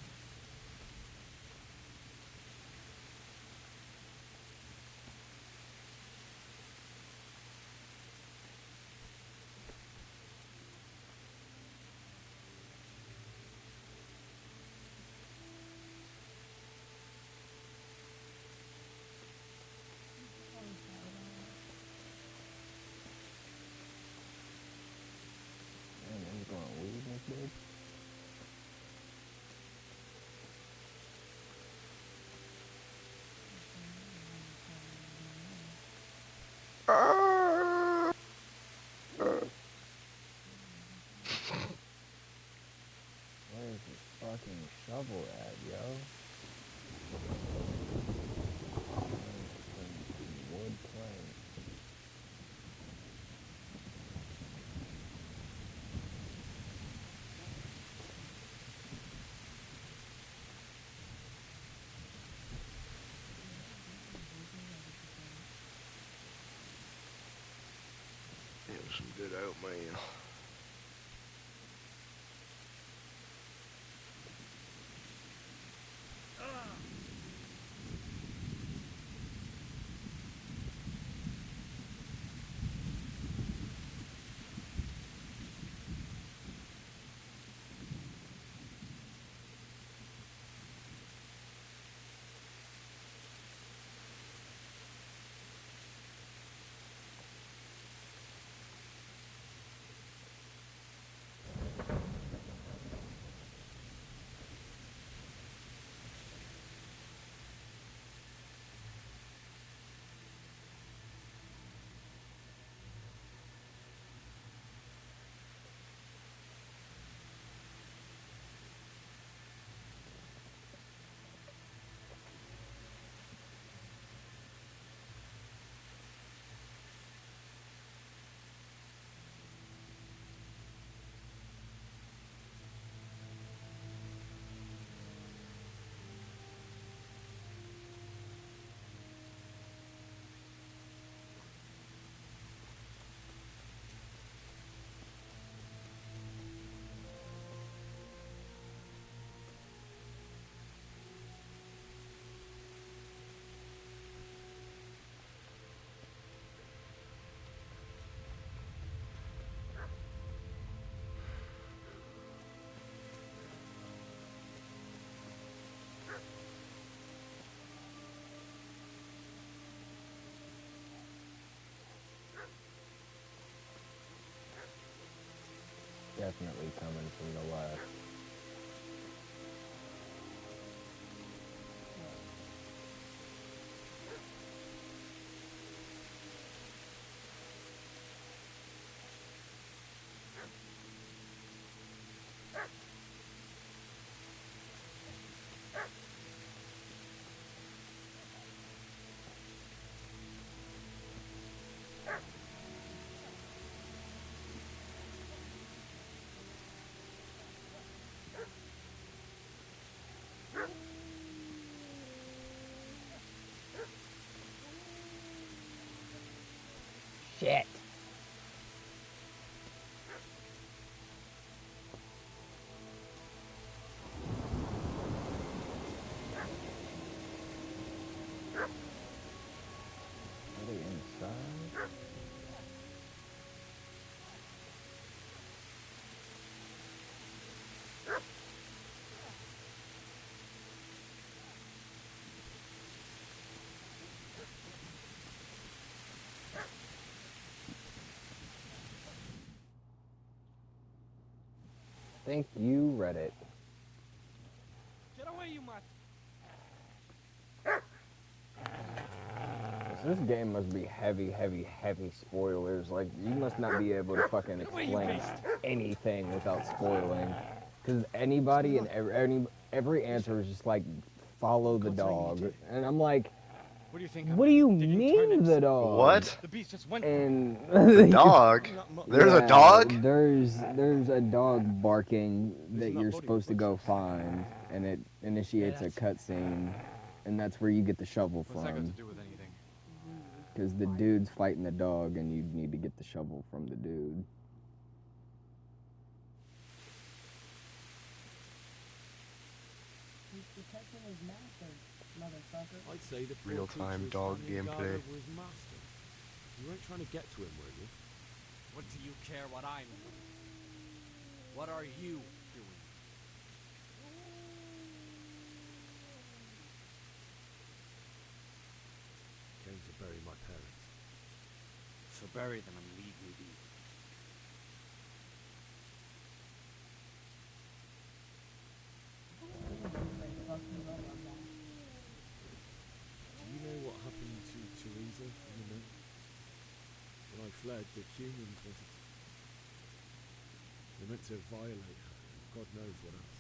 Man, I'm gonna leave this bitch. Where's this fucking shovel at, yo? Some wood planks. It was some good oatmeal. definitely coming from the left. Shit. Are they inside? Thank you, Reddit. Get away, you mutt! This game must be heavy, heavy, heavy spoilers. Like, you must not be able to fucking explain anything without spoiling. Because anybody and every answer is just like, follow the dog. And I'm like, What do you think? what do you mean the dog? What? The beast just went. And The dog? There's a dog? There's a dog barking that you're supposed to go find, and it initiates a cutscene, and that's where you get the shovel What's that got to from. do with anything? Because the dude's fighting the dog, and you need to get the shovel from the dude. He's protecting his master, motherfucker. I'd say the poor Real-time creature dog was standing guard gameplay. over his master. You weren't trying to get to him, were you? What do you care what I'm doing? What are you doing? Came to bury my parents. So bury them and leave me be. Do you know what happened to Teresa in the night? When I fled, the humans wanted to... They meant to violate her, and God knows what else.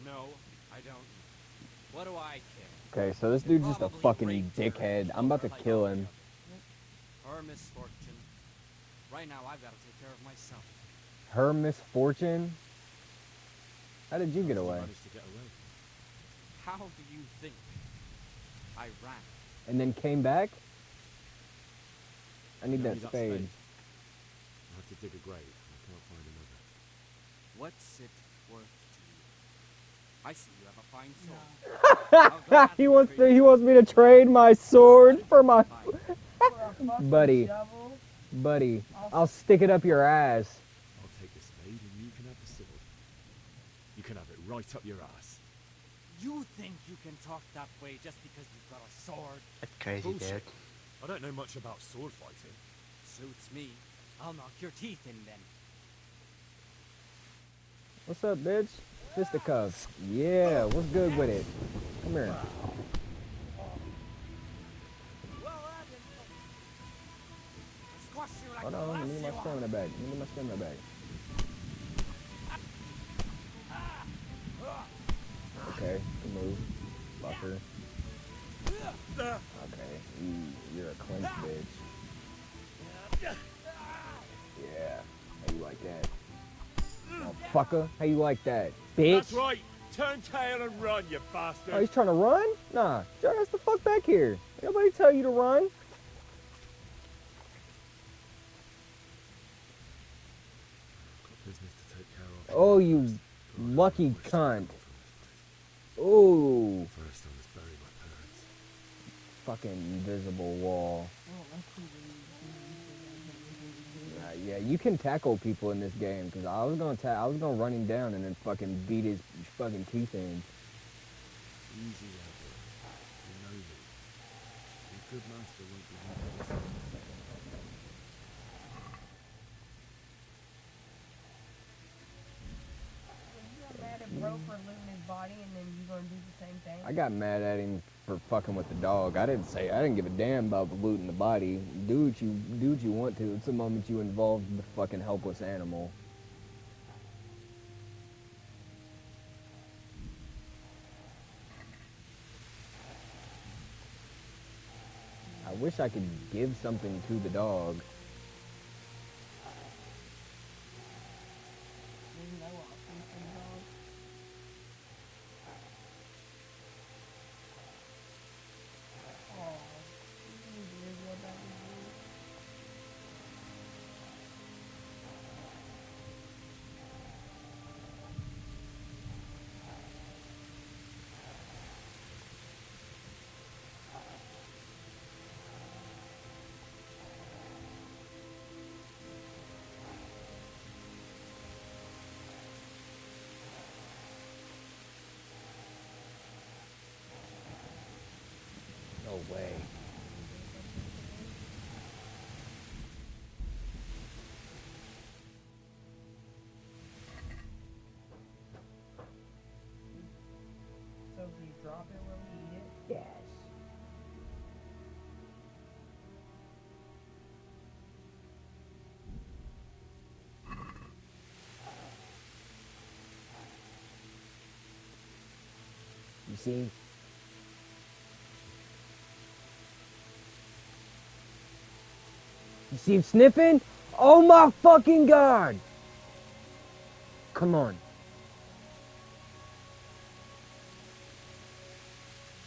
No, I don't. What do I care? Okay, so this dude's just a fucking dickhead. I'm about to kill him. Her misfortune. Right now, I've got to take care of myself. Her misfortune? How did you get away? Managed to get away. How do you think? I ran. And then came back? I need Give that me spade. I have to dig a grave. I can't find another. What's it worth to you? I see you have a fine sword. He wants me to trade my sword for my buddy. Buddy, I'll stick it up your ass. I'll take the spade and you can have the sword. You can have it right up your ass. You think you can talk that way just because you've got a sword? That's crazy, Bullshit. dude. I don't know much about sword fighting. Suits me. I'll knock your teeth in then. What's up, bitch? Fisticuffs. Yeah, what's good with it? Come here. Hold on, I need my stamina back. I need my stamina back. Okay, good move. Fucker. Okay, you're a clinch bitch. Yeah, how you like that? Fucker, how you like that? Bitch! That's right! Turn tail and run, you bastard! Oh, he's trying to run? Nah, your ass the fuck back here. Ain't nobody tell you to run. Business to take care of. Oh, you lucky cunt. Ooh. First, I must bury my parents. Fucking invisible wall. Yeah, you can tackle people in this game, because I was gonna run him down and then fucking beat his fucking teeth in. Easy, Edward. You know me. Your good master won't be leaving. for looting his body, and then you gonna do the same thing? I got mad at him for fucking with the dog. I didn't give a damn about looting the body. Do what you want to. It's the moment you involve the fucking helpless animal. I wish I could give something to the dog. There's no option for the dog. Aw, you did what that was doing. No way. So if you drop it, will he eat it? Yes. You see? You see him sniffing? Oh my fucking god! Come on.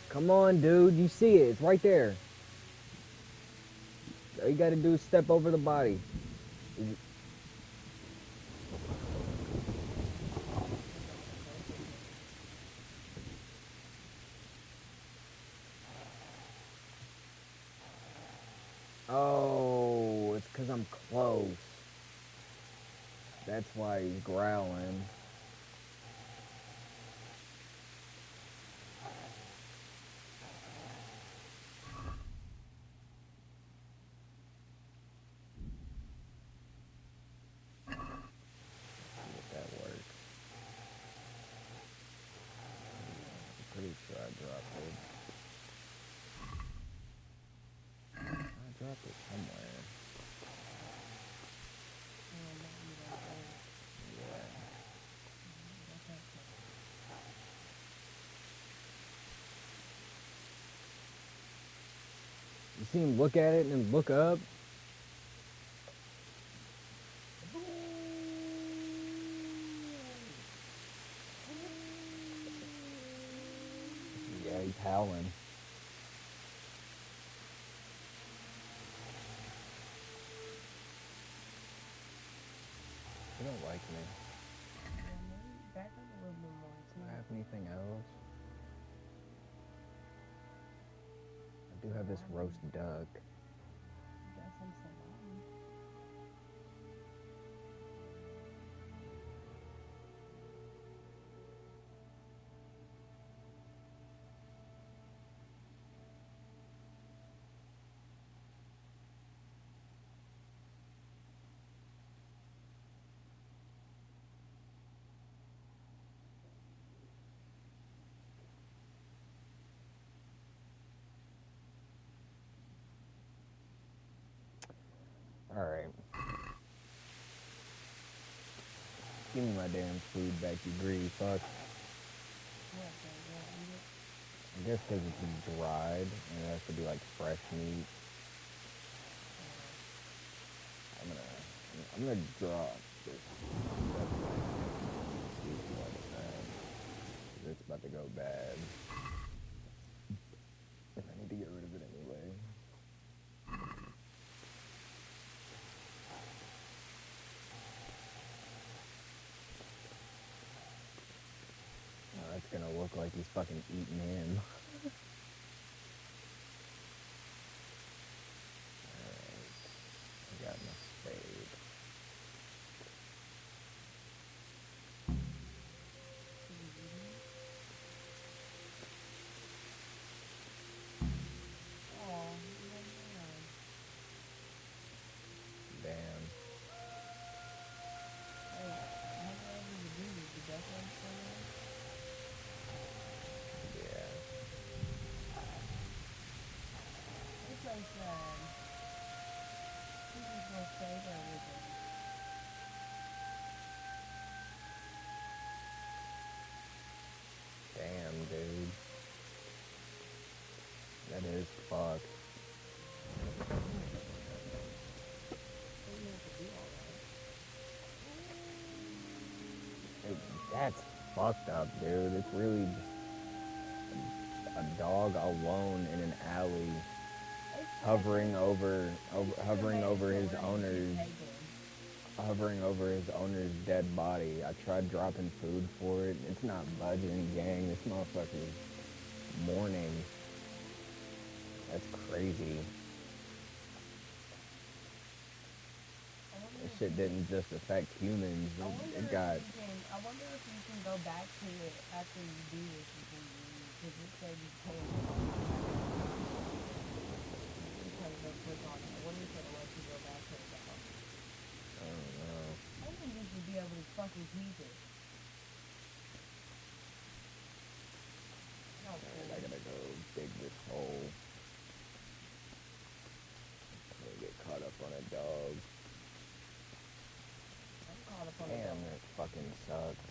Come on, dude. You see it. It's right there. All you gotta do is step over the body. Oh, it's because I'm close. That's why he's growling. Pretty sure I dropped it. I dropped it somewhere. Yeah. You see him look at it and then look up? Yeah, he's howling. You don't like me. Back up a little bit more. Do I have anything else? I do have this roast duck. Got some salami. Alright. Give me my damn food back, you greedy fuck. I guess because it's dried and it has to be like fresh meat. I'm gonna drop this. It's about to go bad. I need to get rid of it anyway. Oh, that's gonna look like he's fucking eating him. Alright. I got my spade. Damn. Hey, how do I do the dude? The duck one somewhere? sad. He's just gonna save everything. Damn, dude. That is fucked. That's fucked up, dude. It's really just a dog alone in an alley, hovering over his owner's dead body. I tried dropping food for it. It's not budging, gang. This motherfucker's mourning. That's crazy. This shit didn't just affect humans. It got... I wonder if you can go back to it after you do this before you leave, because it said you can't. You kind of go click on it. I wonder if it'll let you go back to the dog. I don't know. I think you should be able to fucking keep it. Alright, I gotta go dig this hole. Gonna get caught up on a dog. Damn, that fucking sucks.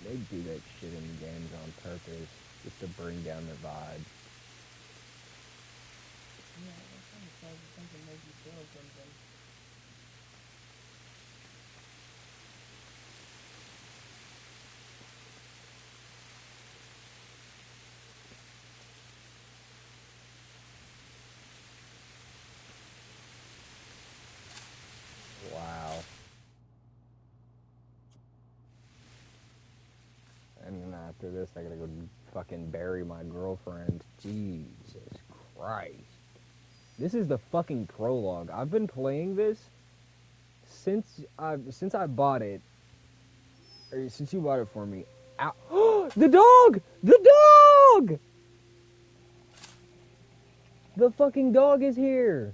They do that shit in games on purpose, just to bring down the vibe. Yeah, that's kind of sad. Something makes you feel something. Wow. And then after this, I gotta go fucking bury my girlfriend. Jesus Christ. This is the fucking prologue. I've been playing this since I bought it, or since you bought it for me. Ow. The dog! The dog! The fucking dog is here.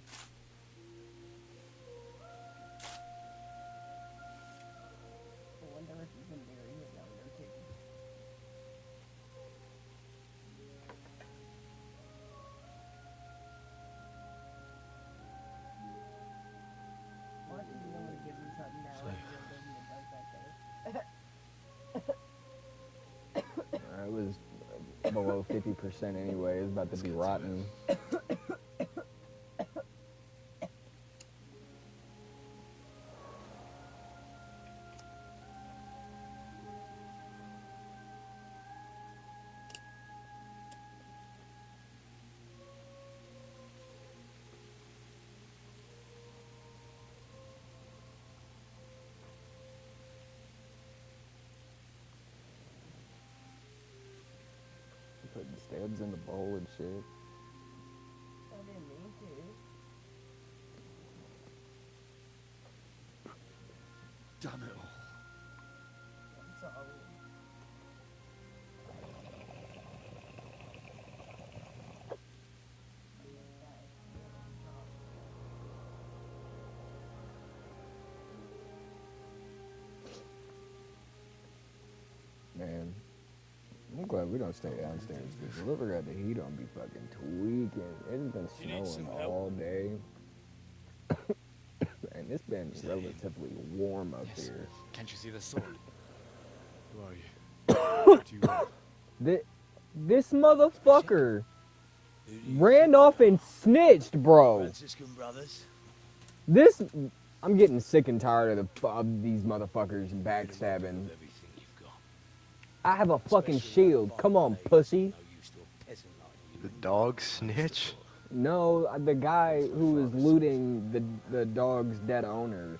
I wonder if you can bury his younger too. Why should you want to give me something now? If you're living it does that there. It was below 50% anyway. It's about to be rotten. Putting stabs in the bowl and shit. I didn't mean to. Damn it all. I'm sorry. Man, I'm glad we don't stay downstairs because whoever got the heat on be fucking tweaking. It's been snowing all day. And it's been relatively warm up here. Can't you see the sword? Who are you? What do you want? This motherfucker ran off and snitched, bro. Franciscan brothers. I'm getting sick and tired of these motherfuckers backstabbing. I have a fucking shield. Come on, pussy. The dog snitch? No, the guy who was looting the dog's dead owner.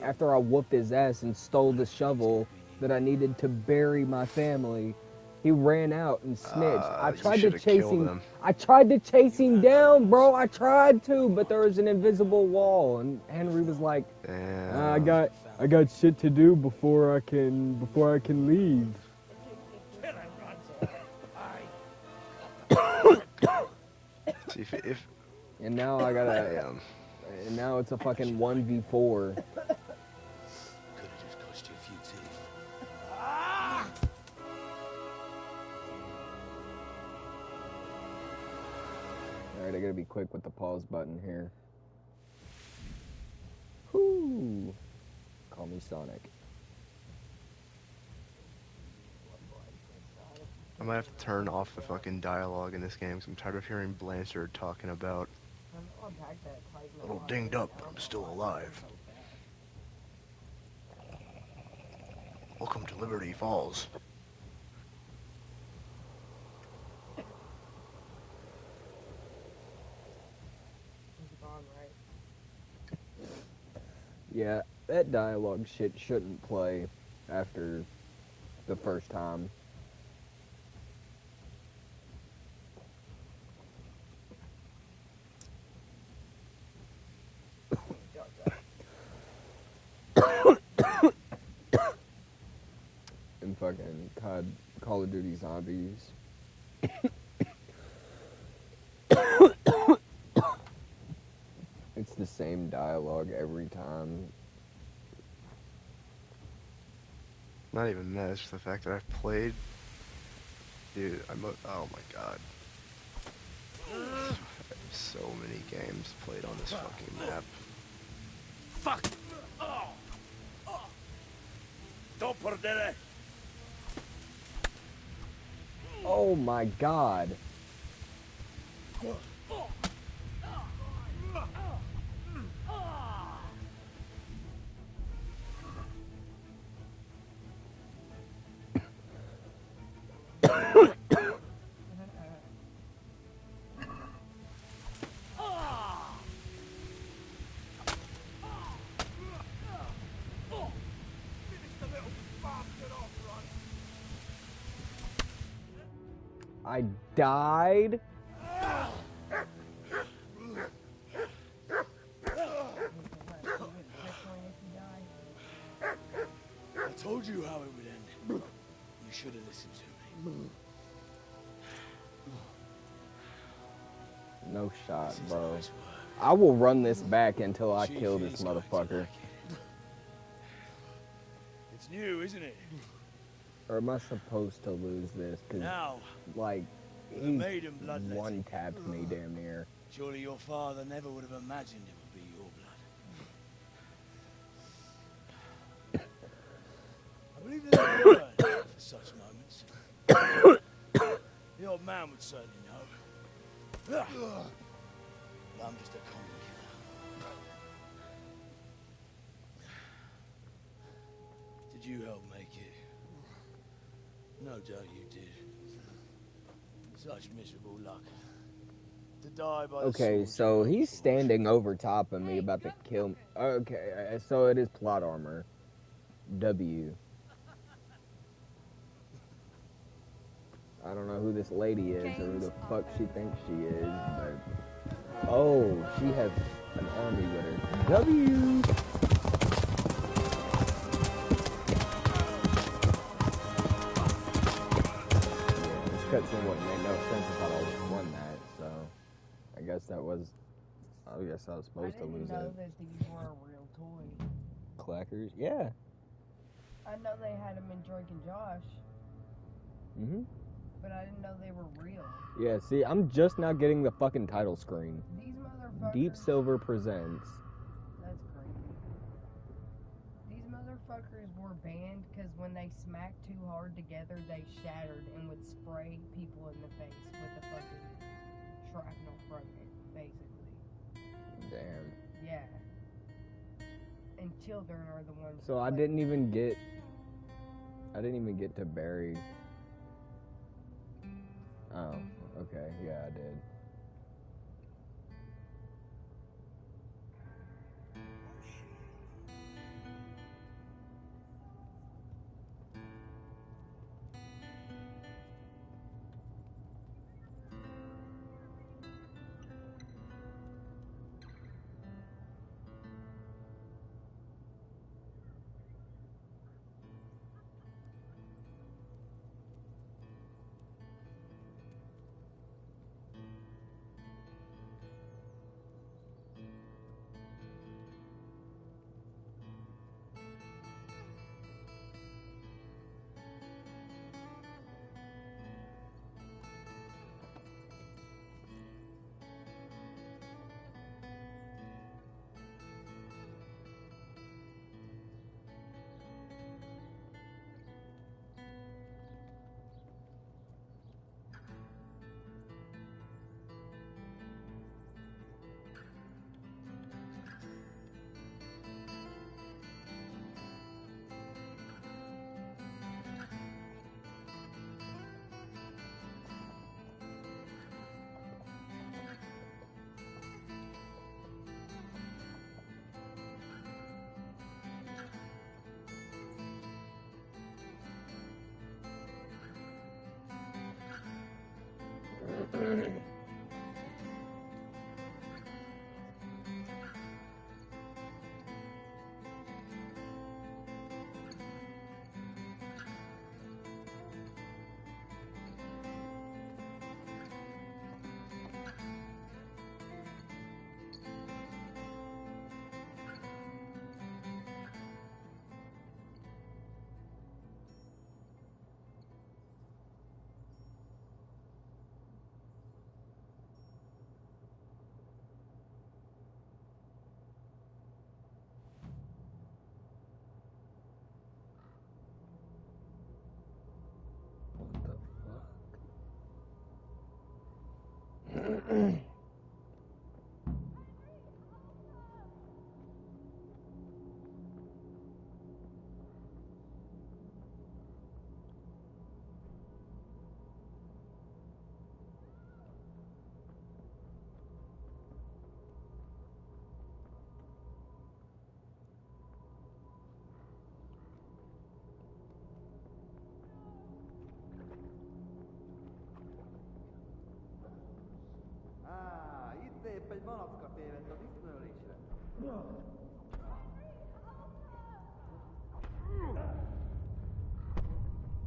After I whooped his ass and stole the shovel that I needed to bury my family, he ran out and snitched. I tried to chase him. I tried to chase him down, bro. I tried to, but there was an invisible wall, and Henry was like, "I got shit to do before I can leave." See if and now I gotta. And now it's a fucking 1v4. Could have just cost you a few teeth. I gotta be quick with the pause button here. Whoo! Call me Sonic. I might have to turn off the fucking dialogue in this game because I'm tired of hearing Blanchard talking about a little dinged up, but I'm still alive. Welcome to Liberty Falls. Yeah, that dialogue shit shouldn't play after the first time. And fucking Call of Duty Zombies. It's the same dialogue every time. Not even that, it's just the fact that I've played... Dude, oh my god. I have so many games played on this fucking map. Fuck! Don't perdere! Oh my god. I died? I told you how it would end. You should have listened to me. No shot, bro. I will run this back until I kill this motherfucker. It's new, isn't it? Or am I supposed to lose this? Cause, Now, like, the he maiden bloodletting. one-tapped me damn near. Surely your father never would have imagined it would be your blood. I believe there's a word for such moments. The old man would certainly know. I'm just a common killer. Did you help make it? No doubt you did. Such miserable luck. To die by Okay, the so he's standing over top of me about to kill me. Okay, so it is plot armor. W. I don't know who this lady is or who the fuck she thinks she is, but... Oh, she has an army with her. W! Yeah, this cutscene wouldn't make no sense if I won that, so... I guess I was supposed to lose I didn't know it. that these were a real toy. Clackers? Yeah. I know they had them in Drake and Josh, Mm-hmm. but I didn't know they were real. Yeah, see, I'm just now getting the fucking title screen. These motherfuckers... Deep Silver presents. That's crazy. These motherfuckers were banned because when they smacked too hard together, they shattered and would spray people in the face with a fucking shrapnel from it, basically. Damn. Yeah. And children are the ones... So I didn't even get to bury... Oh, okay, yeah, I did. Itt épp egy malacka tévedt a diszmölésre.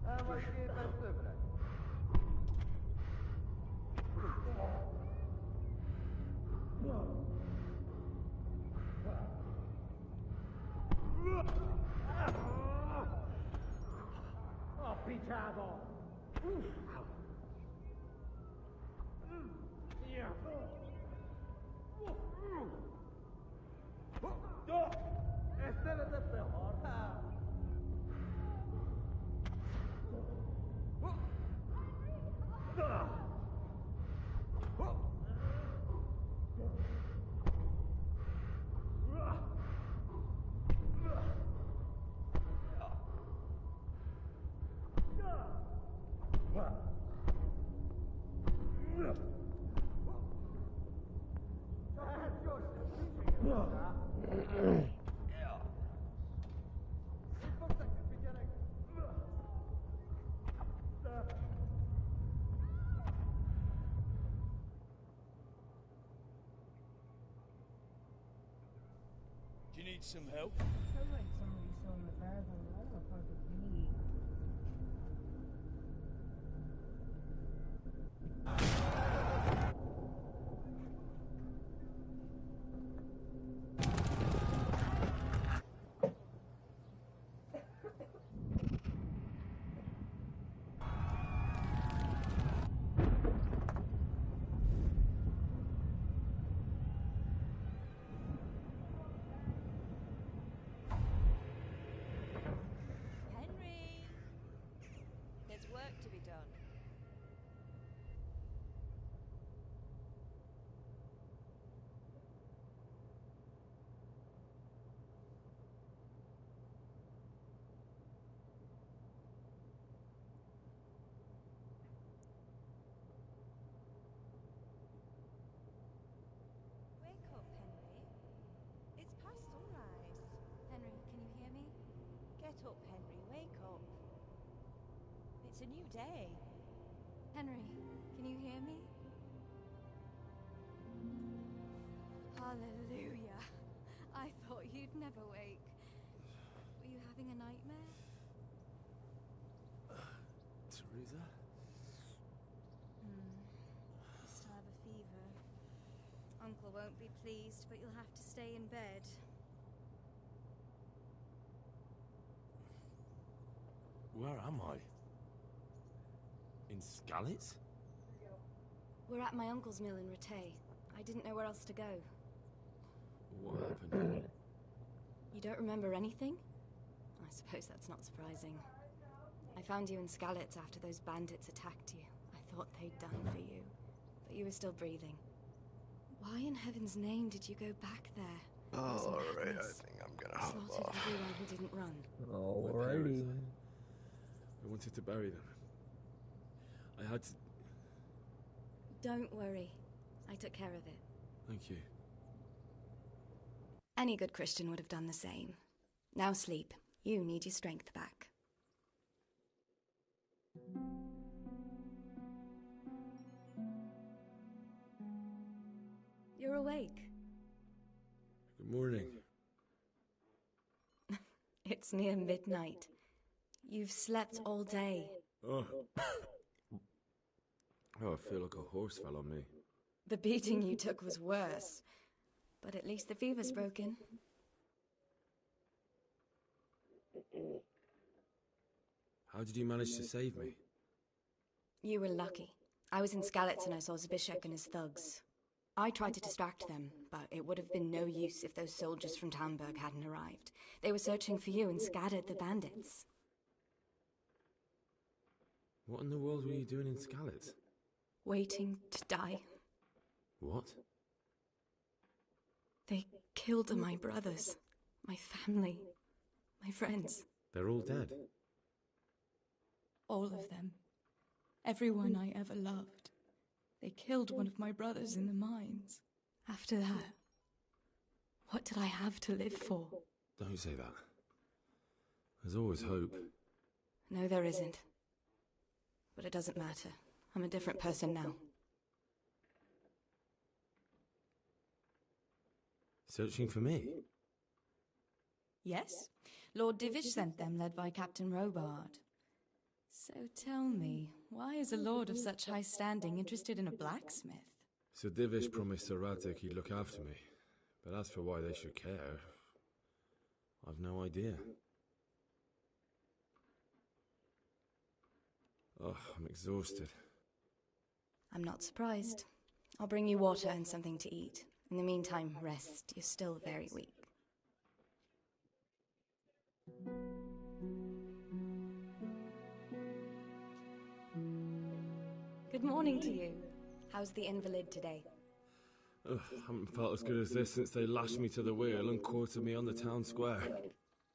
El vagy képes többre? A picsába! Ezt nevezett be harcát! Do you need some help? Sounds like somebody's still in the bathroom. I don't know if I could pee. Henry! There's work to be done. Wake up, Henry. It's past sunrise. Henry, can you hear me? Get up, Henry. Wake up. It's a new day. Henry, can you hear me? Hallelujah. I thought you'd never wake. Were you having a nightmare? Teresa? You still have a fever. Uncle won't be pleased, but you'll have to stay in bed. Where am I? In Skalitz? We're at my uncle's mill in Rattay. I didn't know where else to go. What happened? You don't remember anything? I suppose that's not surprising. I found you in Skalitz after those bandits attacked you. I thought they'd done for you, but you were still breathing. Why in heaven's name did you go back there? Alright, I think I'm gonna hop Slaughtered off. everyone who didn't run. Alrighty. I wanted to bury them. I had to... Don't worry. I took care of it. Thank you. Any good Christian would have done the same. Now sleep. You need your strength back. awake. Good morning. It's near midnight. You've slept all day. Oh. Oh, I feel like a horse fell on me. The beating you took was worse. But at least the fever's broken. How did you manage to save me? You were lucky. I was in Skalitz and I saw Zbyszek and his thugs. I tried to distract them, but it would have been no use if those soldiers from Talmberg hadn't arrived. They were searching for you and scattered the bandits. What in the world were you doing in Skalitz? Waiting to die. What? They killed my brothers, my family, my friends. They're all dead. All of them. Everyone I ever loved. They killed one of my brothers in the mines. After that, what did I have to live for? Don't say that. There's always hope. No, there isn't. But it doesn't matter. I'm a different person now. Searching for me? Yes. Lord Divish sent them, led by Captain Robard. So tell me, why is a lord of such high standing interested in a blacksmith? Sir Divish promised Sir Radek he'd look after me. But as for why they should care, I've no idea. Oh, I'm exhausted. I'm not surprised. I'll bring you water and something to eat. In the meantime, rest. You're still very weak. Good morning to you. How's the invalid today? Ugh, haven't felt as good as this since they lashed me to the wheel and quartered me on the town square.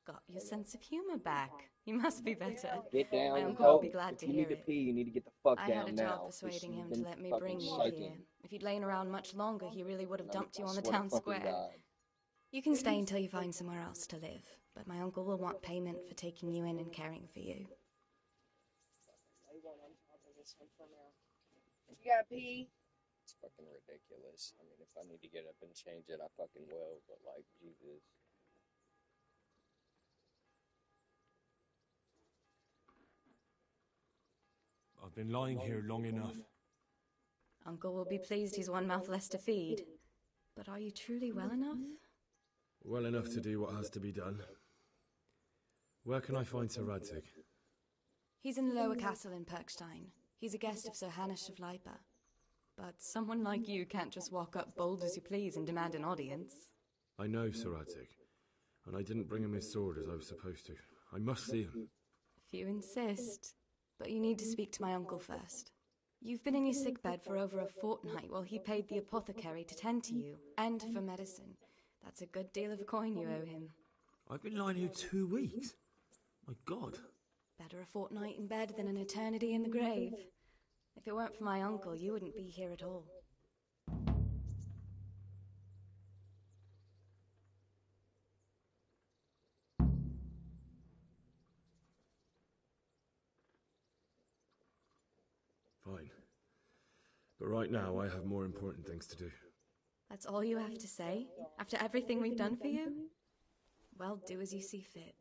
Got your sense of humor back. You must be better. Get down. My uncle will be glad If to you hear need it. to pee, you need to get the fuck I down had a now. job persuading him You've to been let me fucking bring you shaking. here. If you'd lain around much longer, he really would have dumped you on the I swear to town fucking square. God. You can stay until you find somewhere else to live, but my uncle will want payment for taking you in and caring for you. You gotta pee? It's fucking ridiculous. I mean, if I need to get up and change it, I fucking will, but like, Jesus. I've been lying here long enough. Uncle will be pleased he's one mouth less to feed. But are you truly well enough? Well enough to do what has to be done. Where can I find Sir Radek? He's in the lower castle in Perkstein. He's a guest of Sir Hanush of Leipa. But someone like you can't just walk up bold as you please and demand an audience. I know Sir Radek, and I didn't bring him his sword as I was supposed to. I must see him. If you insist. But you need to speak to my uncle first. You've been in your sickbed for over a fortnight while he paid the apothecary to tend to you, and for medicine. That's a good deal of a coin you owe him. I've been lying here 2 weeks. My God. Better a fortnight in bed than an eternity in the grave. If it weren't for my uncle, you wouldn't be here at all. Fine. But right now, I have more important things to do. That's all you have to say? After everything we've done for you? Well, do as you see fit.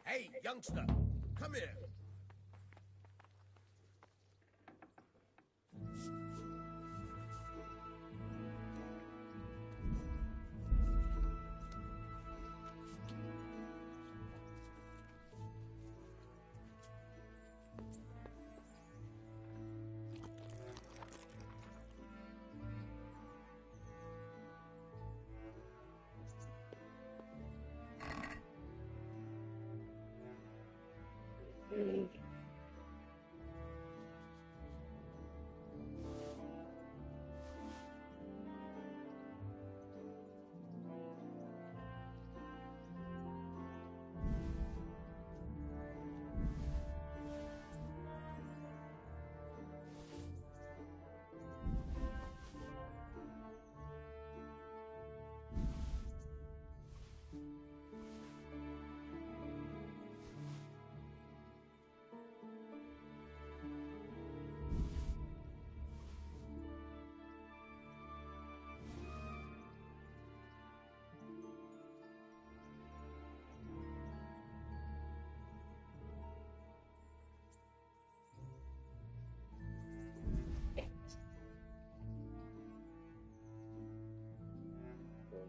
Hey, youngster, come here.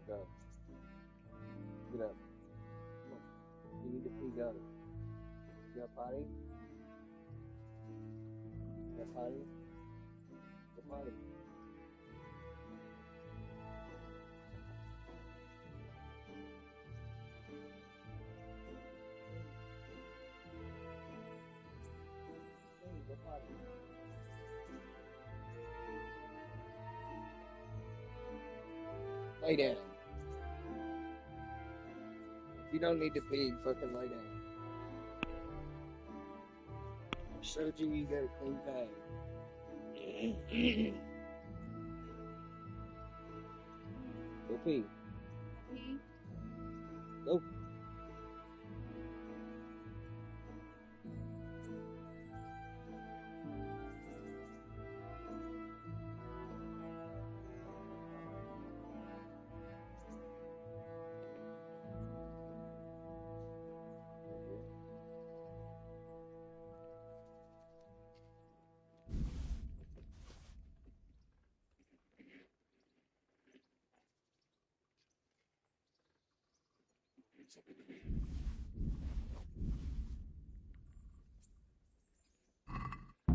Go. Get up. Come on. You need to pee. Go. You got potty? You got potty? Go potty. Go potty. Lay down. If you don't need to pee, fucking lay down. I showed you you got a clean bag. Go pee. Pee? Go.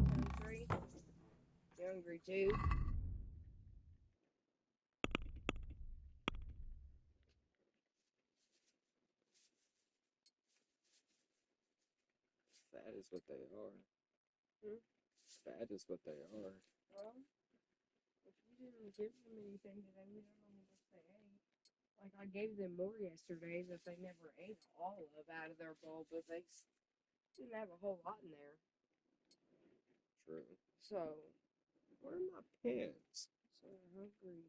Hungry? You hungry too? Fat is what they are. Hmm? Fat is what they are. Well, if you didn't give them anything today, we don't know what they ate. Like, I gave them more yesterday that they never ate all of out of their bowl, but they didn't have a whole lot in there. True. So, Where are my pants? so hungry.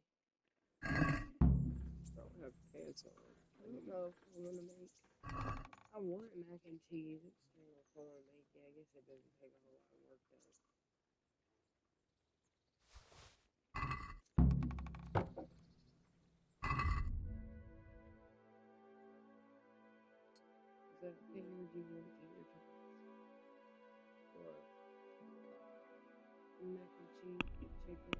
I don't have pants on. I don't know if I want to make. I want mac and cheese. I just don't know if I want to make it. I guess it doesn't take a whole lot of work though. Is that okay, or do you want tater tots? What? Mac and cheese with chicken.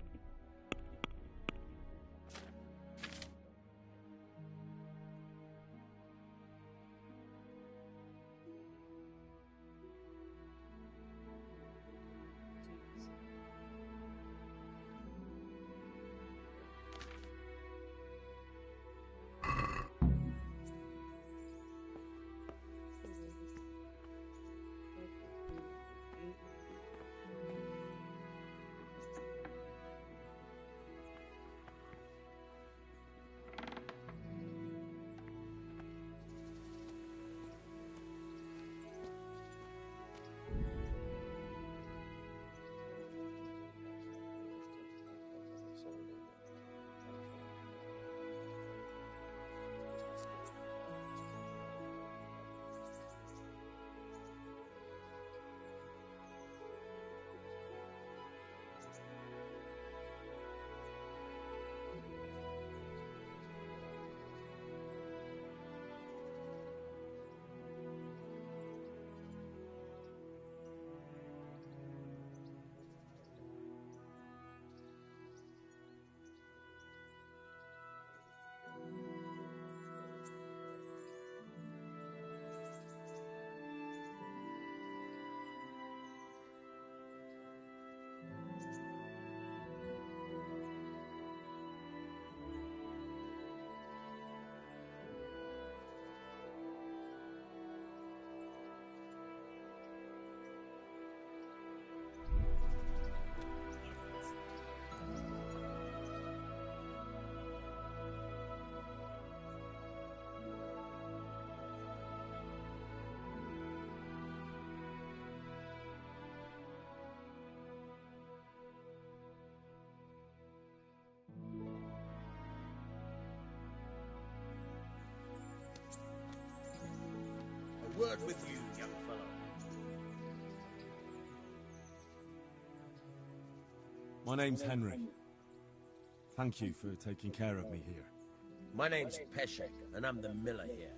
A word with you, young fellow. My name's Henry. Thank you for taking care of me here. My name's Peshek, and I'm the miller here.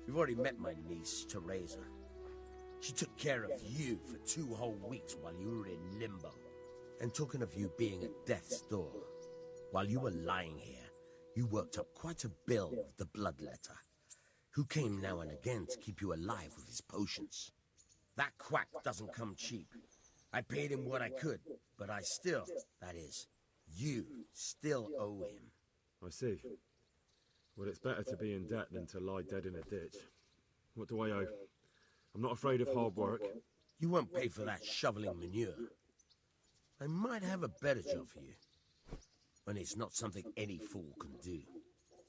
You've already met my niece, Teresa. She took care of you for 2 whole weeks while you were in limbo. And talking of you being at death's door, while you were lying here, You worked up quite a bill with the bloodletter, who came now and again to keep you alive with his potions. That quack doesn't come cheap. I paid him what I could, but I still, that is, you still owe him. I see. Well, it's better to be in debt than to lie dead in a ditch. What do I owe? I'm not afraid of hard work. You won't pay for that shoveling manure. I might have a better job for you. And it's not something any fool can do.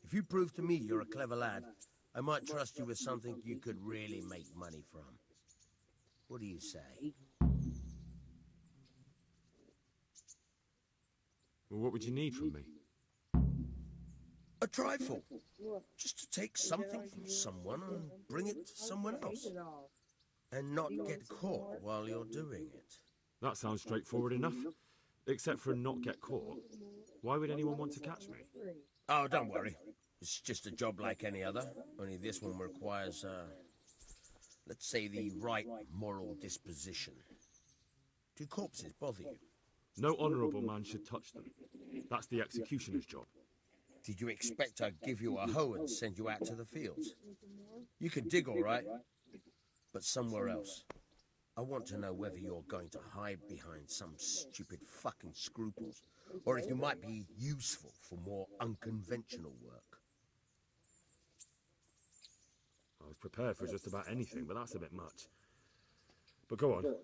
If you prove to me you're a clever lad, I might trust you with something you could really make money from. What do you say? Well, what would you need from me? A trifle. Just to take something from someone and bring it to someone else. And not get caught while you're doing it. That sounds straightforward enough. Except for not get caught. Why would anyone want to catch me? Oh, don't worry. It's just a job like any other. Only this one requires, let's say, the right moral disposition. Do corpses bother you? No honourable man should touch them. That's the executioner's job. Did you expect I'd give you a hoe and send you out to the fields? You can dig all right, but somewhere else. I want to know whether you're going to hide behind some stupid fucking scruples, or if you might be useful for more unconventional work. I was prepared for just about anything, but that's a bit much. But go on.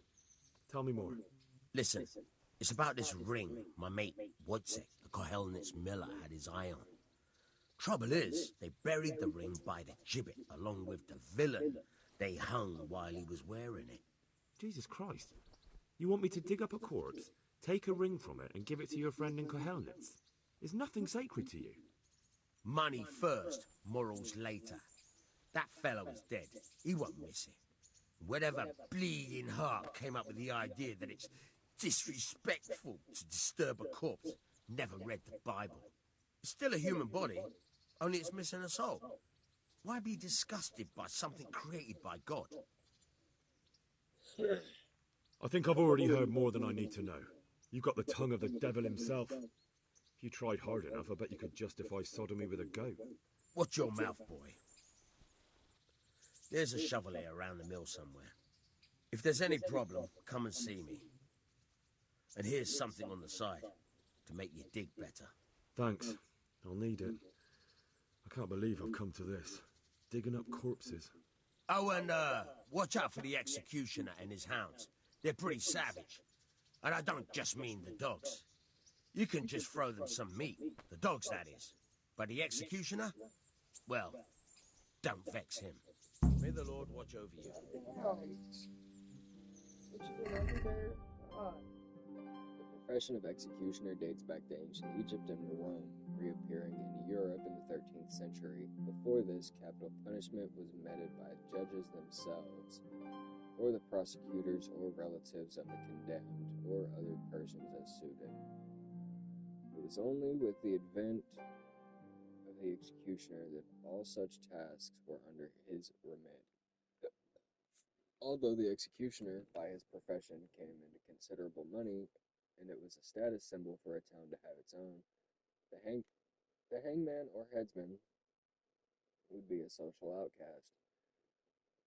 Tell me more. Listen, it's about this ring my mate, Wojciech, the Kohelnitz miller, had his eye on. Trouble is, they buried the ring by the gibbet, along with the villain they hung while he was wearing it. Jesus Christ. You want me to dig up a corpse, take a ring from it, and give it to your friend in Kohelnitz? Is nothing sacred to you? Money first, morals later. That fellow is dead. He won't miss it. Whatever bleeding heart came up with the idea that it's disrespectful to disturb a corpse never read the Bible. It's still a human body, only it's missing a soul. Why be disgusted by something created by God? I think I've already heard more than I need to know. You've got the tongue of the devil himself. If you tried hard enough, I bet you could justify sodomy with a goat. Watch your mouth, boy. There's a shovel here around the mill somewhere. If there's any problem, come and see me. And here's something on the side to make you dig better. Thanks. I'll need it. I can't believe I've come to this. Digging up corpses. Oh, and watch out for the executioner and his hounds. They're pretty savage. And I don't just mean the dogs. You can just throw them some meat. The dogs, that is. But the executioner? Well, don't vex him. May the Lord watch over you. The profession of executioner dates back to ancient Egypt and Rome, reappearing in Europe in the 13th century. Before this, capital punishment was meted by judges themselves, or the prosecutors or relatives of the condemned, or other persons as suited. It was only with the advent of the executioner that all such tasks were under his remit. Although the executioner, by his profession, came into considerable money, and it was a status symbol for a town to have its own, the hangman or headsman would be a social outcast.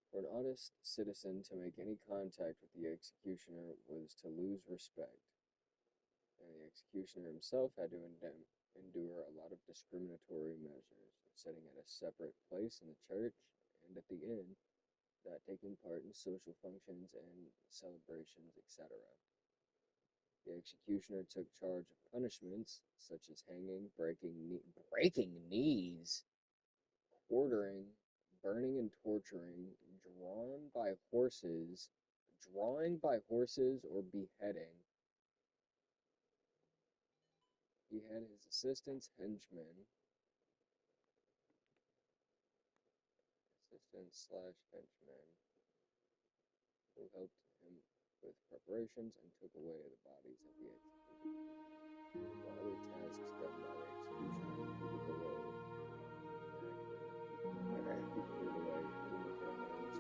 For an honest citizen to make any contact with the executioner was to lose respect, and the executioner himself had to endure a lot of discriminatory measures, sitting at a separate place in the church and at the inn, that taking part in social functions and celebrations, etc. The executioner took charge of punishments such as hanging, breaking knees, quartering, burning and torturing, drawing by horses, or beheading. He had his assistants, henchmen, who helped him with preparations and took away the bodies of the executed. While other tasks done by the executioner included the load, he cleared away any remains,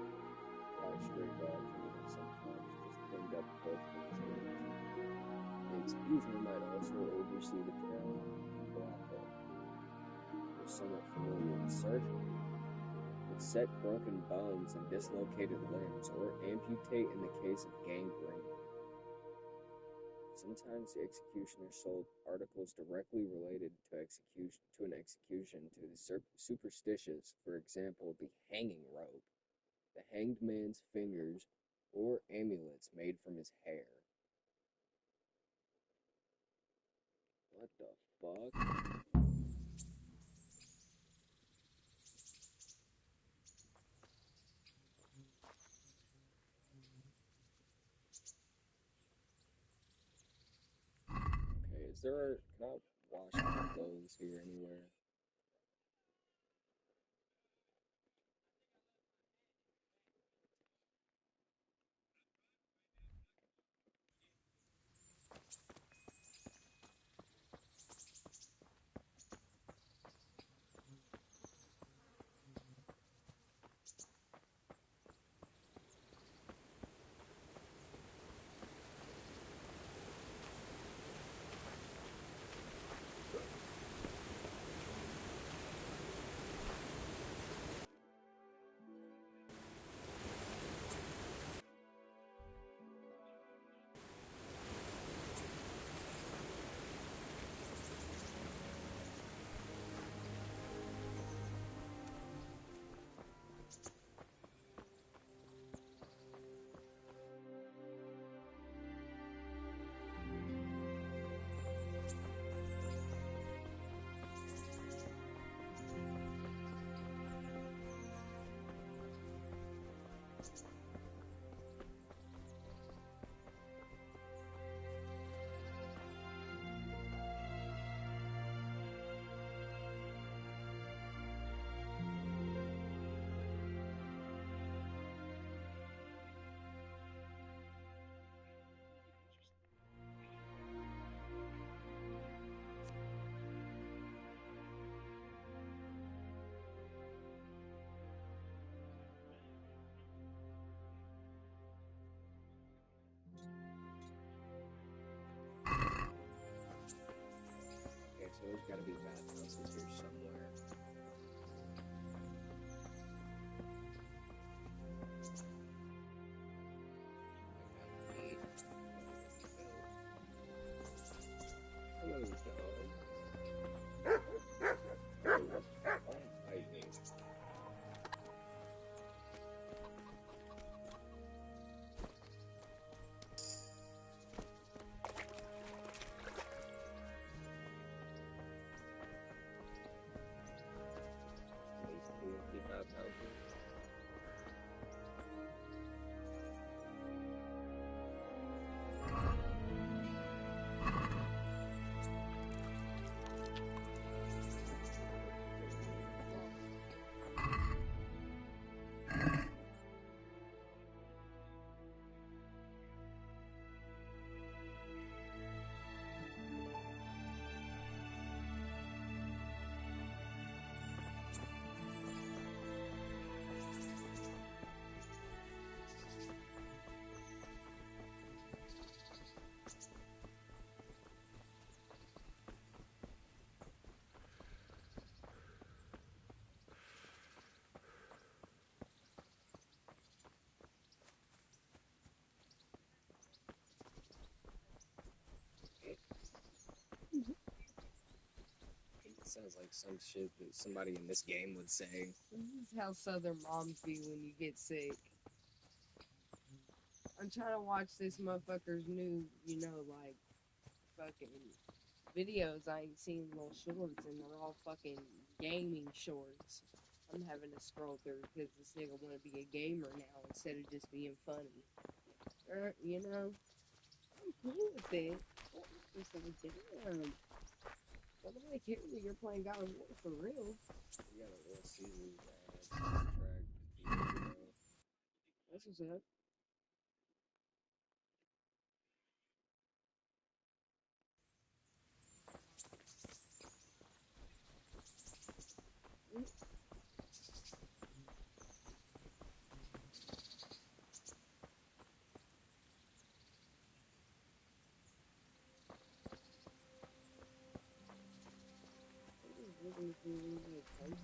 five stray dogs, and even sometimes just cleaned up filth from the streets. The executioner might also oversee the town brothel. somewhat familiar with surgery, would set broken bones and dislocated limbs, or amputate in the case of gangrene. Sometimes the executioner sold articles directly related to an execution to the superstitious, for example, the hanging rope, the hanged man's fingers, or amulets made from his hair. What the fuck? Okay, can I wash my clothes here anywhere? Okay, so there's gotta be bathhouses here somewhere. Hello, dog. Don't bite me. These bathhouses. Sounds like some shit that somebody in this game would say. This is how Southern moms be when you get sick. I'm trying to watch this motherfucker's new, like, fucking videos. I ain't seen little shorts, and they're all fucking gaming shorts. I'm having to scroll through because this nigga want to be a gamer now instead of just being funny. I'm cool with it. It's like, damn. Nobody cares that you're playing God of War for real. We got a Little Caesars ad track. That's what's up. Jesus Christ.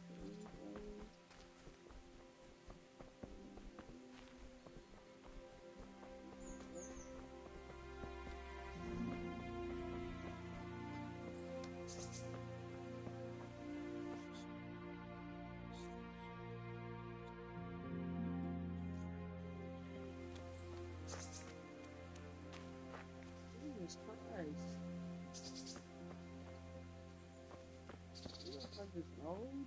You don't have this load?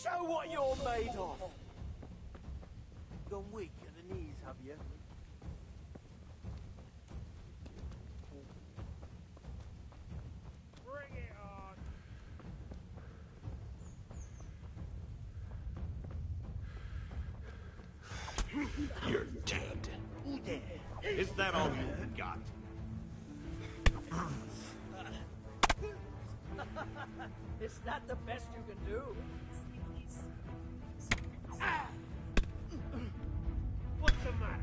Show what you're made of! Gone weak at the knees, have you? Bring it on! You're dead. Who there? Is that all you've got? Is that the best you can do? What's the matter?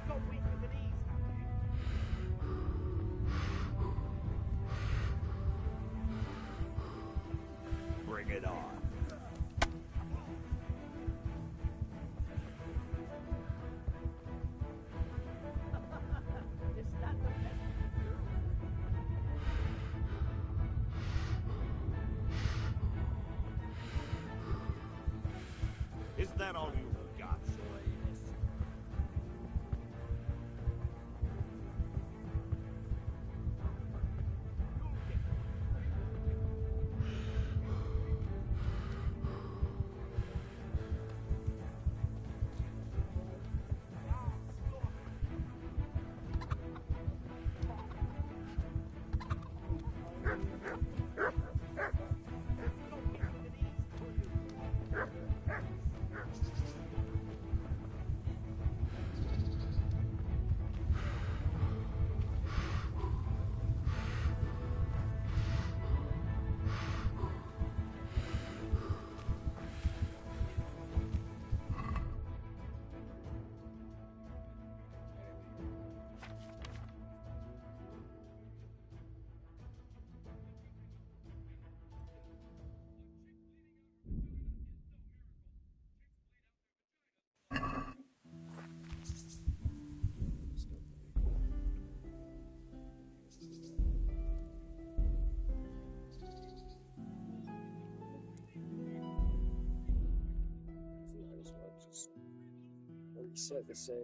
Got weak at the knees, have you? Bring it on. Is that the best you can do? Is that all you've got? Might as well just reset the save.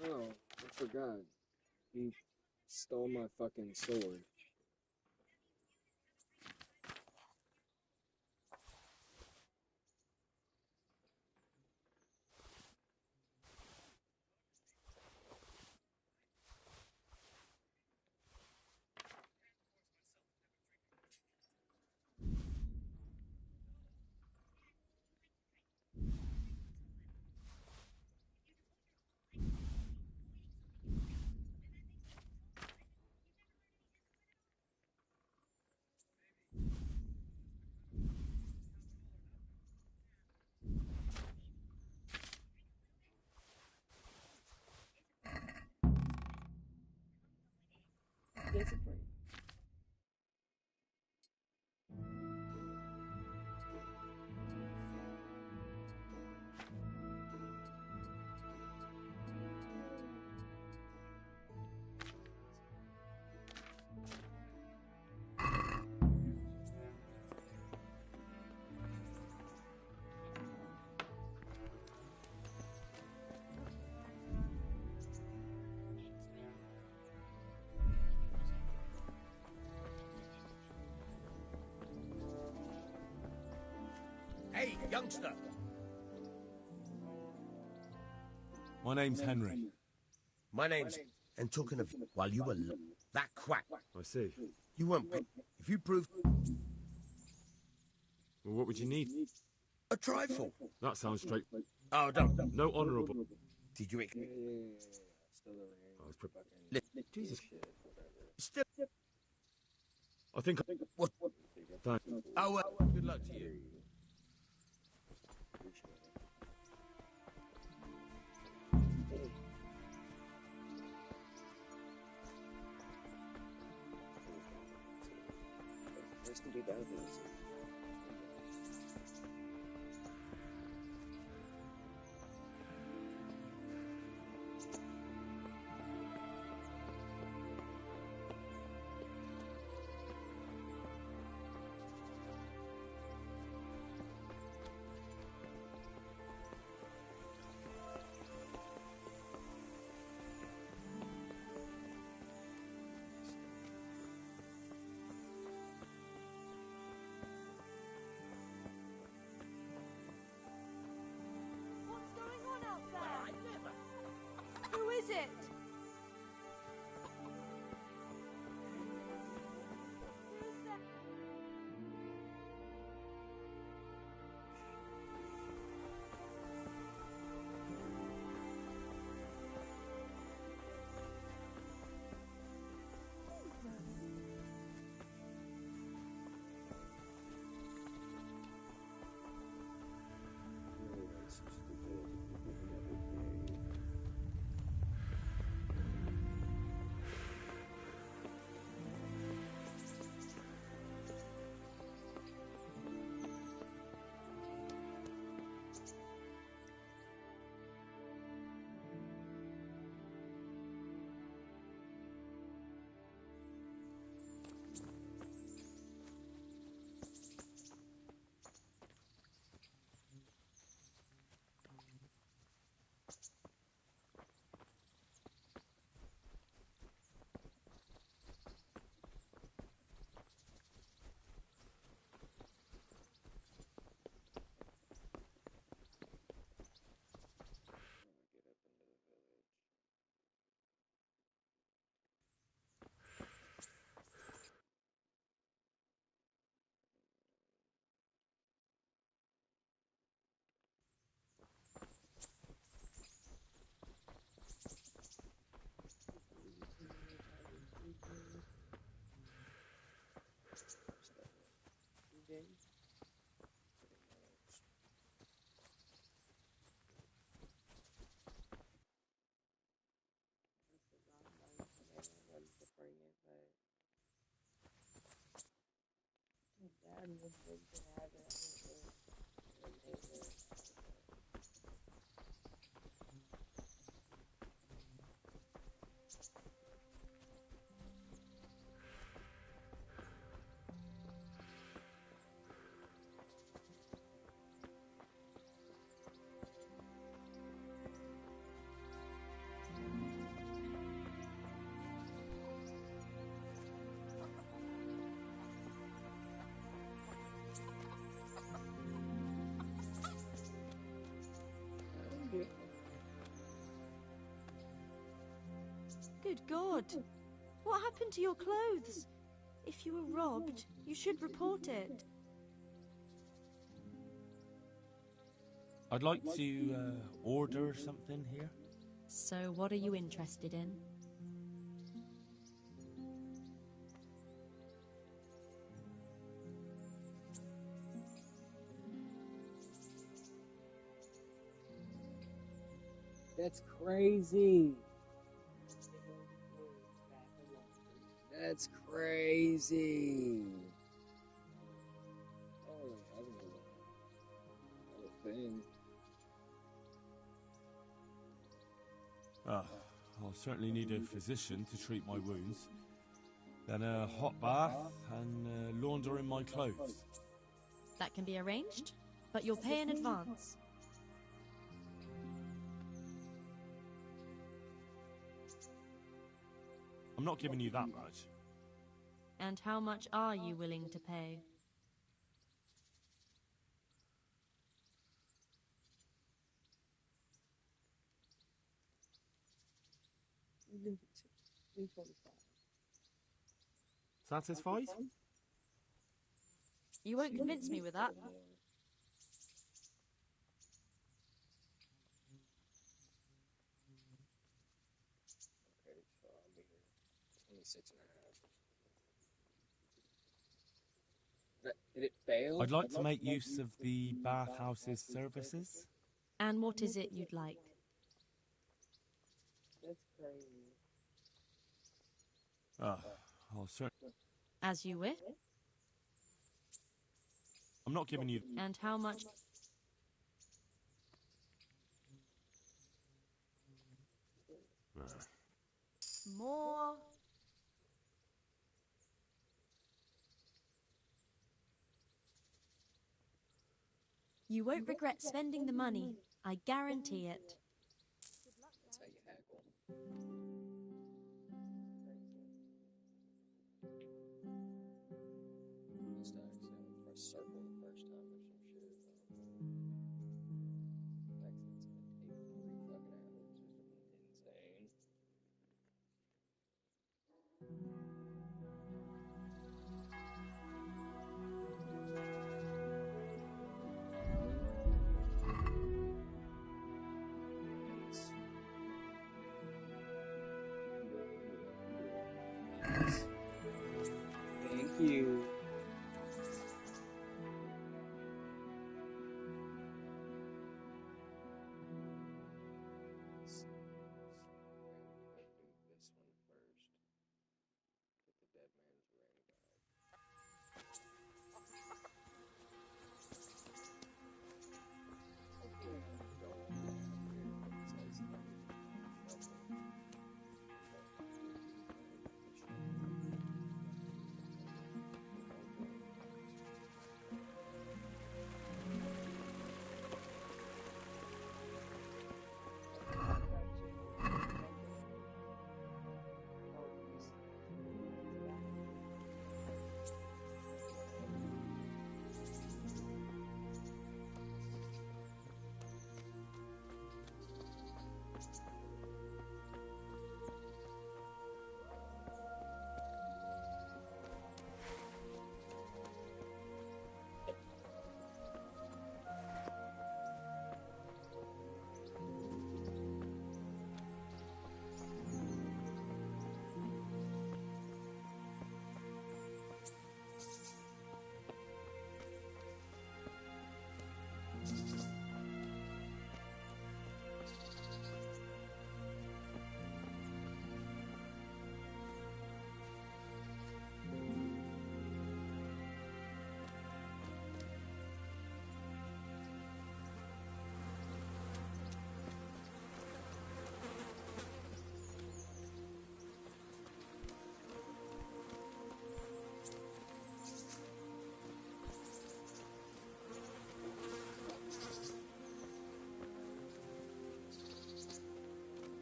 Oh, I forgot. He stole my fucking sword. Discipline. Hey, youngster! My name's Henry. My name's... And talking of... While you were... That quack... I see. You weren't paid. If you proved... Well, what would you need? A trifle. That sounds straight. Oh, don't. No honourable. Did you... I was Jesus. Still... I think... What? Thanks. Oh, well, good luck to you. What's going on out there? Who is it? Who's that? Dad was big to have it. I don't know. Good God! What happened to your clothes? If you were robbed, you should report it. I'd like to order something here. So what are you interested in? That's crazy. That's crazy. Oh, I would think. I'll certainly need a physician to treat my wounds. Then a hot bath and laundering my clothes. That can be arranged, but you'll pay in advance. I'm not giving you that much. And how much are you willing to pay? Satisfied? You won't convince me with that. Okay, so I'll be here 26.5. Did it fail? I'd like to make use of the bathhouse's services. And what is it you'd like? That's crazy. I'll certainly... As you wish. I'm not giving you... And how much... More... You won't regret spending the money. I guarantee it. That's how you haggle. Must have accidentally pressed circle the first time or some shit. Actually, it's gonna take 3 fucking hours. It's insane. Thank you. This one first. Get the dead man's ring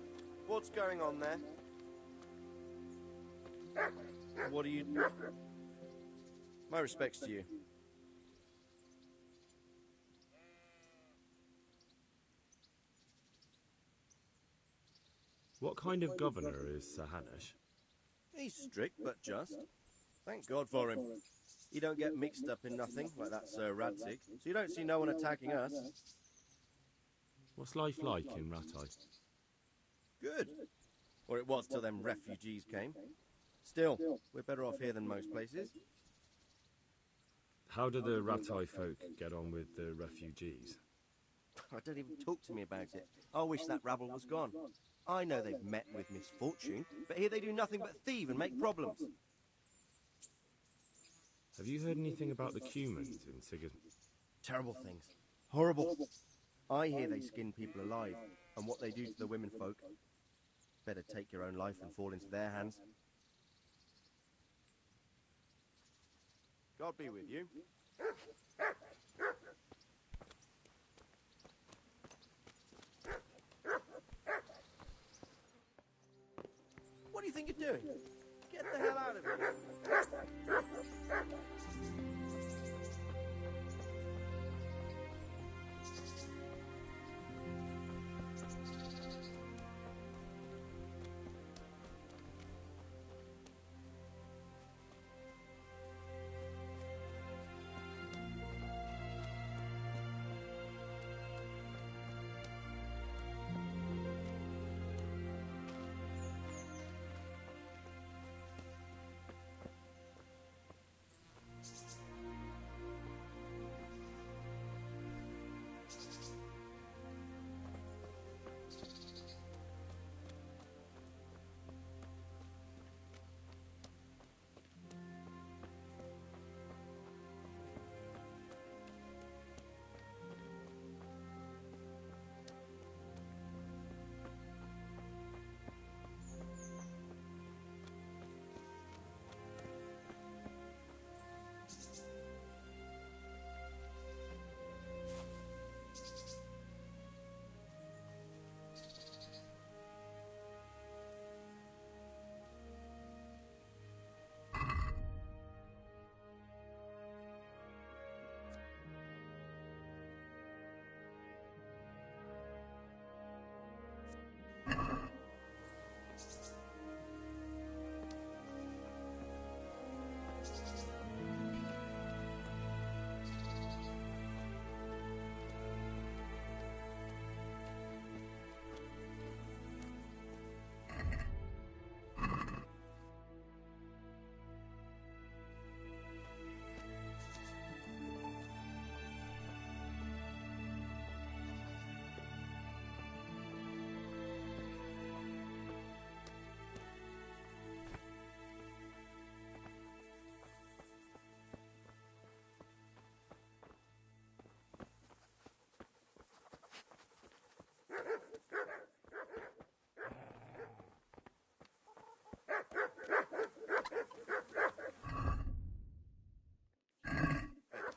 back. What's going on there? What are you... My respects to you. What kind of governor is Sir Hanush? He's strict, but just. Thank God for him. He don't get mixed up in nothing, like that Sir Radzig, so you don't see no one attacking us. What's life like in Rattay? Good. Or it was till them refugees came. Still, we're better off here than most places. How do the Rattay folk get on with the refugees? Don't even talk to me about it. I wish that rabble was gone. I know they've met with misfortune, but here they do nothing but thieve and make problems. Have you heard anything about the Cumans in Sigismund? Terrible things. Horrible. I hear they skin people alive, and what they do to the women folk. Better take your own life than fall into their hands. God be with you. What do you think you're doing? Get the hell out of here.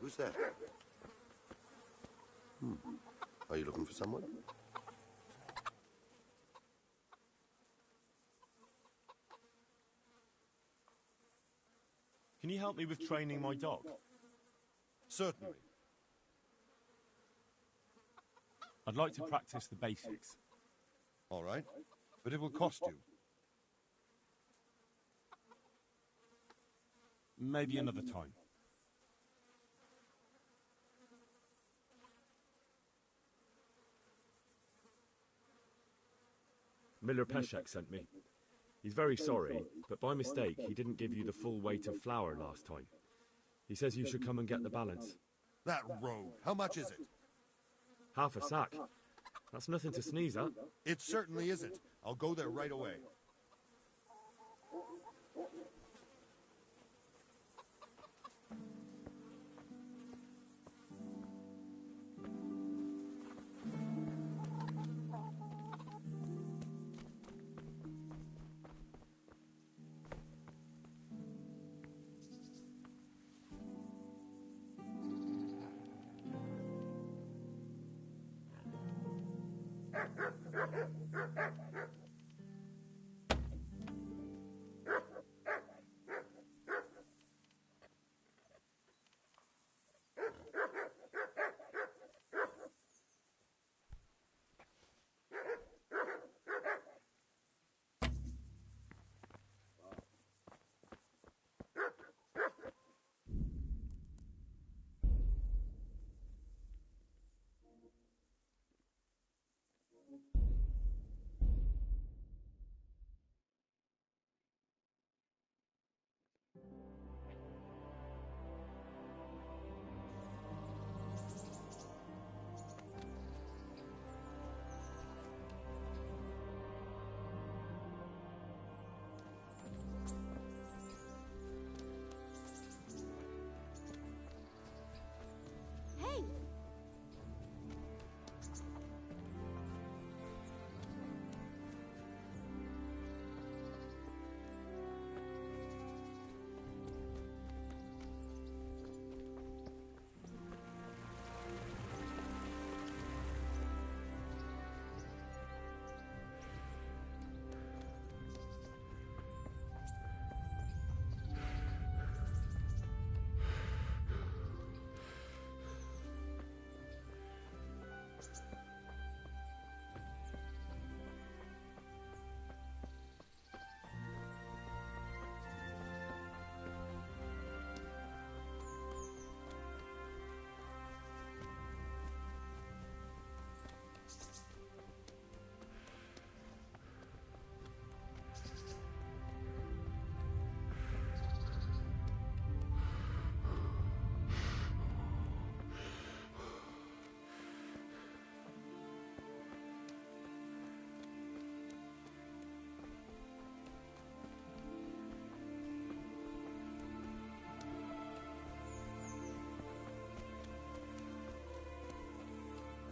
Who's that? Are you looking for someone? Can you help me with training my dog? Certainly. I'd like to practice the basics. All right, but it will cost you. Maybe another time. Miller Peshek sent me. He's very sorry, but by mistake he didn't give you the full weight of flour last time. He says you should come and get the balance. That rogue, how much is it? Half a sack. That's nothing to sneeze at. It certainly isn't. I'll go there right away.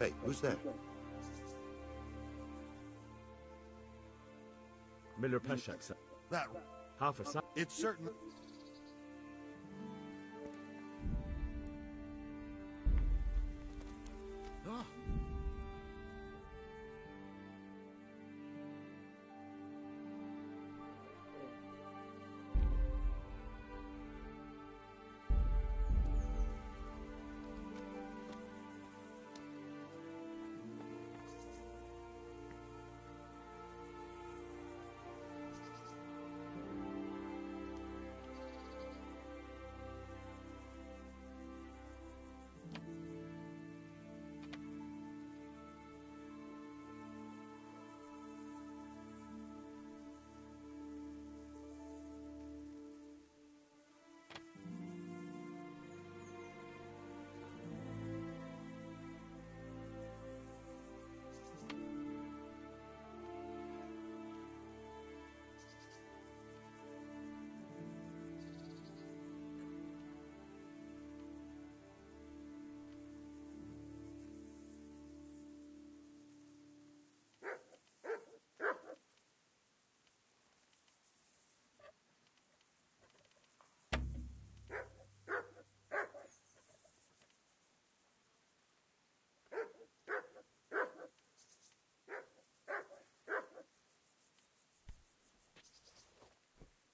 Hey, who's there? Miller Peshek, sir. That... Half a sack. It's certain... Ah.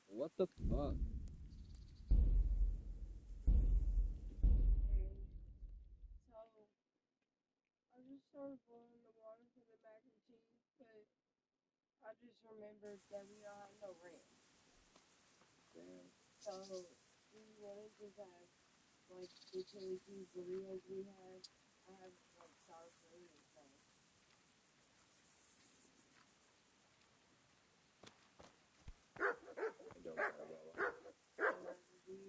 What the fuck? I just started boiling the water for the mac and cheese, but I just remembered that we don't have no ranch. Damn. So, do you want to just have, like, the chili cheese burritos we had? I have, like, sour cream and stuff. I don't care about that.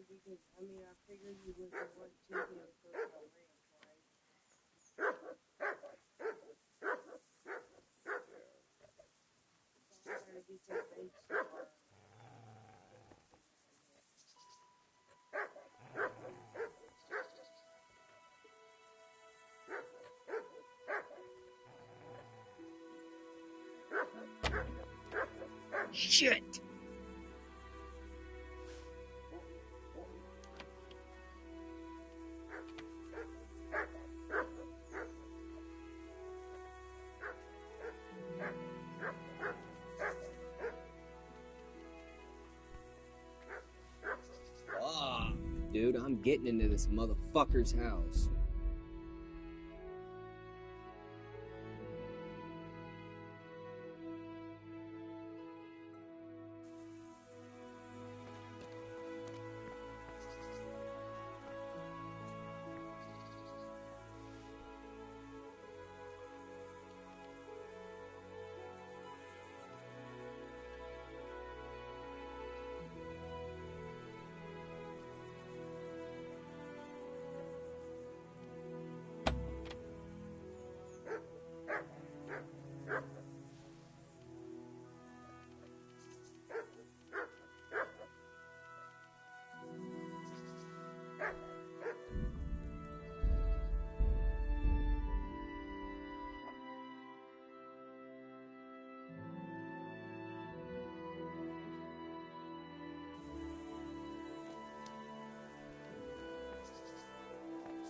Because, I mean, I figured you wouldn't want chicken if there's no ranch, right? So I gotta get some baked tomorrow. Shit! Fuck, dude, I'm getting into this motherfucker's house.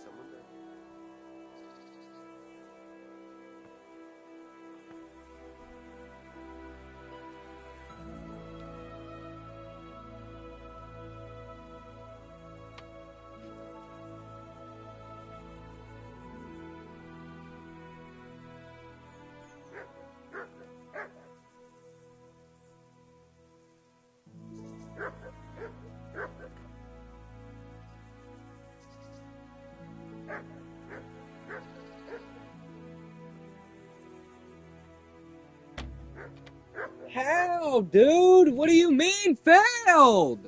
Someone there? How, dude? What do you mean, failed?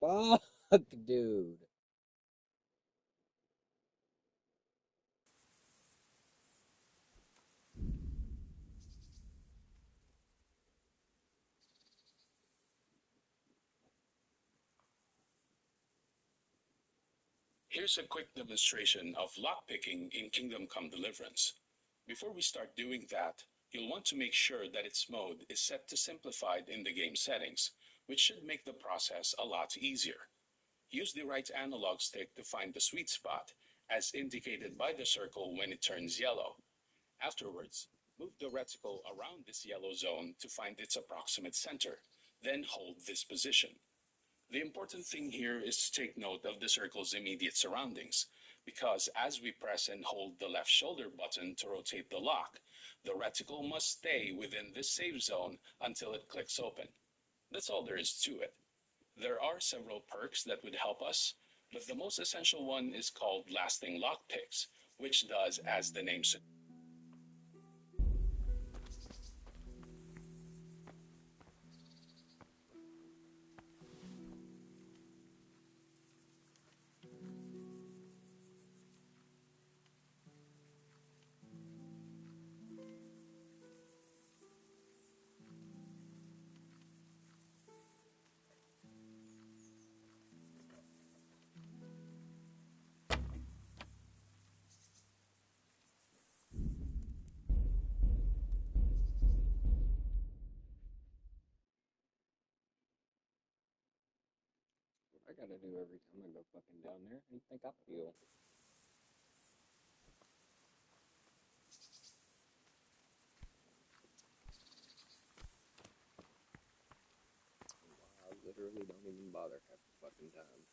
Fuck, dude. Here's a quick demonstration of lockpicking in Kingdom Come Deliverance. Before we start doing that, you'll want to make sure that its mode is set to simplified in the game settings, which should make the process a lot easier. Use the right analog stick to find the sweet spot, as indicated by the circle when it turns yellow. Afterwards, move the reticle around this yellow zone to find its approximate center, then hold this position. The important thing here is to take note of the circle's immediate surroundings, because as we press and hold the left shoulder button to rotate the lock, the reticle must stay within this safe zone until it clicks open. That's all there is to it. There are several perks that would help us, but the most essential one is called Lasting Lockpicks, which does as the name suggests. I gotta do every time I go fucking down there. How do you think I feel? I literally don't even bother half the fucking time.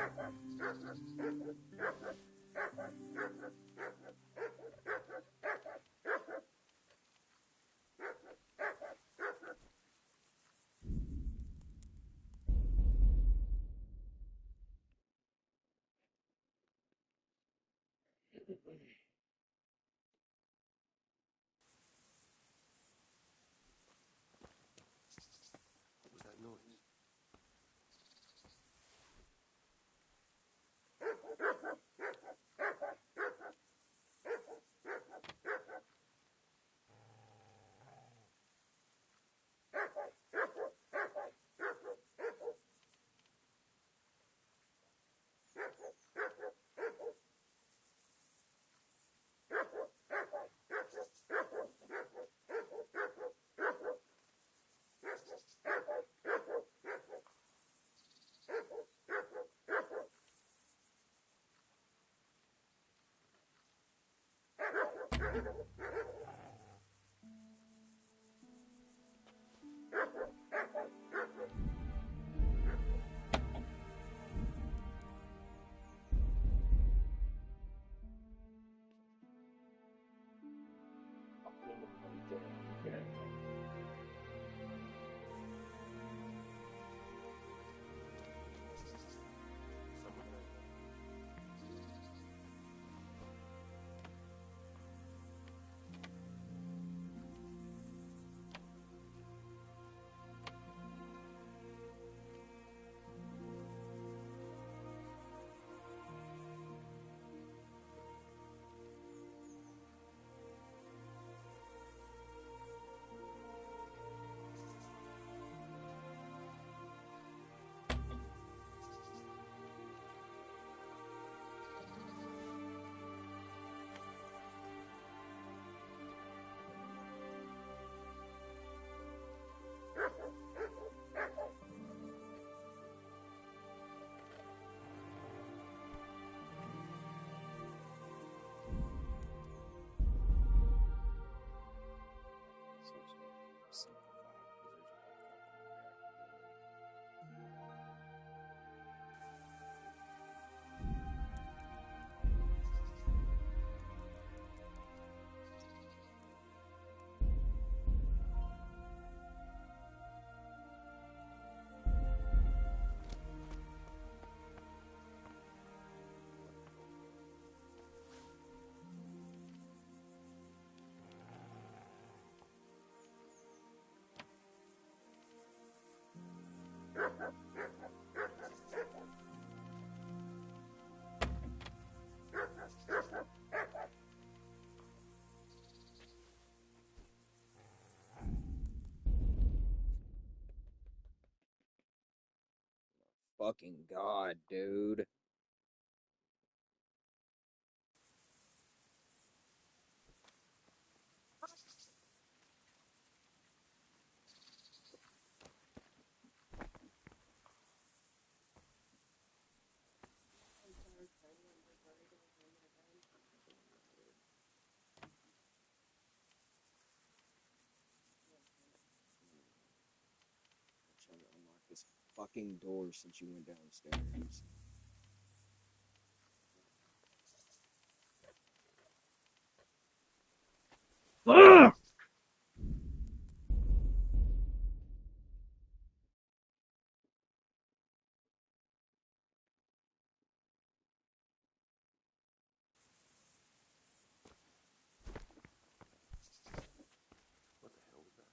What was that noise? Fucking God, dude. Trying to unlock this fucking door since you went downstairs. Ugh! What the hell was that?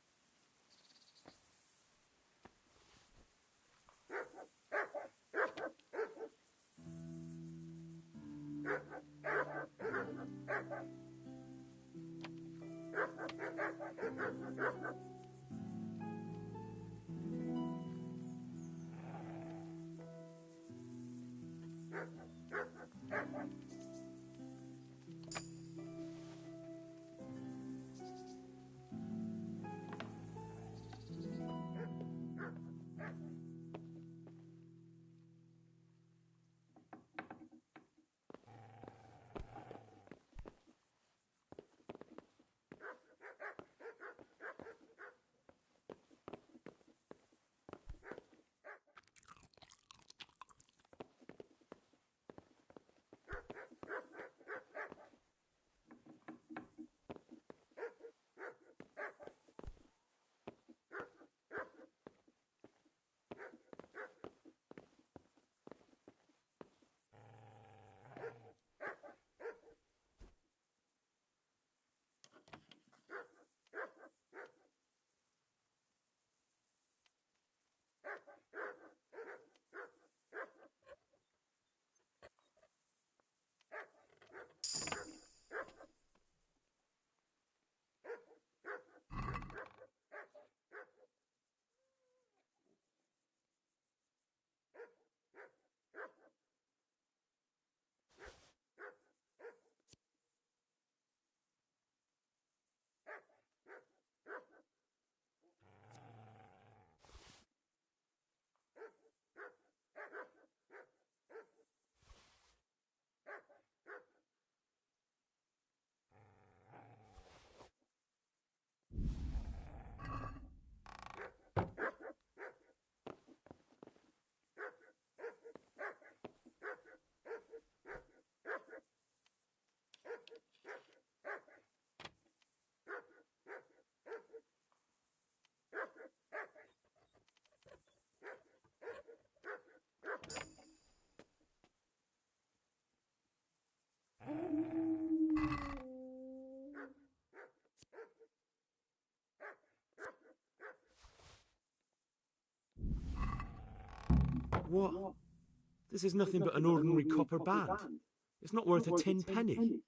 What? This is nothing but an ordinary copper band. It's not worth a 10 penny.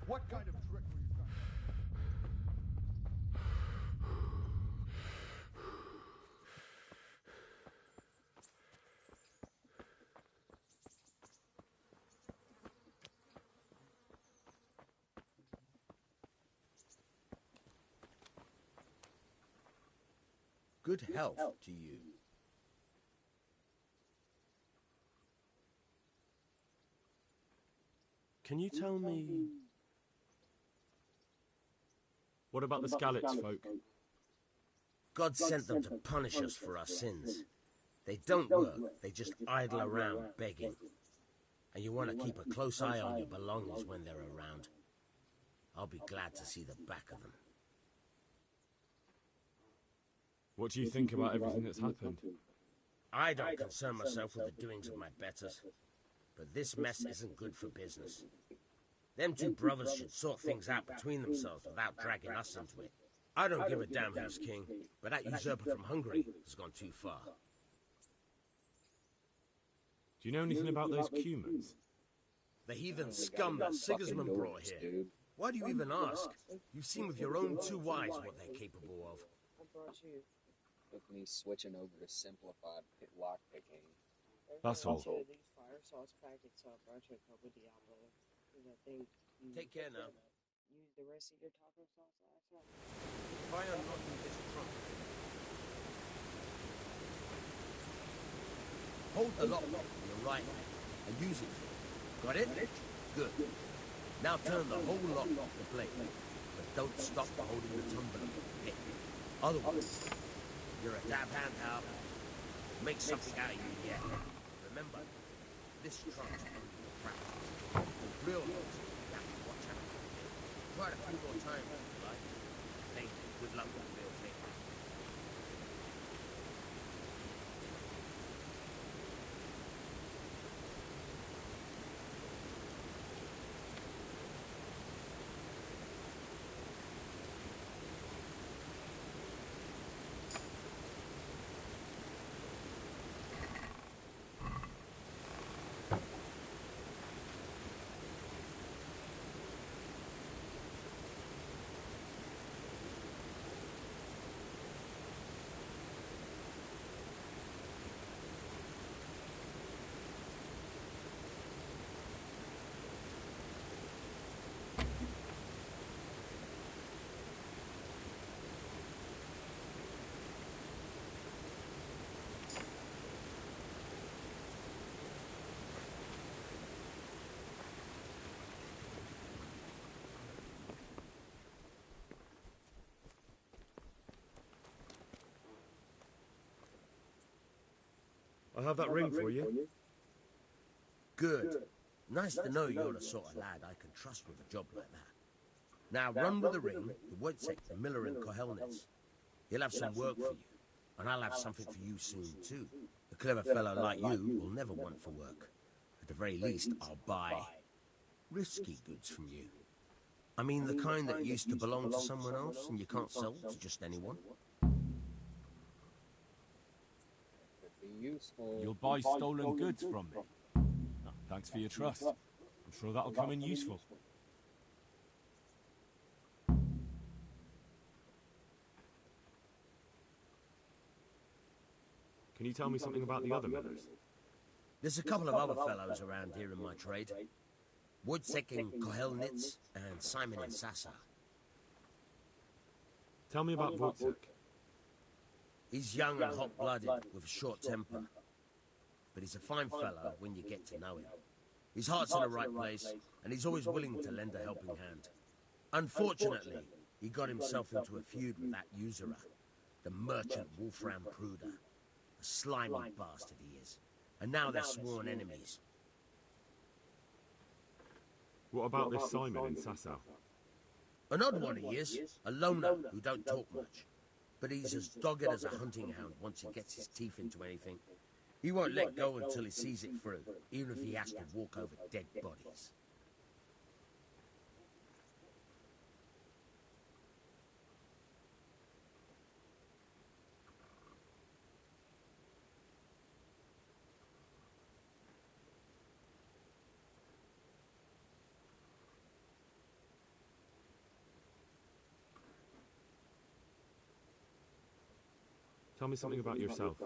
What kind of trick were you trying Good health to you. Can you tell me... What about the Skalitz folk? God sent them to punish us for our sins. They don't work, they just idle around begging. And you want to keep a close eye on your belongings when they're around. I'll be glad to see the back of them. What do you think about everything that's happened? I don't concern myself with the doings of my betters, but this mess isn't good for business. Them two brothers should sort things out between themselves without dragging us into it. I don't give a damn who's king, but that usurper from Hungary has gone too far. Do you know anything about those Cumans? The heathen scum that Sigismund brought here. Why do you even ask? You've seen with your own two eyes what they're capable of. I brought you. With me switching over to simplified lock picking. That's all. These fire sauce packets up. I brought you a couple Diablo. I think you Take care now. use the rest of your taco sauce last night. Try unlocking this trunk. Hold the lock on your right hand and use it. Got it? Good. Now turn the whole lock off the plate, but don't stop holding the tumbler. Otherwise, you're a dab hand, Hal. Make something out of you yet. Remember, This trunk's only for practice. For real ones, you have to watch out. Try it a few more times if you like. Hey, good luck with the real thing. I have that ring for you. Good. Nice to know you're the sort of lad I can trust with a job like that. Now run with the ring to Wojciech, the miller in Kohelnitz. He'll have some work for you, and I'll have something for you soon too. A clever fellow like you will never want for work. At the very least, I'll buy risky goods from you. I mean the kind that used to belong to someone else and you can't sell to just anyone. Useful. You'll buy stolen goods from me. Oh, thanks for your trust. I'm sure that'll come in useful. Can you tell me something about the other millers? There's a couple of other fellows around here in my trade. Wojciech in Kohelnitz and Simon in Sassa. Tell me about Wojciech. He's young and hot-blooded with a short temper. But he's a fine fellow when you get to know him. His heart's in the right place, and he's always willing to lend a helping hand. Unfortunately, he got himself into a feud with that usurer, the merchant Wolfram Pruder. A slimy bastard he is. And now they're sworn enemies. What about this Simon in Sasau? An odd one he is, a loner who don't talk much. But he's as dogged as a hunting hound once he gets his teeth into anything. He won't let go until he sees it through, even if he has to walk over dead bodies. Tell me something about yourself.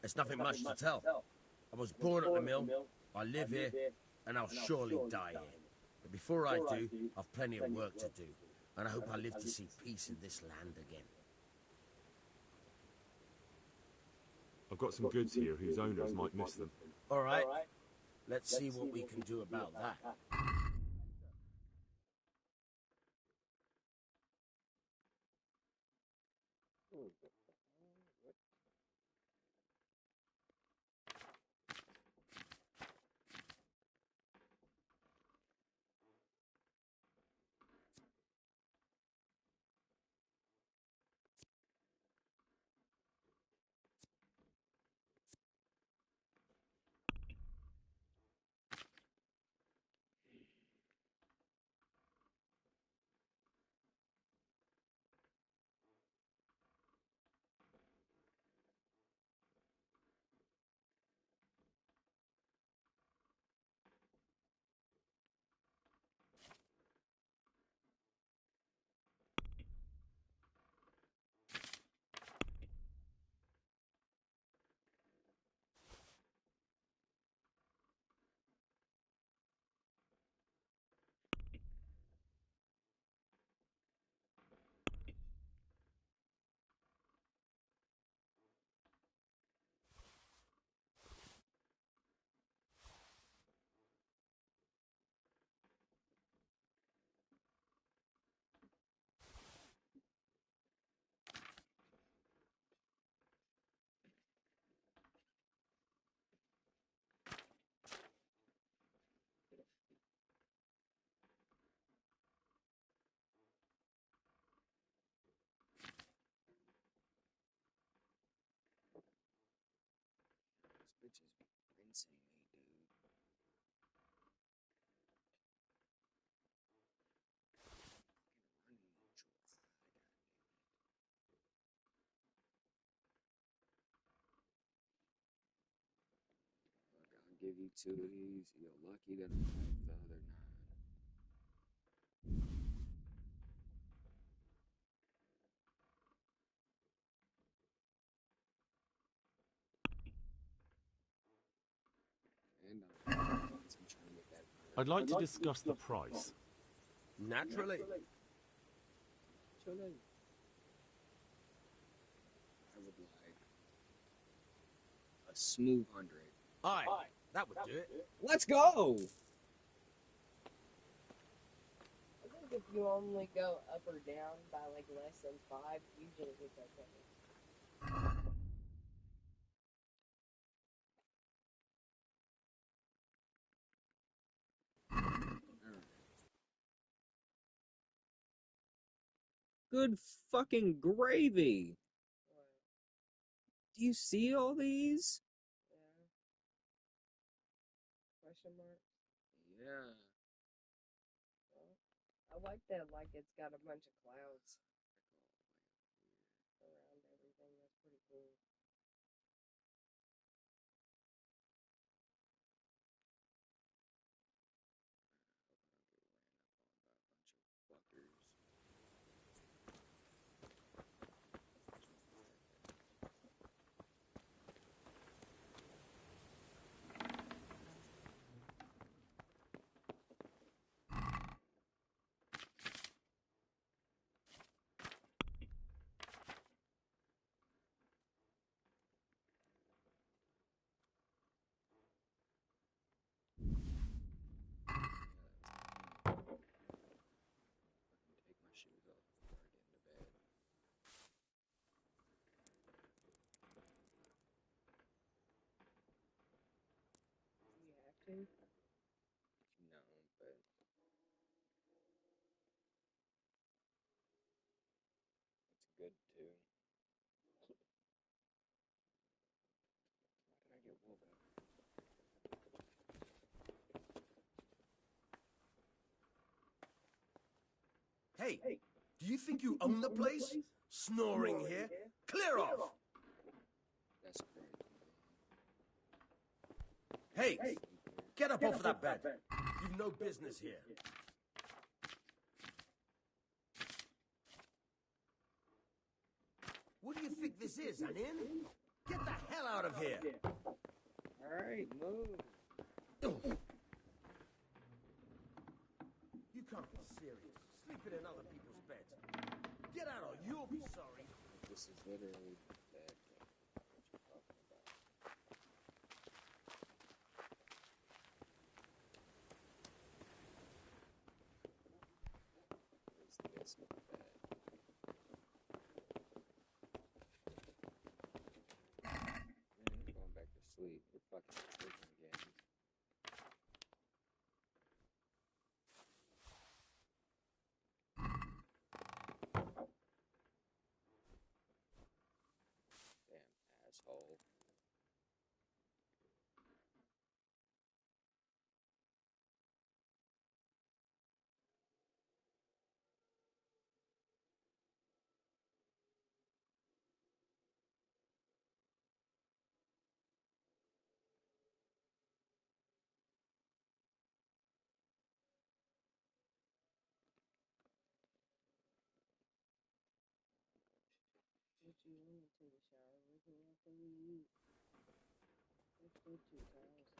There's nothing much to tell. I was born at the mill, I live here, and I'll surely die here. But before I do, I've plenty of work to do, and I hope I live to see peace in this land again. I've got some goods here whose owners might miss them. All right, let's see what we can do about that. bitches be rinsing me, dude. Look, I'll give you 2 of these. You're lucky that I have the other 9. And I'm trying to get that. I'd like to discuss the price. Naturally. Naturally. I would like a smooth 100. Aye, that would do it. Let's go! I think if you only go up or down by like less than 5, usually it's okay. Good fucking gravy! Do you see all these? Yeah. Question mark? Yeah. Well, I like that, like it's got a bunch of clouds around everything. That's pretty cool. Fuckers. Take my shoes off before I get into bed. Do you have to? No, but it's good too. Why did I get woke up? Hey, do you think you own the place? Snoring here? Clear off! That's crazy. Hey, get up off of that bed. You've no business here. What do you think this is, an inn? Get the hell out of here! Alright, move. You can't be serious. Sleeping in other people's beds. Get out or you'll be sorry. This is literally bad. What you talking about? Is this not bad? Man, I'm going back to sleep. We're fucking sleeping again. Damn asshole. Would you want to take a shower with me after we eat? There's still 2 towels.